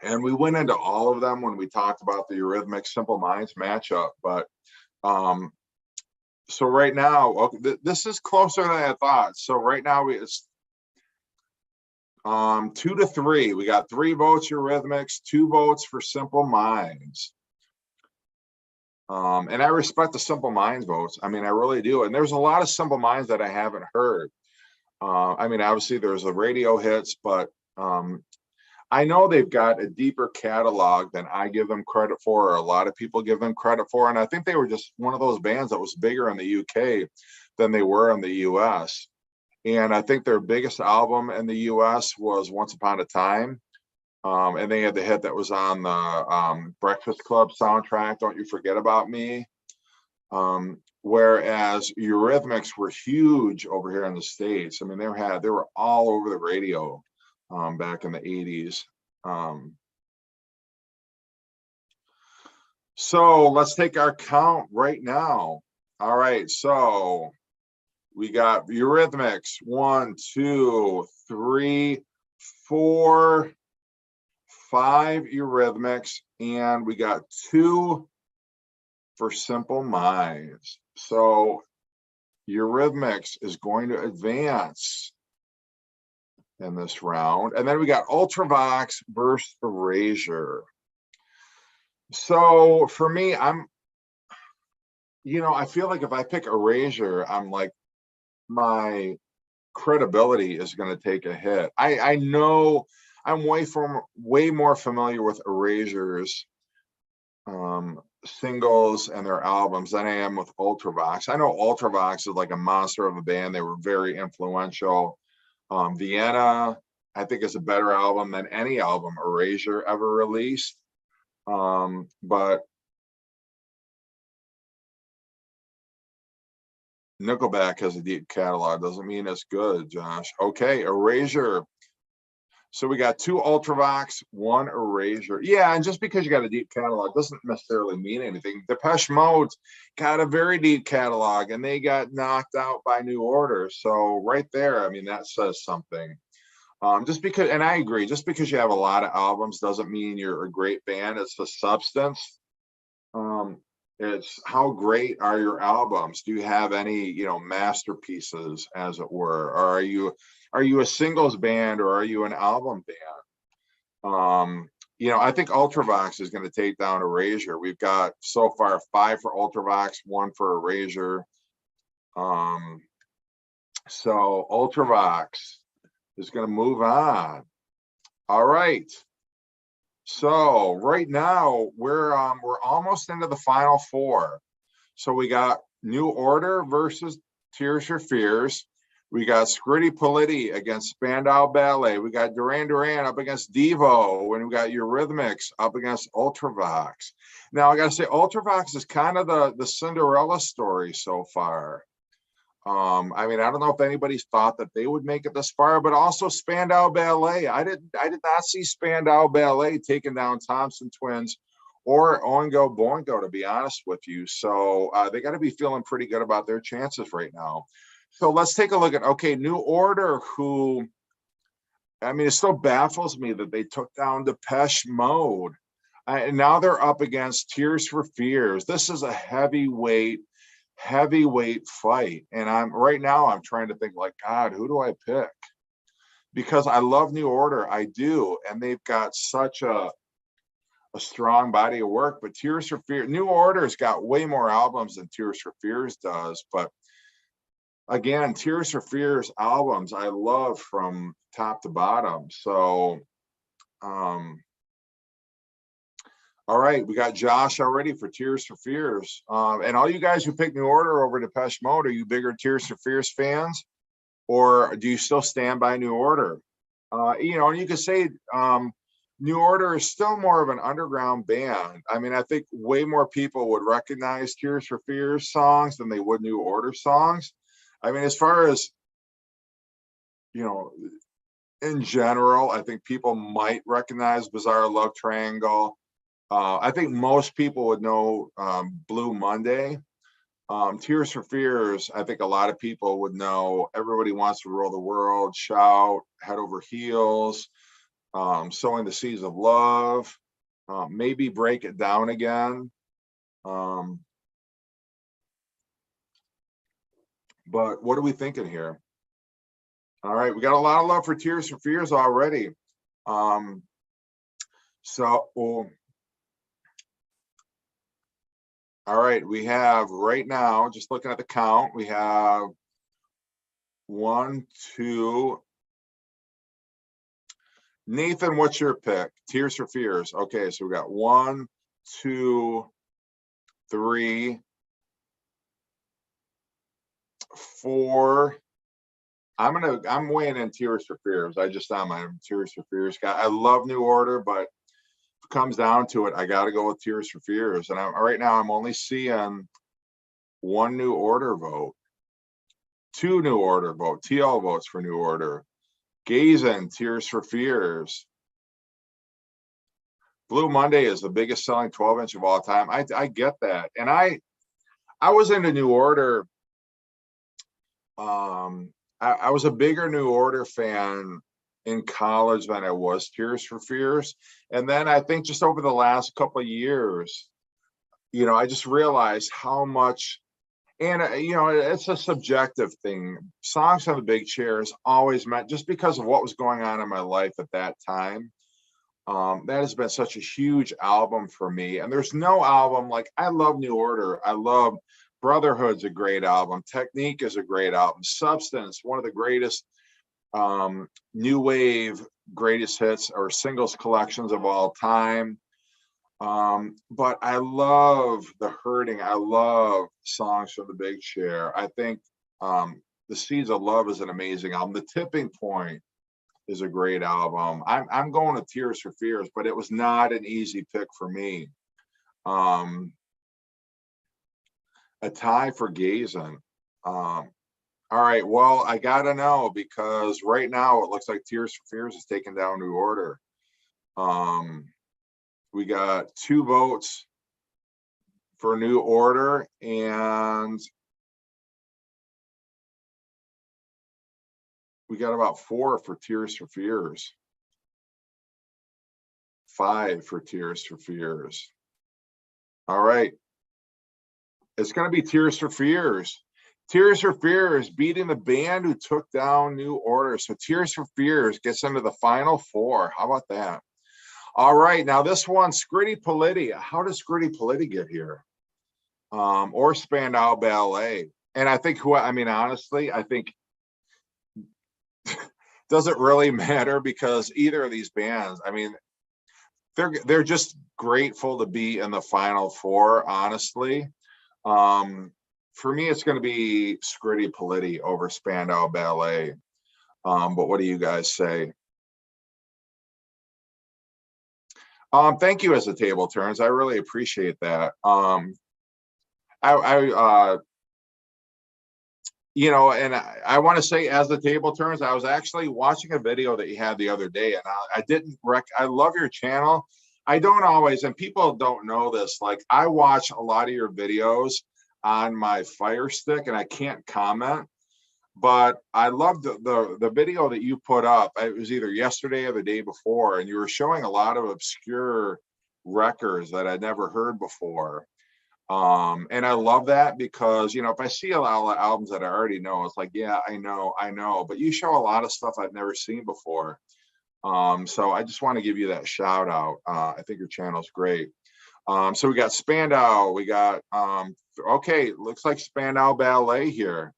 And we went into all of them when we talked about the Eurythmics Simple Minds matchup. But so right now, okay, this is closer than I thought. So right now it's 2-3. We got 3 votes Eurythmics, 2 votes for Simple Minds. And I respect the Simple Minds votes. I mean, I really do. And there's a lot of Simple Minds that I haven't heard. I mean, obviously there's the radio hits, but I know they've got a deeper catalog than I give them credit for, or a lot of people give them credit for. And I think they were just one of those bands that was bigger in the UK than they were in the US. And I think their biggest album in the US was Once Upon a Time. And they had the hit that was on the Breakfast Club soundtrack, Don't You Forget About Me. Whereas Eurythmics were huge over here in the States. I mean, they were all over the radio back in the 80s. So let's take our count right now. All right, so we got Eurythmics 1, 2, 3, 4, 5 Eurythmics, and we got 2 for Simple Minds. So Eurythmics is going to advance in this round. And then we got Ultravox versus Erasure. So for me, I feel like if I pick Erasure, I'm like, my credibility is going to take a hit. I know I'm way more familiar with Erasure's singles and their albums than I am with Ultravox. I know Ultravox is like a monster of a band. They were very influential. Vienna, I think, is a better album than any album Erasure ever released. But Nickelback has a deep catalog. Doesn't mean it's good, Josh. Okay, Erasure. So we got 2 Ultravox, 1 Erasure. Yeah, and just because you got a deep catalog doesn't necessarily mean anything. Depeche Mode got a very deep catalog, and they got knocked out by New Order. So right there, I mean, that says something. Just because, and I agree, just because you have a lot of albums doesn't mean you're a great band. It's the substance. It's how great are your albums? Do you have any, masterpieces, as it were? Or are you a singles band, or are you an album band? I think Ultravox is going to take down Erasure. We've got so far 5 for Ultravox, 1 for Erasure. So Ultravox is going to move on. All right. So right now we're almost into the final 4. So we got New Order versus Tears for Fears. We got Scritti Politti against Spandau Ballet. We got Duran Duran up against Devo, and we got Eurythmics up against Ultravox. Now I got to say, Ultravox is kind of the Cinderella story so far. I mean, I don't know if anybody's thought that they would make it this far, but also Spandau Ballet. I did not see Spandau Ballet taking down Thompson twins or Oingo Boingo, to be honest with you. So they got to be feeling pretty good about their chances right now. So let's take a look at, okay, New Order, who, I mean, it still baffles me that they took down Depeche Mode. And now they're up against Tears for Fears. This is a heavyweight fight, and I'm trying to think, like, God, who do I pick? Because I love New Order, I do, and they've got such a strong body of work. But Tears for Fears, New Order's got way more albums than Tears for Fears does. But again, Tears for Fears albums I love from top to bottom. So all right, we got Josh already for Tears for Fears. And all you guys who pick New Order over Depeche Mode, are you bigger Tears for Fears fans, or do you still stand by New Order? And you could say New Order is still more of an underground band. I mean, I think way more people would recognize Tears for Fears songs than they would New Order songs. I mean, as far as, in general, I think people might recognize Bizarre Love Triangle. I think most people would know Blue Monday. Tears for Fears, I think a lot of people would know Everybody Wants to Rule the World, Shout, Head Over Heels. Sowing the Seeds of Love, maybe Break It Down Again. But what are we thinking here? All right, we got a lot of love for Tears for Fears already. All right, we have right now, just looking at the count, we have 1, 2. Nathan, what's your pick? Tears for Fears. Okay, so we got 1, 2, 3, 4. I'm weighing in Tears for Fears. I just am my Tears for Fears guy. I love New Order, but if it comes down to it, I got to go with Tears for Fears. And right now I'm only seeing 1 New Order vote, 2 New Order vote, TL votes for New Order. Gazin, Tears for Fears. Blue Monday is the biggest selling 12-inch of all time. I get that. And I was into New Order. I was a bigger New Order fan in college than I was Tears for Fears. And then I think just over the last couple of years, you know, I just realized how much, and you know, it's a subjective thing. Songs on the Big Chair is always meant, just because of what was going on in my life at that time. That has been such a huge album for me. And there's no album, like, I love New Order. I love Brotherhood's a great album. Technique is a great album. Substance, one of the greatest new wave greatest hits or singles collections of all time. But I love The Hurting. I love Songs from the Big Chair. I think The Seeds of Love is an amazing album. The Tipping Point is a great album. I'm going to Tears for Fears, but it was not an easy pick for me. A tie for Gazin. All right, well, I gotta know, because right now it looks like Tears for Fears is taking down New Order. We got 2 votes for New Order, and we got about 4 for Tears for Fears. 5 for Tears for Fears. All right. It's going to be Tears for Fears. Tears for Fears beating the band who took down New Order. So Tears for Fears gets into the final 4. How about that? All right. Now this one, Scritti Politti. How does Scritti Politti get here? Or Spandau Ballet. And I think honestly, I think doesn't really matter, because either of these bands, I mean, they're just grateful to be in the final 4, honestly. For me, it's going to be Scritti Politti over Spandau Ballet. But what do you guys say? Thank you, As the Table Turns. I really appreciate that. You know, and I want to say, As the Table Turns, I was actually watching a video that you had the other day, and I love your channel. I don't always, and people don't know this, like, I watch a lot of your videos on my Fire Stick, and I can't comment, but I love the video that you put up. It was either yesterday or the day before, and you were showing a lot of obscure records that I'd never heard before. And I love that, because, you know, if I see a lot of albums that I already know, it's like, yeah, I know, but you show a lot of stuff I've never seen before. So I just want to give you that shout out. I think your channel's great. So we got Spandau, we got, okay, looks like Spandau Ballet here.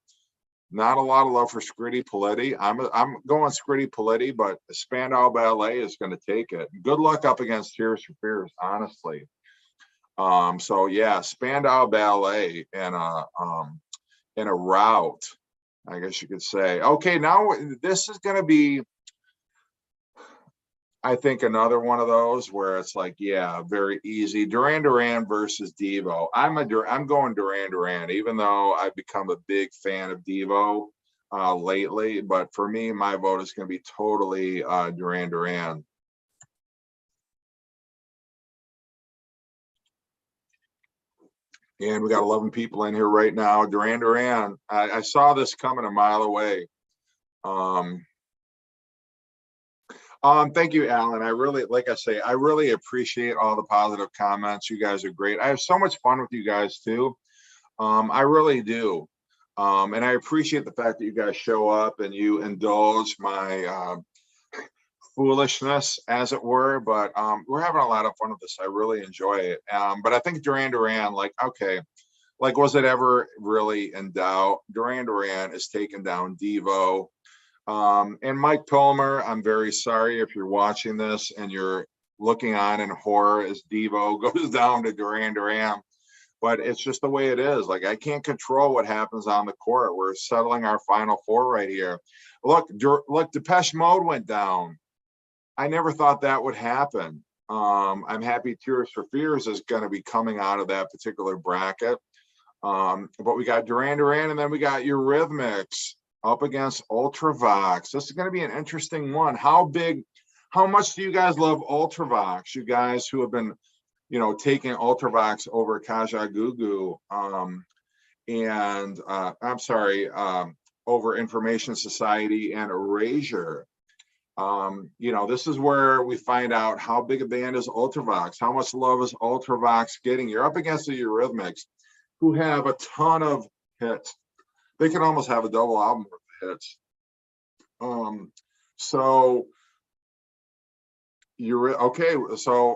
Not a lot of love for Scritti Politti. I'm going Scritti Politti, but Spandau Ballet is going to take it. Good luck up against Tears for Fears, honestly. So yeah, Spandau Ballet in a rout, I guess you could say. Okay, now this is going to be, I think, another one of those where it's like, yeah, very easy. Duran Duran versus Devo. I'm going Duran Duran, even though I've become a big fan of Devo lately. But for me, my vote is going to be totally Duran Duran. And we got 11 people in here right now. Duran Duran. I saw this coming a mile away. Thank you, Alan. I really, like I say, I really appreciate all the positive comments. You guys are great. I have so much fun with you guys too. I really do. And I appreciate the fact that you guys show up and you indulge my foolishness, as it were. But we're having a lot of fun with this. I really enjoy it. But I think Duran Duran, like, okay, like, was it ever really in doubt? Duran Duran is taking down Devo. And Mike Pilmer, I'm very sorry if you're watching this and you're looking on in horror as Devo goes down to Duran Duran. But it's just the way it is. Like, I can't control what happens on the court. We're settling our final four right here. Look, Depeche Mode went down. I never thought that would happen. I'm happy Tears for Fears is going to be coming out of that particular bracket. But we got Duran Duran, and then we got Eurythmics up against Ultravox. This is going to be an interesting one. How much do you guys love Ultravox? You guys who have been, taking Ultravox over Kaja Gugu, over Information Society and Erasure. This is where we find out how big a band is Ultravox. How much love is Ultravox getting? You're up against the Eurythmics, who have a ton of hits. They can almost have a double album worth of hits. So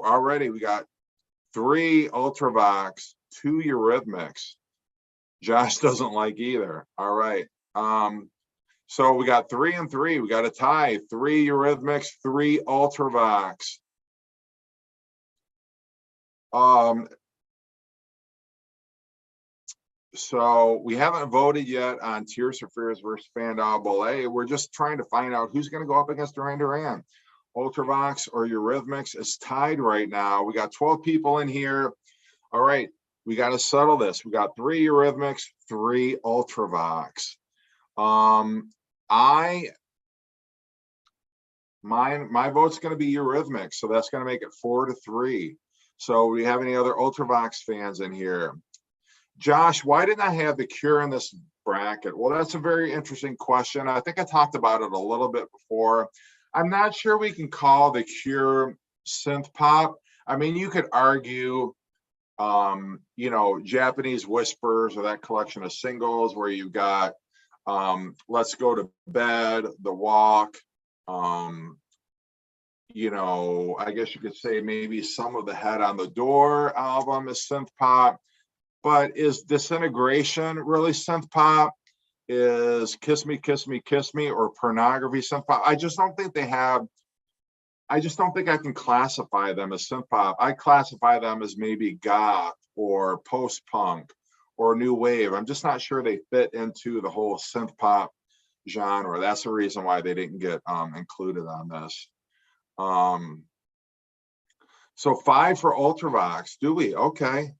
already we got 3 Ultravox, 2 Eurythmics. Josh doesn't like either. All right. So we got 3 and 3. We got a tie. 3 Eurythmics, 3 Ultravox. So we haven't voted yet on Tears for Fears versus Fandow Ballet. We're just trying to find out who's going to go up against Duran Duran. Ultravox or Eurythmics is tied right now. We got 12 people in here. All right, we got to settle this. We got 3 Eurythmics, 3 Ultravox. My vote's going to be Eurythmics, so that's going to make it 4-3. So we have any other Ultravox fans in here? Josh, why didn't I have The Cure in this bracket? Well, that's a very interesting question. I think I talked about it a little bit before. I'm not sure we can call The Cure synth pop. I mean, you could argue, Japanese Whispers, or that collection of singles where you've got Let's Go to Bed, The Walk, I guess you could say maybe some of the Head on the Door album is synth pop. But is Disintegration really synth pop? Is Kiss Me, Kiss Me, Kiss Me, or Pornography synth pop? I just don't think I can classify them as synth pop. I classify them as maybe goth or post-punk or new wave. I'm just not sure they fit into the whole synth pop genre. That's the reason why they didn't get included on this. So 5 for Ultravox. Do we? Okay.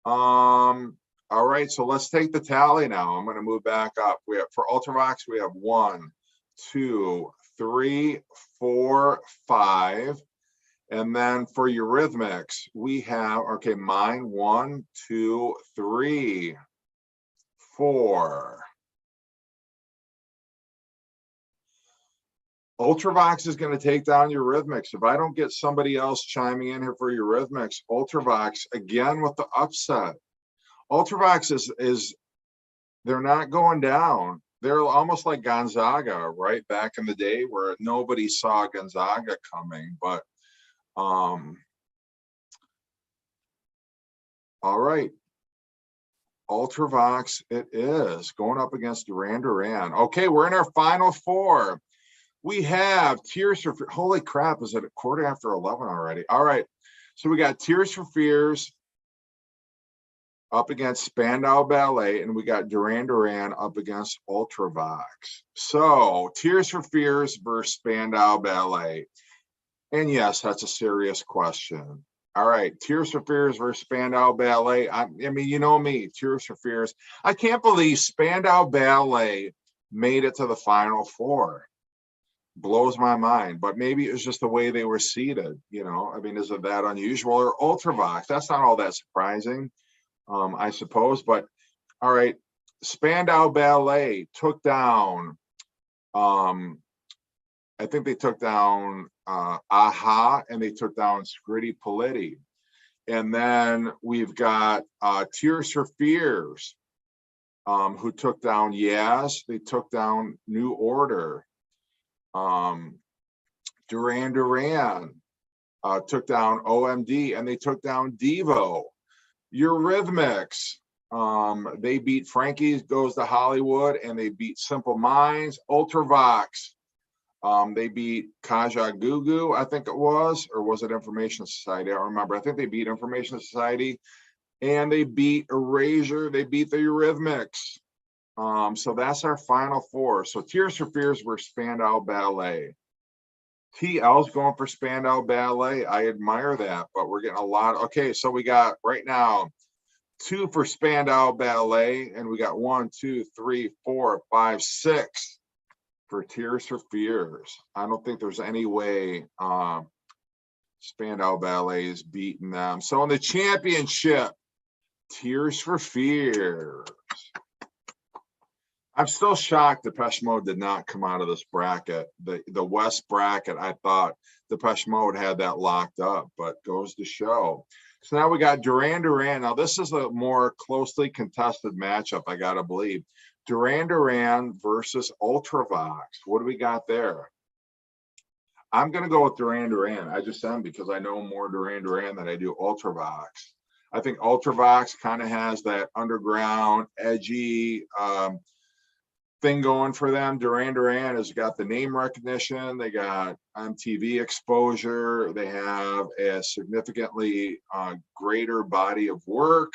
All right, so let's take the tally now. I'm going to move back up. We have, for Ultravox, we have 1, 2, 3, 4, 5. And then for Eurythmics, we have, okay, mine 1, 2, 3, 4. Ultravox is going to take down Eurythmics. If I don't get somebody else chiming in here for Eurythmics, Ultravox again with the upset. Ultravox is they're not going down. They're almost like Gonzaga, right? Back in the day where nobody saw Gonzaga coming. But all right. Ultravox it is, going up against Duran Duran. Okay, we're in our final 4. We have Tears for Fears. Holy crap, is it a 11:15 already? All right, so we got Tears for Fears up against Spandau Ballet, and we got Duran Duran up against Ultravox. So Tears for Fears versus Spandau Ballet. And yes, that's a serious question. All right, Tears for Fears versus Spandau Ballet. I mean, you know me, Tears for Fears. I can't believe Spandau Ballet made it to the final 4. Blows my mind, but maybe it was just the way they were seated. I mean, is it that unusual? Or Ultravox? That's not all that surprising, I suppose. But all right, Spandau Ballet took down I think they took down Aha, and they took down Scritti Politti. And then we've got Tears for Fears, who took down Yaz. They took down New Order. Duran Duran took down OMD, and they took down Devo. Eurythmics, they beat Frankie Goes to Hollywood, and they beat Simple Minds. Ultravox, they beat Kaja Gugu, I think it was, or was it Information Society? I don't remember. I think they beat Information Society, and they beat Erasure. They beat the Eurythmics. So that's our final four. So Tears for Fears versus Spandau Ballet. TL's going for Spandau Ballet. I admire that, but we're getting a lot. Okay, so we got right now 2 for Spandau Ballet, and we got 1, 2, 3, 4, 5, 6 for Tears for Fears. I don't think there's any way Spandau Ballet is beating them. So in the championship, Tears for Fears. I'm still shocked Depeche Mode did not come out of this bracket. The West bracket, I thought Depeche Mode had that locked up, but goes to show. So now we got Duran Duran. Now this is a more closely contested matchup, I gotta believe. Duran Duran versus Ultravox. What do we got there? I'm gonna go with Duran Duran. I just am, because I know more Duran Duran than I do Ultravox. I think Ultravox kind of has that underground, edgy thing going for them. Duran Duran has got the name recognition. They got MTV exposure. They have a significantly greater body of work.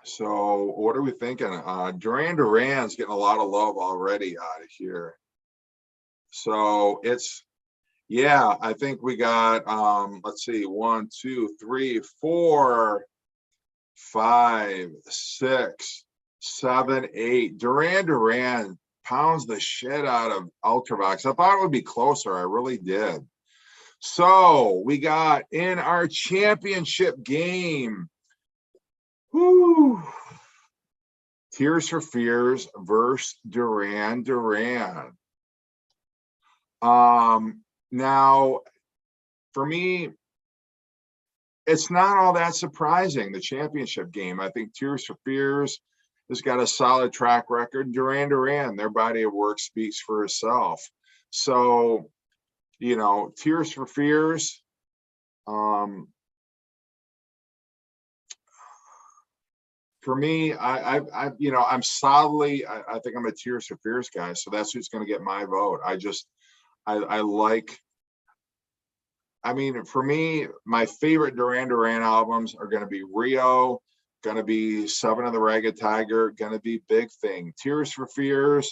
So what are we thinking? Duran Duran's getting a lot of love already out of here. So it's, yeah, I think we got, let's see, 1, 2, 3, 4, 5, 6, 7, 8. Duran Duran pounds the shit out of Ultravox. I thought it would be closer. I really did. So we got in our championship game, Tears for Fears versus Duran Duran. Now, for me, it's not all that surprising, the championship game. I think Tears for Fears has got a solid track record. Duran Duran, their body of work speaks for itself. So, you know, Tears for Fears, for me, you know, I'm solidly, I think I'm a Tears for Fears guy. So that's who's going to get my vote. I like, I mean, for me, my favorite Duran Duran albums are going to be Rio, going to be 7 of the Ragged Tiger, going to be Big Thing. Tears for Fears,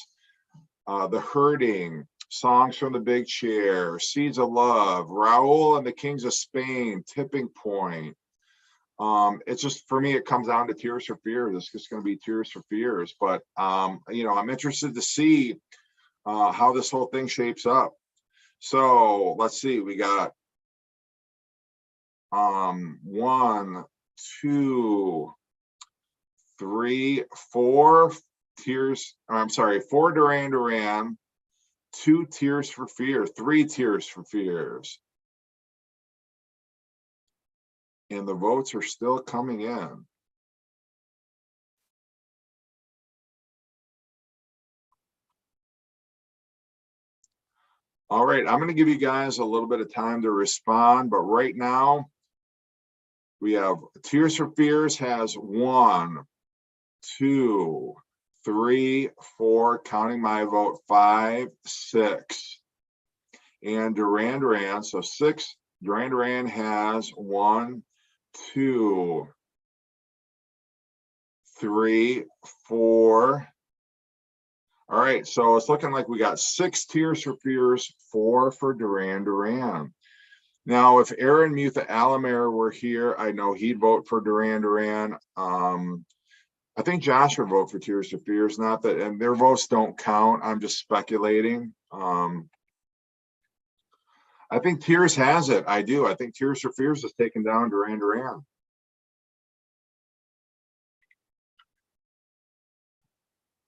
The Hurting, Songs from the Big Chair, Seeds of Love, Raul and the Kings of Spain, Tipping Point. It's just, for me, it comes down to Tears for Fears. It's just going to be Tears for Fears. But, you know, I'm interested to see how this whole thing shapes up. So let's see, we got 1, 2, 3, 4 Tears. I'm sorry, 4 Duran Duran, 2 Tears for Fears, 3 Tears for Fears. And the votes are still coming in. All right, I'm going to give you guys a little bit of time to respond, but right now we have Tears for Fears has 1, 2, 3, 4, counting my vote, 5, 6. And Duran Duran, so 6, Duran Duran has 1, 2, 3, 4. All right, so it's looking like we got 6 Tears for Fears, 4 for Duran Duran. Now, if Aaron Mutha Alamere were here, I know he'd vote for Duran Duran. I think Josh would vote for Tears for Fears, not that, and their votes don't count. I'm just speculating. I think Tears has it. I do. I think Tears for Fears is taking down Duran Duran.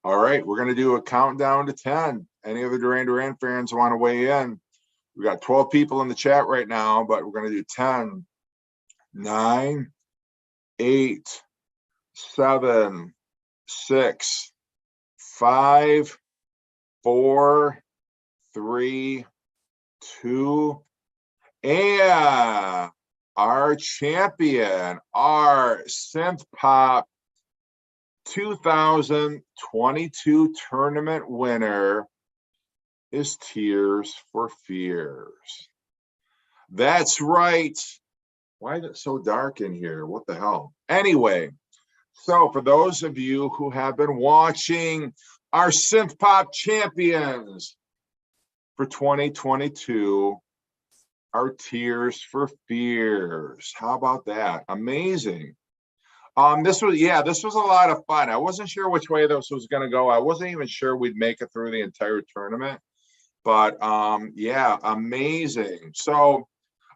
All right, we're going to do a countdown to 10. Any of the Duran Duran fans want to weigh in? We got 12 people in the chat right now, but we're going to do 10, 9, 8, 7, 6, 5, 4, 3, 2, and our champion, our synth pop 2022 tournament winner is Tears for Fears. That's right. Why is it so dark in here? What the hell? Anyway, so for those of you who have been watching our synth pop champions for 2022, our Tears for Fears. How about that? Amazing. This was a lot of fun. I wasn't sure which way this was going to go. I wasn't even sure we'd make it through the entire tournament, but yeah, amazing. So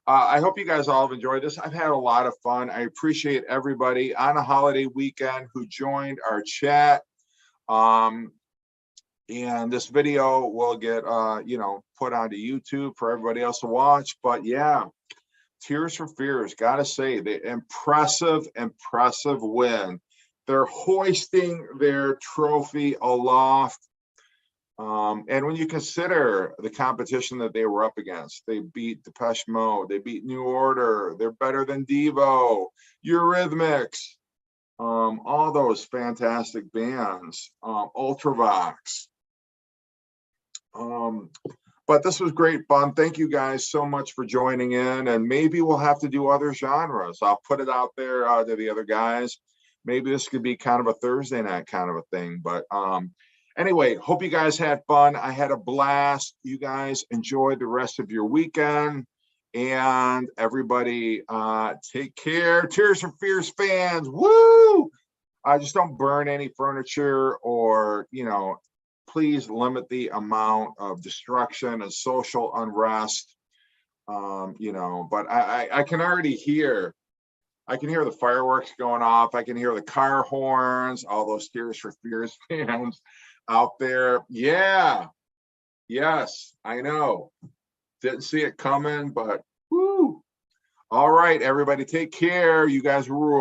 I hope you guys all have enjoyed this. I've had a lot of fun. I appreciate everybody on a holiday weekend who joined our chat. And this video will get put onto YouTube for everybody else to watch. But yeah, Tears for Fears, gotta say, the impressive win. They're hoisting their trophy aloft. And when you consider the competition that they were up against, they beat Depeche Mode, they beat New Order, they're better than Devo, Eurythmics, all those fantastic bands, Ultravox. But this was great fun. Thank you guys so much for joining in, and maybe we'll have to do other genres. I'll put it out there to the other guys. Maybe this could be kind of a Thursday night kind of a thing. But anyway, hope you guys had fun. I had a blast. You guys enjoy the rest of your weekend, and everybody take care. Tears for Fears fans, woo! Just don't burn any furniture, or please limit the amount of destruction and social unrest. But I can already hear, the fireworks going off. I can hear the car horns, all those Tears for Fears fans out there. Yeah, yes, I know. Didn't see it coming, but woo. All right, everybody, take care. You guys rule.